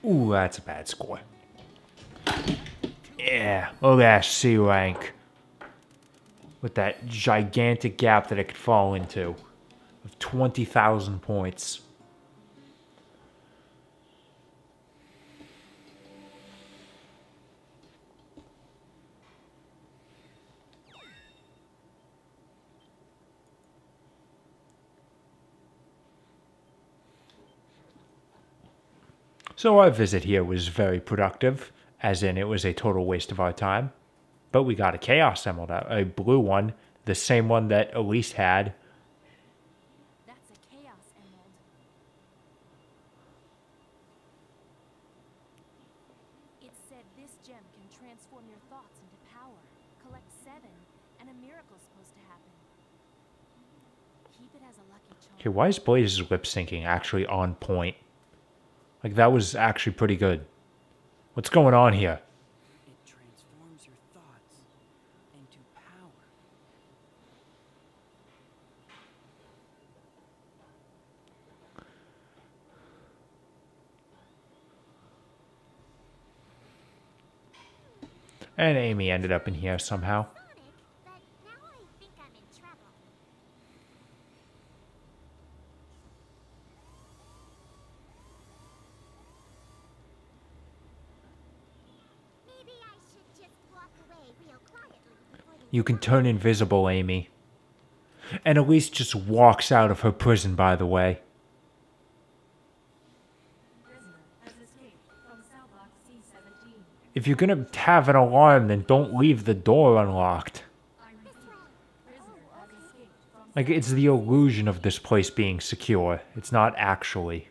Ooh, that's a bad score. Yeah, look at that C rank. With that gigantic gap that it could fall into. Of 20,000 points. So our visit here was very productive, as in it was a total waste of our time. But we got a Chaos Emerald, a blue one, the same one that Elise had. That's a Chaos Emerald. It said this gem can transform your thoughts into power. Collect 7, and a miracle's supposed to happen. Keep it as a lucky charm. Okay, why is Blaze's lip syncing actually on point? Like, that was actually pretty good. What's going on here? It transforms your thoughts into power. And Amy ended up in here somehow. Sonic, but now I think I'm in trouble. Maybe I should You can turn invisible, Amy. And Elise just walks out of her prison, by the way. If you're gonna have an alarm, then don't leave the door unlocked. Like, it's the illusion of this place being secure. It's not actually.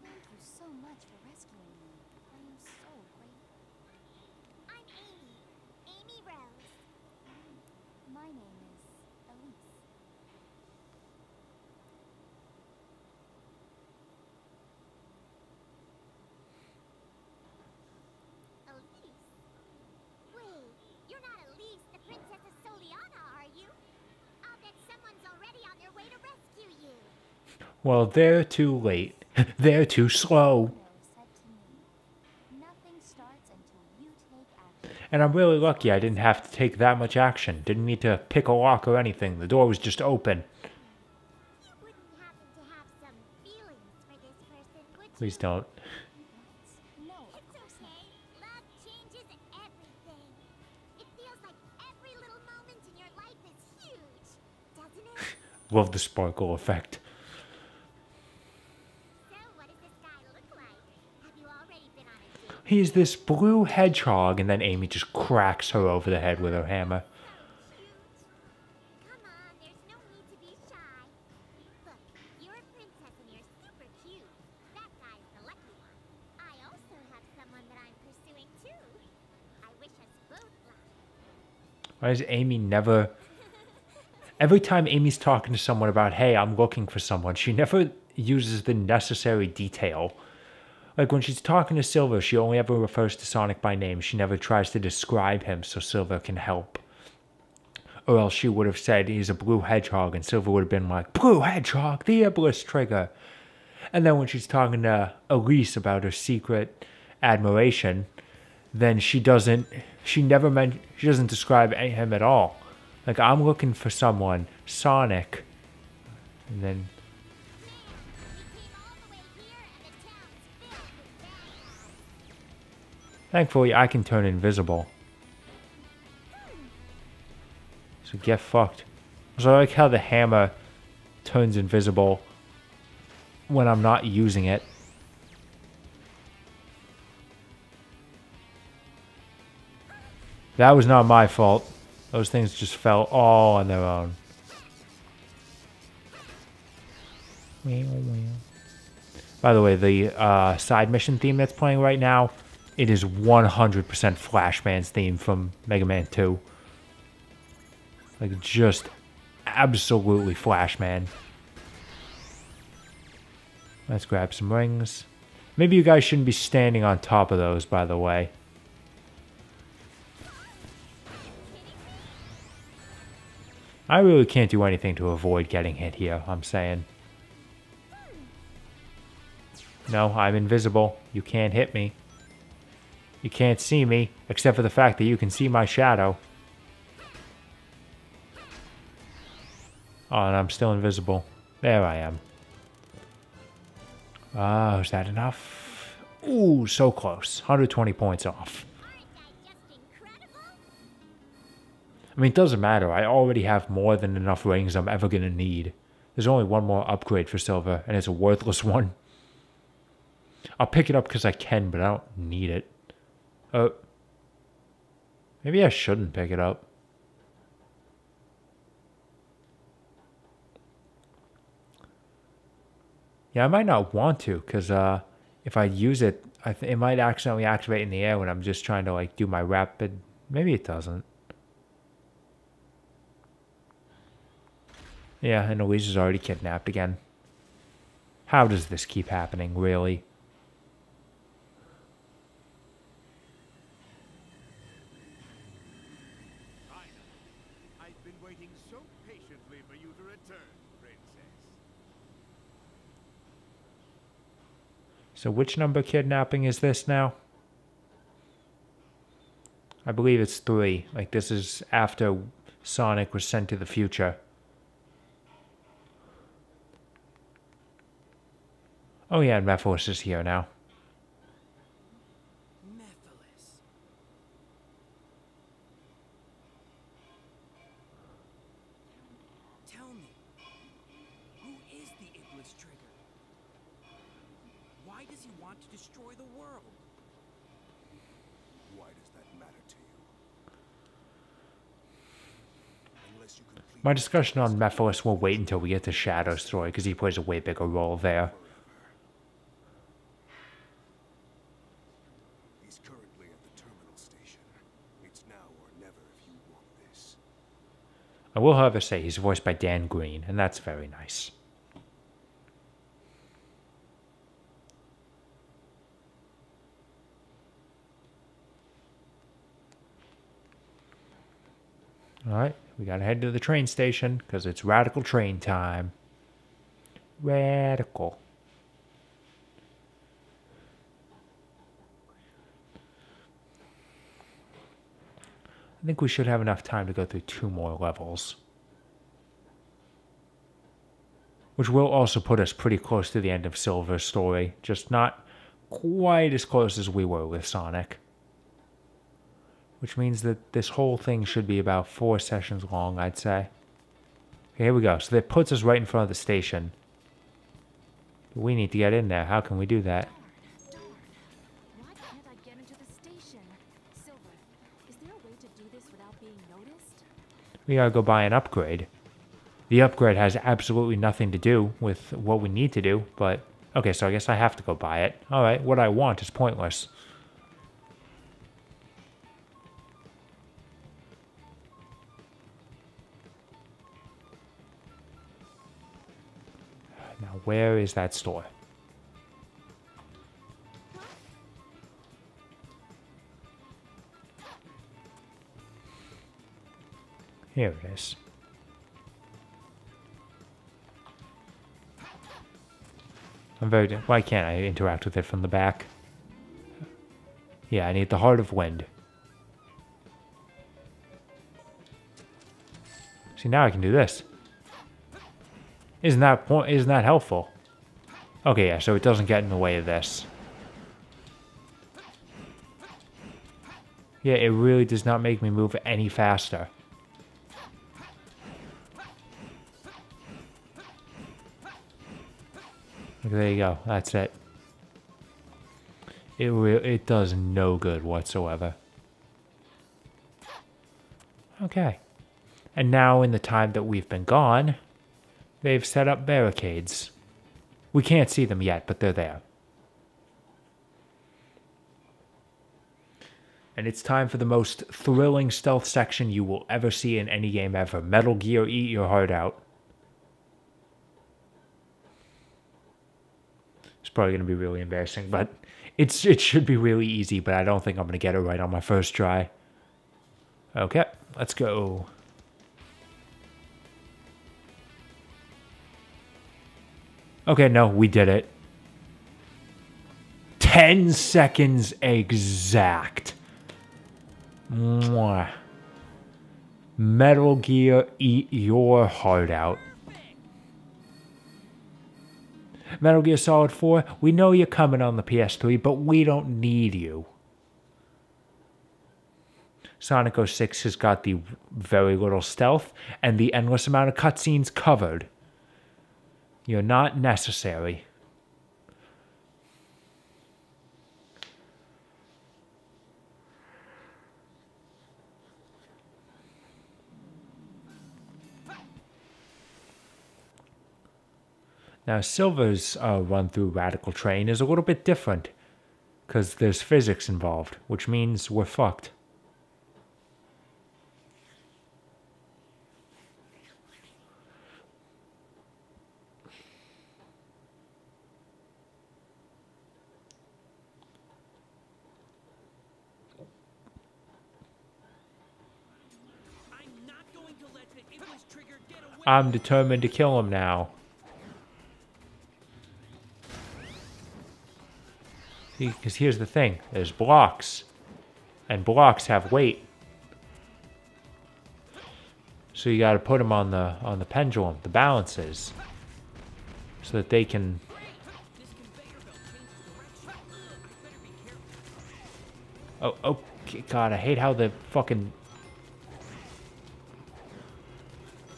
Thank you so much for rescuing me. I am so grateful. I'm Amy. Amy Rose. My name is Elise. Elise? Wait, you're not Elise, the Princess of Soliana, are you? I'll bet someone's already on their way to rescue you. Well, they're too late. They're too slow. Said to me, nothing starts until you take action. And I'm really lucky I didn't have to take that much action. Didn't need to pick a lock or anything. The door was just open. You wouldn't happen to have some feelings for this person, would you? Please don't. No, of It's course not. okay. Love changes everything. It feels like every little moment in your life is huge, doesn't it? Love the sparkle effect. So, what does this guy look like? Have you already been on a date? He's this blue hedgehog, and then Amy just cracks her over the head with her hammer. Come on, there's no need to be shy. Look, you're a princess and you're super cute. That guy's the lucky one. I also have someone that I'm pursuing too. I wish us both luck. Why does Amy never... Every time Amy's talking to someone about, hey, I'm looking for someone, she never uses the necessary detail. Like when she's talking to Silver, she only ever refers to Sonic by name. She never tries to describe him so Silver can help. Or else she would have said he's a blue hedgehog, and Silver would have been like, Blue hedgehog, the Iblis trigger. And then when she's talking to Elise about her secret admiration, then she doesn't describe him at all. Like, I'm looking for someone, Sonic. And then, We came all the way here and the town's filled with bad guys. thankfully, I can turn invisible. So get fucked. So I like how the hammer turns invisible when I'm not using it. That was not my fault. Those things just fell all on their own. By the way, the side mission theme that's playing right now, it is 100% Flashman's theme from Mega Man 2. Like, just absolutely Flashman. Let's grab some rings. Maybe you guys shouldn't be standing on top of those, by the way. I really can't do anything to avoid getting hit here, I'm saying. No, I'm invisible. You can't hit me. You can't see me, except for the fact that you can see my shadow. Oh, and I'm still invisible. There I am. Oh, is that enough? Ooh, so close. 120 points off. Aren't I just incredible? I mean, it doesn't matter. I already have more than enough rings I'm ever going to need. There's only one more upgrade for Silver, and it's a worthless one. I'll pick it up because I can, but I don't need it. Maybe I shouldn't pick it up. Yeah, I might not want to, because if I use it, it might accidentally activate in the air when I'm just trying to, like, do my rapid... Maybe it doesn't. Yeah, and Elise is already kidnapped again. How does this keep happening, really? Finally, I've been waiting so patiently for you to return, Princess. So which number kidnapping is this now? I believe it's 3. Like, this is after Sonic was sent to the future. Oh yeah, and Mephiles is here now. Mephiles. Tell me, who is the Iblis Trigger? Why does he want to destroy the world? Why does that matter to you? Unless you complete My discussion on Mephiles will wait until we get to Shadow's story, because he plays a way bigger role there. He's currently at the terminal station. It's now or never if you want this. I will, however, say he's voiced by Dan Green, and that's very nice. Alright, we gotta head to the train station, because it's radical train time. Radical. I think we should have enough time to go through 2 more levels. Which will also put us pretty close to the end of Silver's story, just not quite as close as we were with Sonic. Which means that this whole thing should be about 4 sessions long, I'd say. Okay, here we go. So that puts us right in front of the station. We need to get in there. How can we do that? Darn. Why can't I get into the station? Silver, is there a way to do this without being noticed? We gotta go buy an upgrade. The upgrade has absolutely nothing to do with what we need to do, but... Okay, so I guess I have to go buy it. Alright, what I want is pointless. Now, where is that store? Here it is. Why can't I interact with it from the back? Yeah, I need the Heart of Wind. See, now I can do this. Isn't that helpful? Okay, yeah, so it doesn't get in the way of this. Yeah, it really does not make me move any faster. There you go. That's it. It does no good whatsoever. Okay. And now in the time that we've been gone, they've set up barricades. We can't see them yet, but they're there. And it's time for the most thrilling stealth section you will ever see in any game ever. Metal Gear, eat your heart out. It's probably going to be really embarrassing, but it should be really easy, but I don't think I'm going to get it right on my first try. Okay, let's go. Okay, no, we did it. 10 seconds exact. Mwah. Metal Gear, eat your heart out. Metal Gear Solid 4, we know you're coming on the PS3, but we don't need you. Sonic 06 has got the very little stealth and the endless amount of cutscenes covered. You're not necessary. Now, Silver's run through Radical Train is a little bit different, because there's physics involved, which means we're fucked. I'm not going to let the Iblis Trigger get away. I'm determined to kill him now. See, because here's the thing. There's blocks. And blocks have weight. So you gotta put them on the pendulum, the balances. So that they can... Oh, oh, God, I hate how the fucking...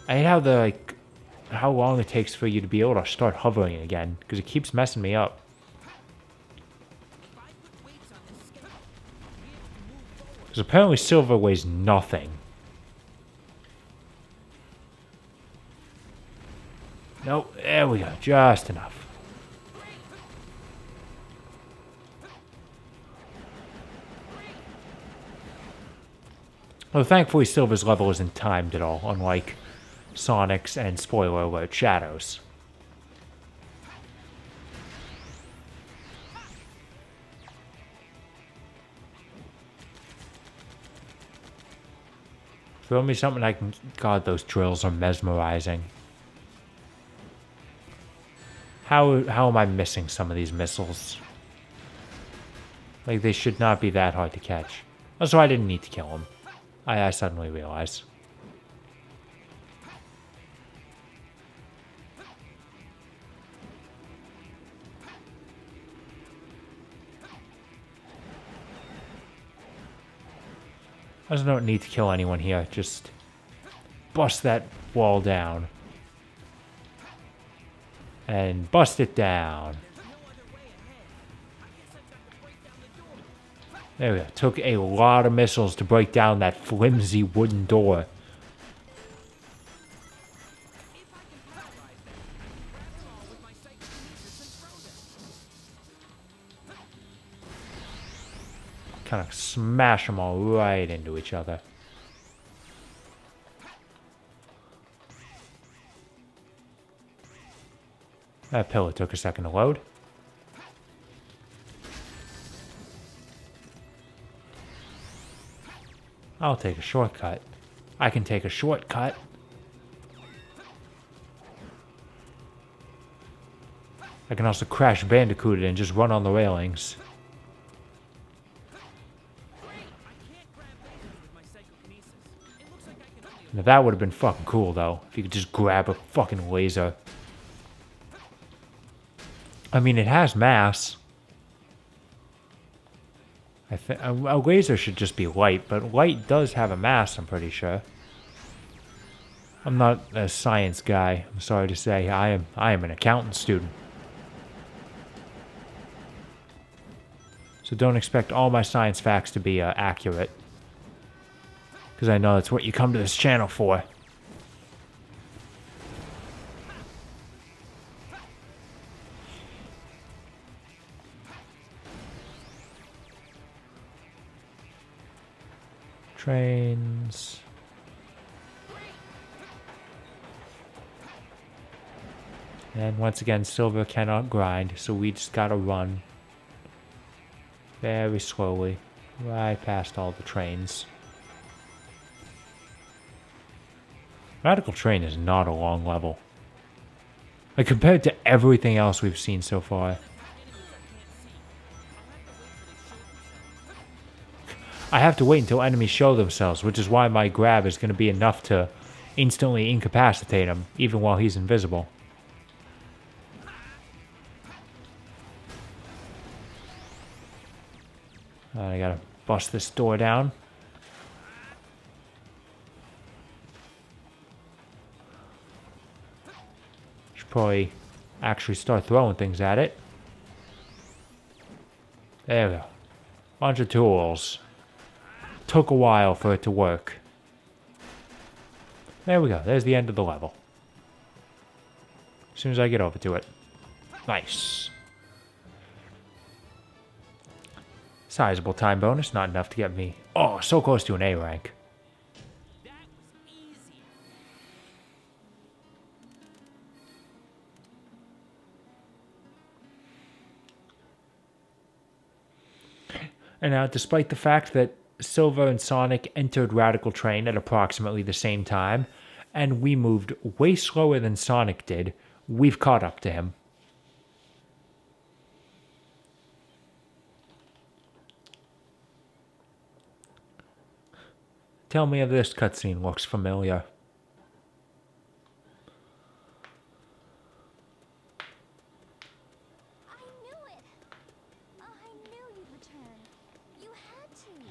I hate how the, like, how long it takes for you to be able to start hovering again, because it keeps messing me up. Because apparently silver weighs nothing. Nope, there we go, just enough. Well, thankfully silver's level isn't timed at all, unlike Sonic's and, spoiler alert, Shadow's. Throw me something I can... God, those drills are mesmerizing. How am I missing some of these missiles? Like, they should not be that hard to catch. Also, I didn't need to kill him. I suddenly realized. I just don't need to kill anyone here. Just bust that wall down. And bust it down. There we go. Took a lot of missiles to break down that flimsy wooden door. Kind of smash them all right into each other. That pillar took a second to load. I'll take a shortcut. I can take a shortcut. I can also Crash Bandicoot it and just run on the railings. Now that would have been fucking cool though, if you could just grab a fucking laser. I mean, it has mass. I think a laser should just be light, but light does have a mass, I'm pretty sure. I'm not a science guy, I'm sorry to say. I am an accountant student. So don't expect all my science facts to be accurate. Because I know that's what you come to this channel for. Trains. And once again, silver cannot grind, so we just gotta run very slowly, right past all the trains. Radical Train is not a long level. Like, compared to everything else we've seen so far. I have to wait until enemies show themselves, which is why my grab is going to be enough to instantly incapacitate him, even while he's invisible. I gotta bust this door down. Should probably actually start throwing things at it. There we go. Bunch of tools. Took a while for it to work. There we go. There's the end of the level. As soon as I get over to it. Nice. Sizable time bonus. Not enough to get me... Oh, so close to an A rank. That was easy. And now, despite the fact that Silver and Sonic entered Radical Train at approximately the same time, and we moved way slower than Sonic did, we've caught up to him. Tell me if this cutscene looks familiar. I knew it. I knew you'd return. You had to.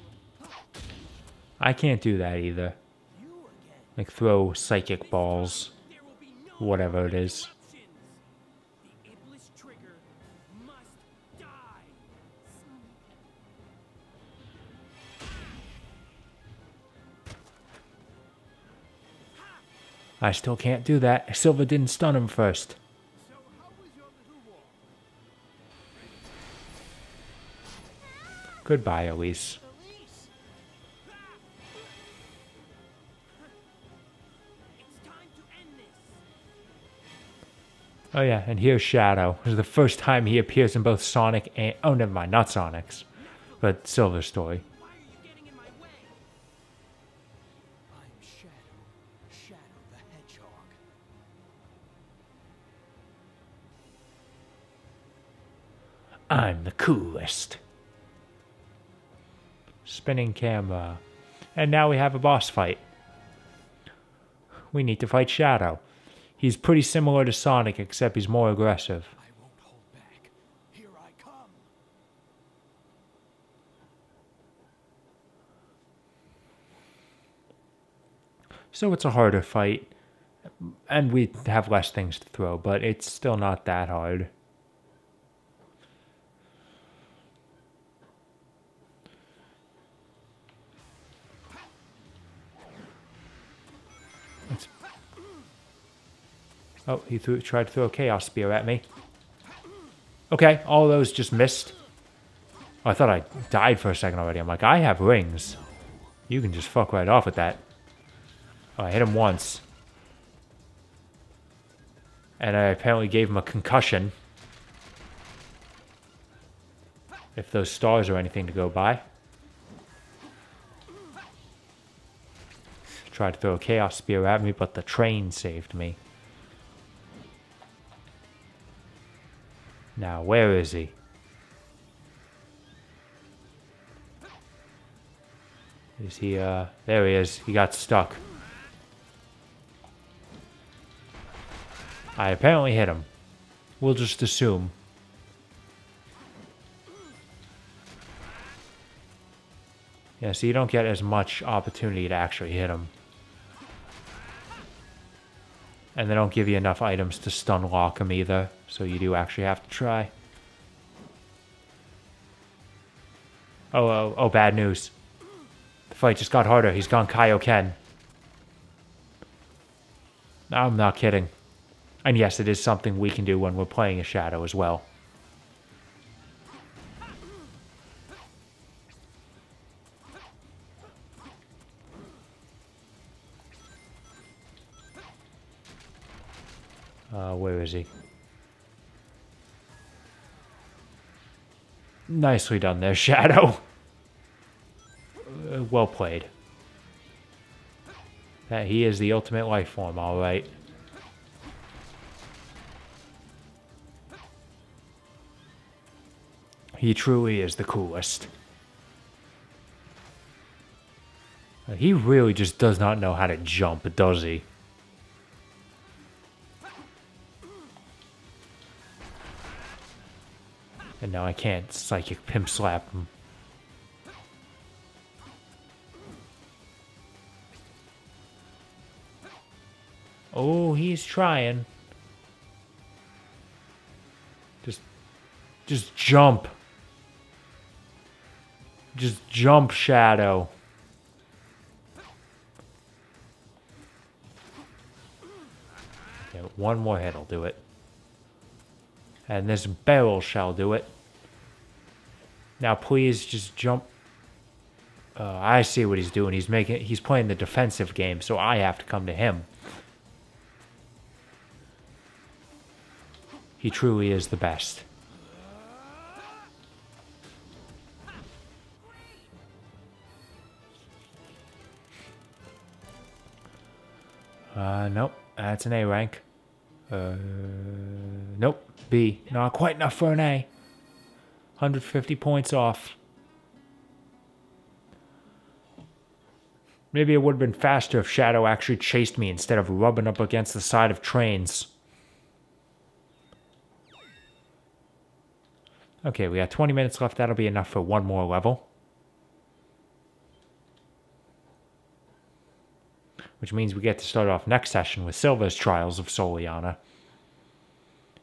I can't do that either. You again. Like throw psychic balls. There will be no Whatever it is. interruptions. The Iblis trigger must die. I still can't do that. Silver didn't stun him first. So how was your little walk? Goodbye, Elise. Elise! It's time to end this. Oh yeah, and here's Shadow. This is the first time he appears in both Sonic and... Oh, never mind, not Sonic's. But Silver's story. Why are you getting in my way? I'm Shadow. Shadow the Hedgehog. I'm the coolest. Spinning camera. And now we have a boss fight. We need to fight Shadow. He's pretty similar to Sonic, except he's more aggressive. I won't hold back. Here I come. So it's a harder fight. And we have less things to throw, but it's still not that hard. Oh, he tried to throw a Chaos Spear at me. Okay, all those just missed. Oh, I thought I died for a second already. I'm like, I have rings. You can just fuck right off with that. Oh, I hit him once. And I apparently gave him a concussion. If those stars are anything to go by. Tried to throw a Chaos Spear at me, but the train saved me. Now, where is he? Is he, there he is. He got stuck. I apparently hit him. We'll just assume. Yeah, so you don't get as much opportunity to actually hit him. And they don't give you enough items to stun lock him either, so you do actually have to try. Oh, bad news. The fight just got harder. He's gone Kaioken. I'm not kidding. And yes, it is something we can do when we're playing a Shadow as well. Where is he? Nicely done there, Shadow. Well played. He is the ultimate life form, alright. He truly is the coolest. He really just does not know how to jump, does he? And now I can't psychic pimp slap him. Oh, he's trying. Just jump. Just jump, Shadow. Okay, one more hit will do it. And this barrel shall do it. Now please just jump. I see what he's doing. He's playing the defensive game, so I have to come to him. He truly is the best. Nope. That's an A rank. Nope. B. Not quite enough for an A. 150 points off. Maybe it would have been faster if Shadow actually chased me instead of rubbing up against the side of trains. Okay, we got 20 minutes left. That'll be enough for one more level. Which means we get to start off next session with Silver's Trials of Soliana.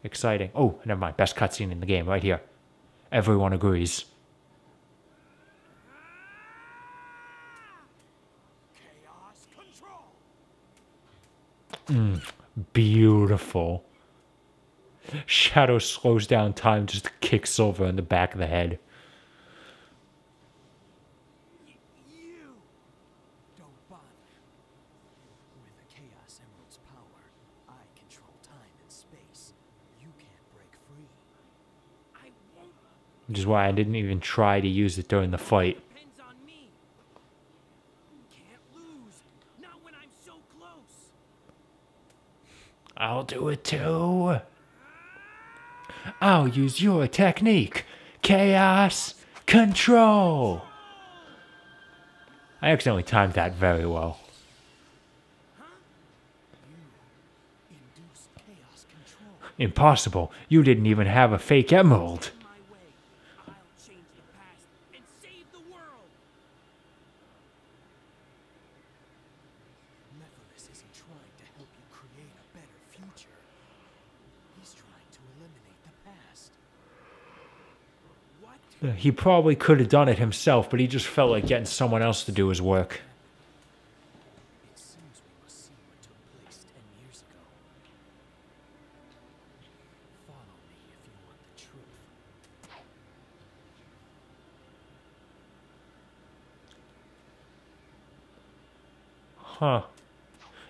Exciting. Oh, never mind. Best cutscene in the game right here. Everyone agrees. Chaos control. Beautiful. Shadow slows down time just to kick Silver in the back of the head. You don't bother. With the Chaos Emerald's power, I control time and space. You can't break free. I won't. Which is why I didn't even try to use it during the fight. Depends on me. Can't lose. Not when I'm so close. I'll do it too. I'll use your technique. Chaos Control. I accidentally timed that very well. Induced chaos control. Impossible. You didn't even have a fake emerald. My way. I'll change the past and save the world. Mephiles isn't trying to help you create a better future. He's trying to eliminate the past. What? He probably could have done it himself, but he just felt like getting someone else to do his work. It seems we must see what took place 10 years ago. Follow me if you want the truth. Huh.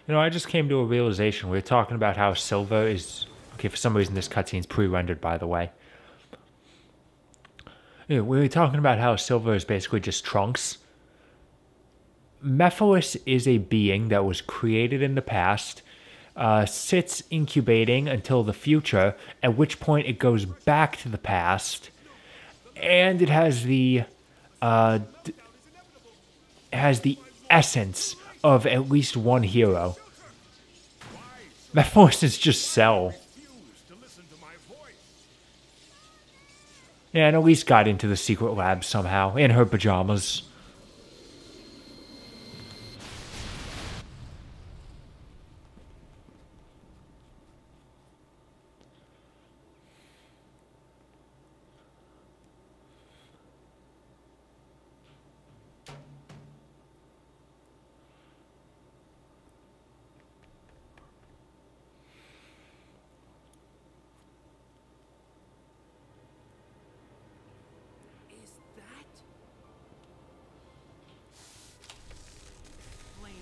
You know, I just came to a realization. We were talking about how Silver is... Okay, for some reason this cutscene's pre-rendered, by the way. Yeah, we were talking about how Silver is basically just Trunks. Mephiles is a being that was created in the past, sits incubating until the future, at which point it goes back to the past, and it has the essence of at least one hero. Mephiles is just Cell. Refuse to listen to my voice. Yeah, and Elise got into the secret lab somehow, in her pajamas. Is that? Flame.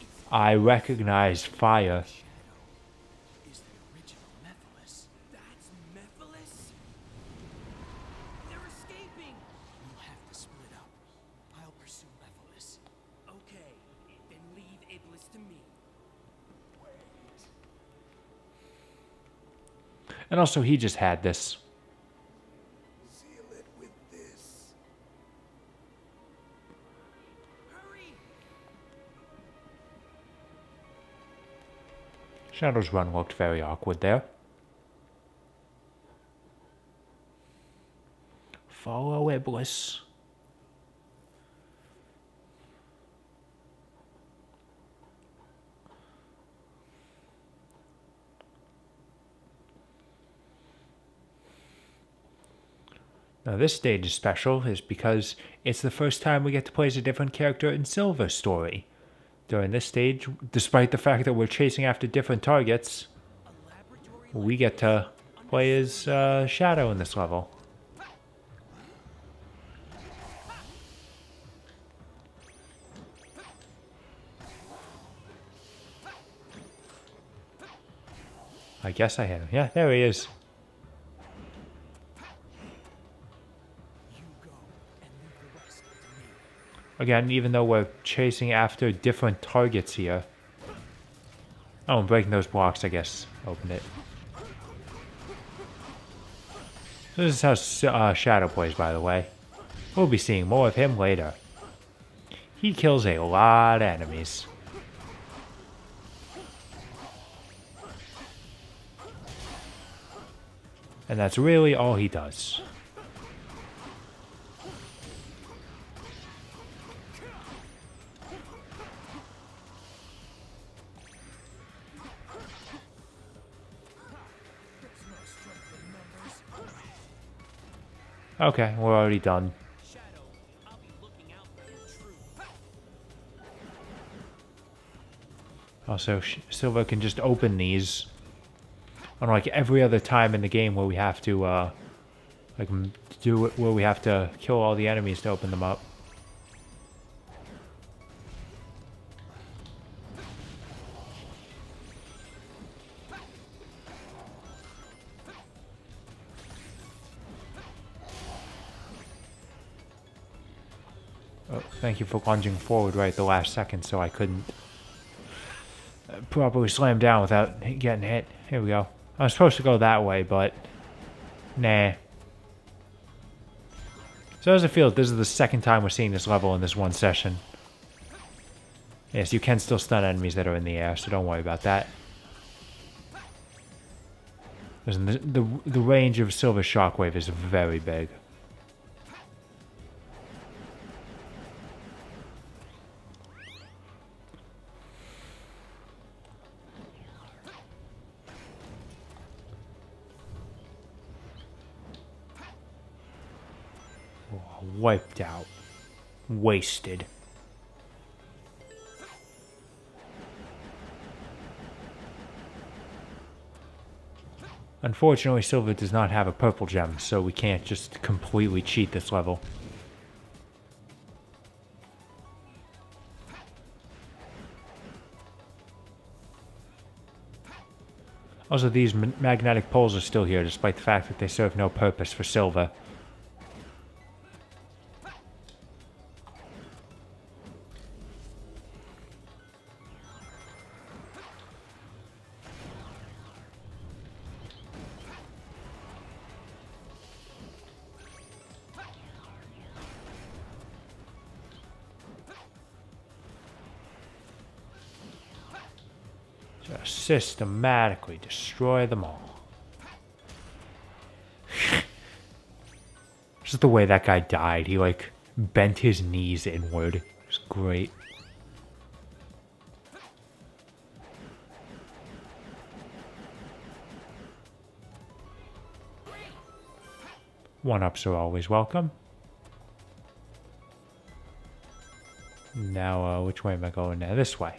It's I recognize fire. Is the original Mephiles. That's Mephiles? They're escaping. We'll have to split up. I'll pursue Mephiles. Okay, then leave Iblis to me. And also, he just had this. Seal it with this. Hurry! Shadow's run looked very awkward there. Follow Iblis. Now this stage is special is because it's the first time we get to play as a different character in Silver's story. During this stage, despite the fact that we're chasing after different targets, A laboratory we get to play as Shadow in this level. I guess I hit him. Yeah, there he is. You go and leave the rest up to me. Again, even though we're chasing after different targets here. Oh, and breaking those blocks, I guess, opened it. So this is how Shadow plays, by the way. We'll be seeing more of him later. He kills a lot of enemies. And that's really all he does. Okay, we're already done. Shadow, I'll be looking out for your truth. Also, Silver can just open these. Unlike every other time in the game where we have to, like, do it where we have to kill all the enemies to open them up. Oh, thank you for lunging forward right at the last second so I couldn't properly slam down without getting hit. Here we go. I was supposed to go that way, but nah. So as I feel, this is the second time we're seeing this level in this one session. Yes, you can still stun enemies that are in the air, so don't worry about that. Listen, the range of Silver Shockwave is very big. Wiped out. Wasted. Unfortunately, Silver does not have a purple gem, so we can't just completely cheat this level. Also, these magnetic poles are still here, despite the fact that they serve no purpose for Silver. Just systematically destroy them all. Just the way that guy died. He, like, bent his knees inward. It was great. One-ups are always welcome. Now, which way am I going now? This way.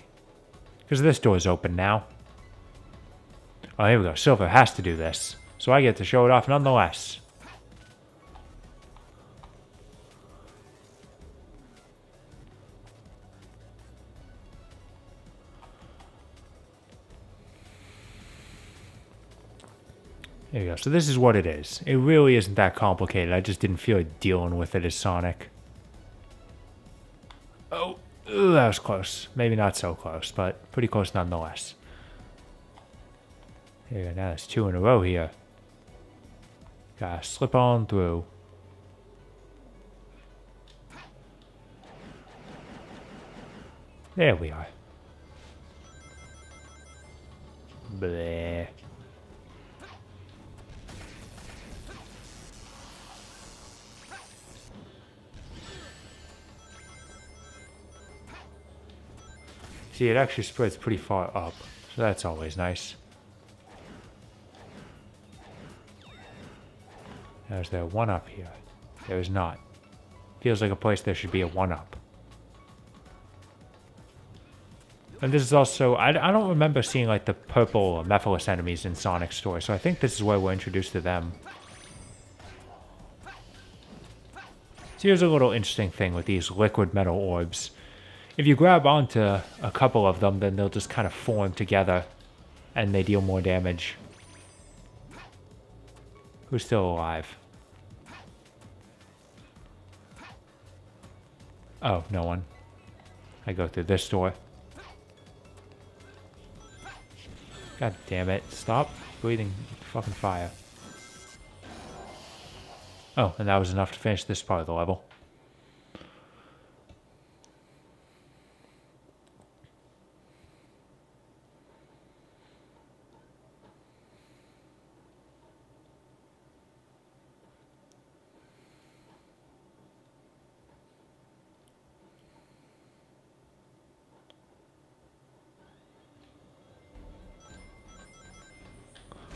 Because this door's open now. Oh, here we go. Silver has to do this. So I get to show it off nonetheless. There you go. So this is what it is. It really isn't that complicated. I just didn't feel like dealing with it as Sonic. Oh, that was close. Maybe not so close, but pretty close nonetheless. Here you go. Now there's two in a row here. Gotta slip on through. There we are. Bleh. See, it actually spreads pretty far up, so that's always nice. Now, is there a one-up here? There is not. Feels like a place there should be a one-up. And this is also... I don't remember seeing, like, the purple Mephiles enemies in Sonic's story, so I think this is where we're introduced to them. So here's a little interesting thing with these liquid metal orbs. If you grab onto a couple of them, then they'll just kind of form together, and they deal more damage. Who's still alive? Oh, no one. I go through this door. God damn it. Stop breathing fucking fire. Oh, and that was enough to finish this part of the level.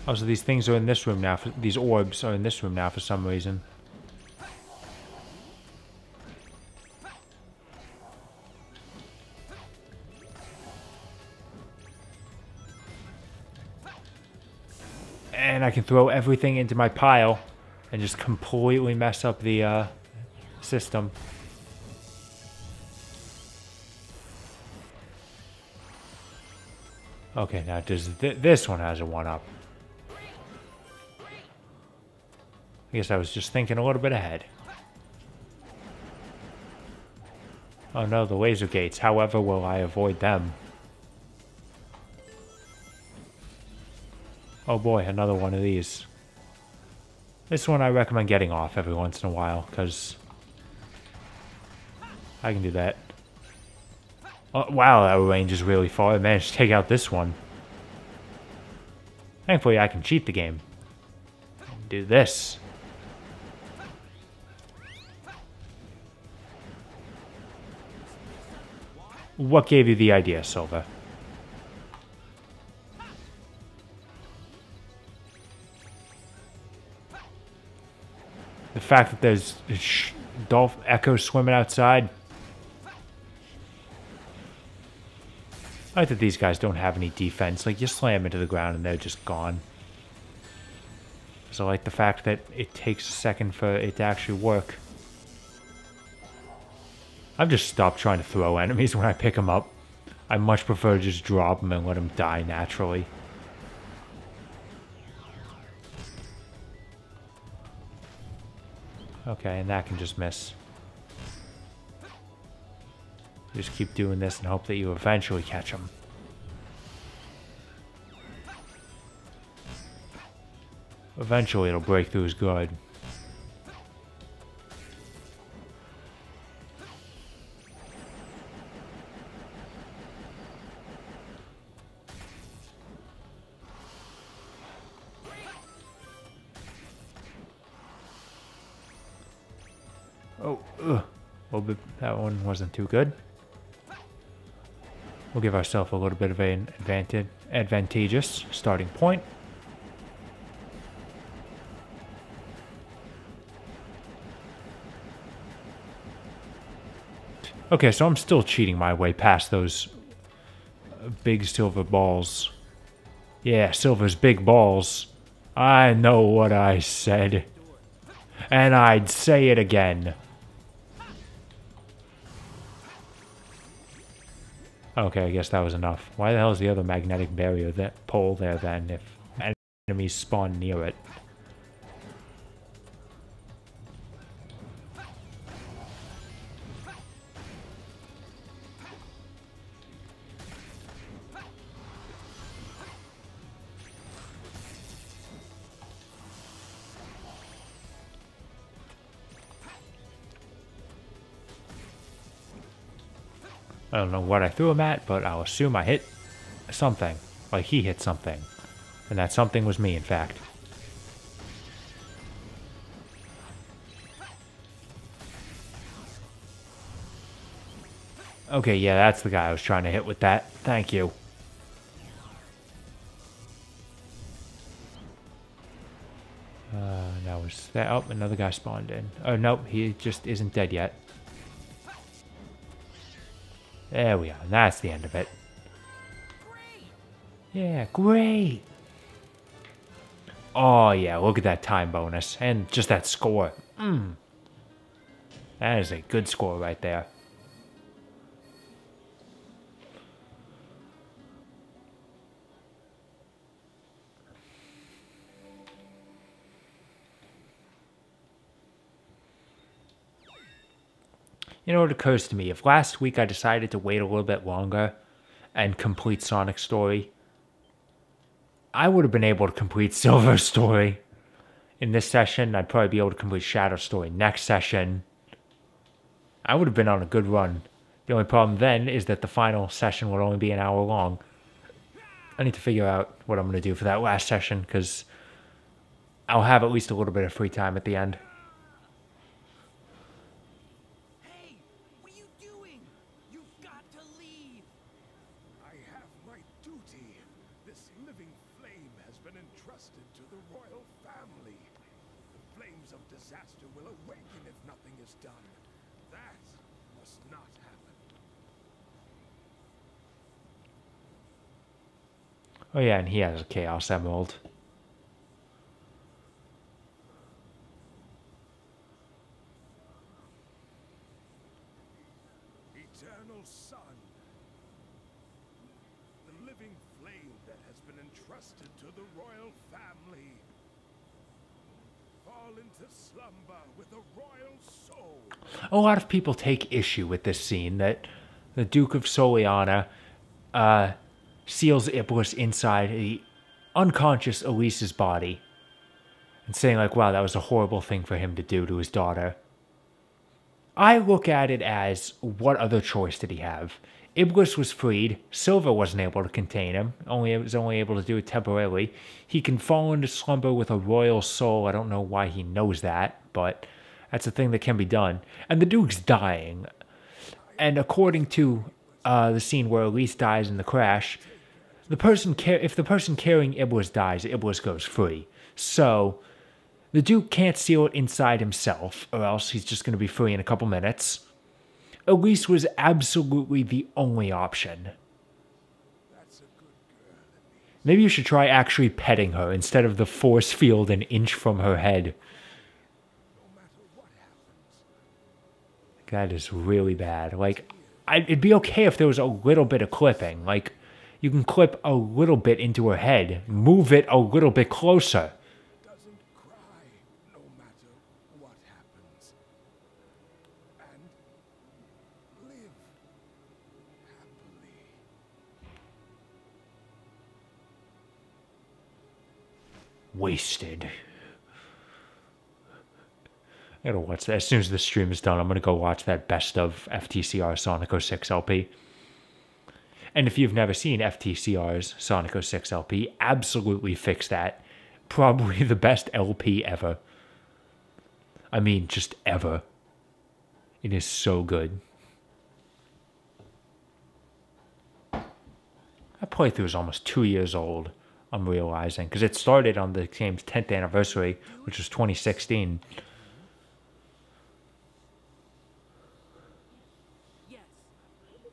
Oh, so these things are in this room now. These orbs are in this room now for some reason. And I can throw everything into my pile and just completely mess up the system. Okay, now does this one has a 1-up. I guess I was just thinking a little bit ahead. Oh no, the laser gates. However will I avoid them? Oh boy, another one of these. This one I recommend getting off every once in a while, because I can do that. Oh, wow, that range is really far. I managed to take out this one. Thankfully, I can cheat the game. Do this. What gave you the idea, Silva? The fact that there's Dolph Echoes swimming outside. I like that these guys don't have any defense. Like, you slam into the ground and they're just gone. So I like the fact that it takes a second for it to actually work. I've just stopped trying to throw enemies when I pick them up. I much prefer to just drop them and let them die naturally. Okay, and that can just miss. Just keep doing this and hope that you eventually catch them. Eventually it'll break through his guard. Oh, ugh. That one wasn't too good. We'll give ourselves a little bit of an advantageous starting point. Okay, so I'm still cheating my way past those big silver balls. Yeah, Silver's big balls. I know what I said. And I'd say it again. Okay, I guess that was enough. Why the hell is the other magnetic barrier, that pole there then, if enemies spawn near it? I don't know what I threw him at, but I'll assume I hit something. Like he hit something. And that something was me, in fact. Okay, yeah, that's the guy I was trying to hit with that. Thank you. Now was that... Oh, another guy spawned in. Oh, nope, he just isn't dead yet. There we are. That's the end of it. Yeah, great. Oh, yeah, look at that time bonus. And just that score. That is a good score right there. You know, it occurs to me, if last week I decided to wait a little bit longer and complete Sonic's story, I would have been able to complete Silver's story in this session. I'd probably be able to complete Shadow's story next session. I would have been on a good run. The only problem then is that the final session would only be an hour long. I need to figure out what I'm going to do for that last session, because I'll have at least a little bit of free time at the end. Oh yeah, and he has a Chaos Emerald. entrusted to the royal family. Fall into slumber with a royal soul. A lot of people take issue with this scene that the Duke of Soliana seals Iblis inside the unconscious Elise's body and saying like, wow, that was a horrible thing for him to do to his daughter. I look at it as, what other choice did he have? Iblis was freed. Silva wasn't able to contain him. Was only able to do it temporarily. He can fall into slumber with a royal soul. I don't know why he knows that, but that's a thing that can be done. And the Duke's dying. And according to the scene where Elise dies in the crash, if the person carrying Iblis dies, Iblis goes free. So the Duke can't seal it inside himself, or else he's just going to be free in a couple minutes. Elise was absolutely the only option. Maybe you should try actually petting her instead of the force field an inch from her head. That is really bad. Like, it'd be okay if there was a little bit of clipping. Like, you can clip a little bit into her head, move it a little bit closer. Doesn't cry no matter what happens. And live happily. Wasted. I gotta watch that. As soon as the stream is done, I'm gonna go watch that best of FTCR Sonic 06 LP. And if you've never seen FTCR's Sonic 06 LP, absolutely fix that. Probably the best LP ever. I mean, just ever. It is so good. That playthrough is almost 2 years old, I'm realizing. Because it started on the game's 10th anniversary, which was 2016.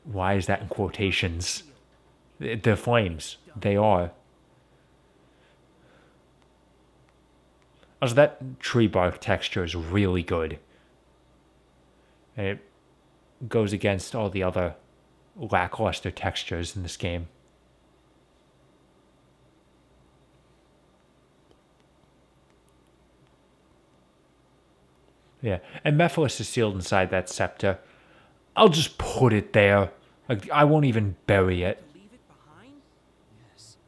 Why is that in quotations? They're flames. They are. Also, that tree bark texture is really good. And it goes against all the other lackluster textures in this game. Yeah, and Mephiles is sealed inside that scepter. I'll just put it there. Like, I won't even bury it. Leave it behind? Yes,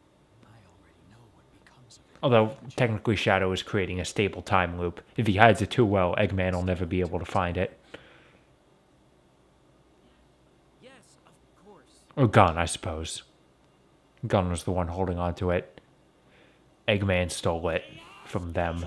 I already know what becomes of it. Although, technically Shadow is creating a stable time loop. If he hides it too well, Eggman will never be able to find it. Yes, of course. Or Gun, I suppose. Gun was the one holding on to it. Eggman stole it from them.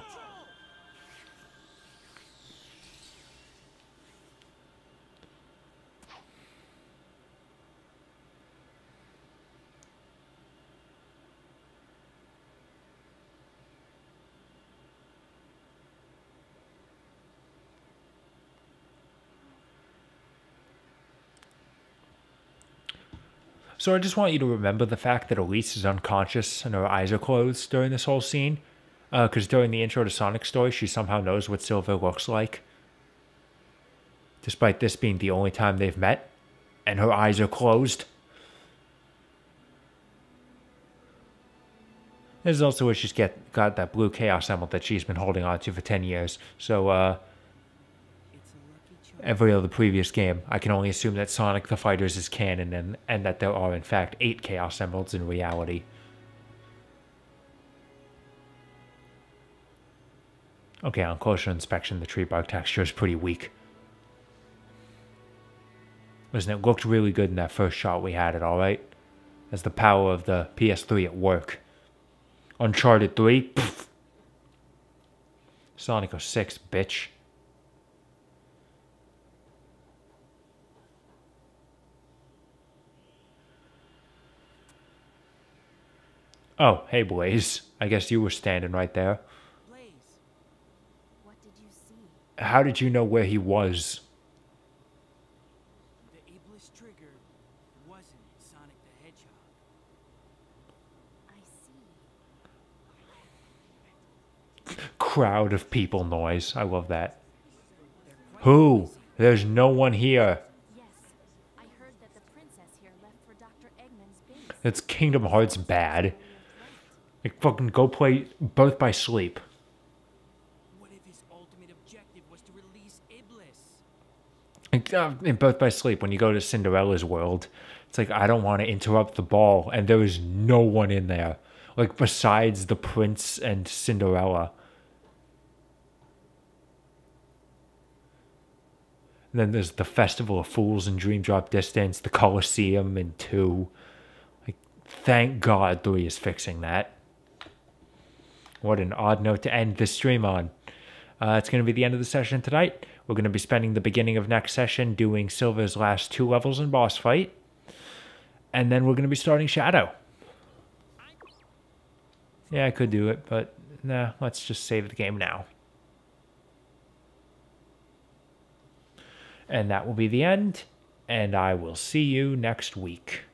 So I just want you to remember the fact that Elise is unconscious and her eyes are closed during this whole scene. Because during the intro to Sonic's story, she somehow knows what Silver looks like. Despite this being the only time they've met. And her eyes are closed. This is also where she's got that blue Chaos Emerald that she's been holding on to for 10 years. So, It's a lucky charm. every other previous game, I can only assume that Sonic the Fighters is canon and that there are in fact 8 Chaos Emeralds in reality. Okay, on closer inspection, the tree bark texture is pretty weak. Listen, it looked really good in that first shot we had it, alright? That's the power of the PS3 at work. Uncharted 3? Pfft. Sonic 06, bitch. Oh, hey Blaze. I guess you were standing right there. Blaze, What did you see? How did you know where he was? the Iblis trigger wasn't Sonic the Hedgehog. I see. Crowd of people noise. I love that. They're quite Who? noisy. There's no one here. Yes, I heard that the princess here left for Dr. Eggman's base. It's Kingdom Hearts bad. Like, fucking go play Birth by Sleep. What if his ultimate objective was to release Iblis? Like, in Birth by Sleep, when you go to Cinderella's world, it's like, I don't want to interrupt the ball, and there is no one in there. Like, besides the prince and Cinderella. And then there's the Festival of Fools in Dream Drop Distance, the Coliseum in 2. Like, thank God 3 is fixing that. What an odd note to end this stream on. It's going to be the end of the session tonight. We're going to be spending the beginning of next session doing Silver's last 2 levels in boss fight. And then we're going to be starting Shadow. Yeah, I could do it, but nah, let's just save the game now. And that will be the end, and I will see you next week.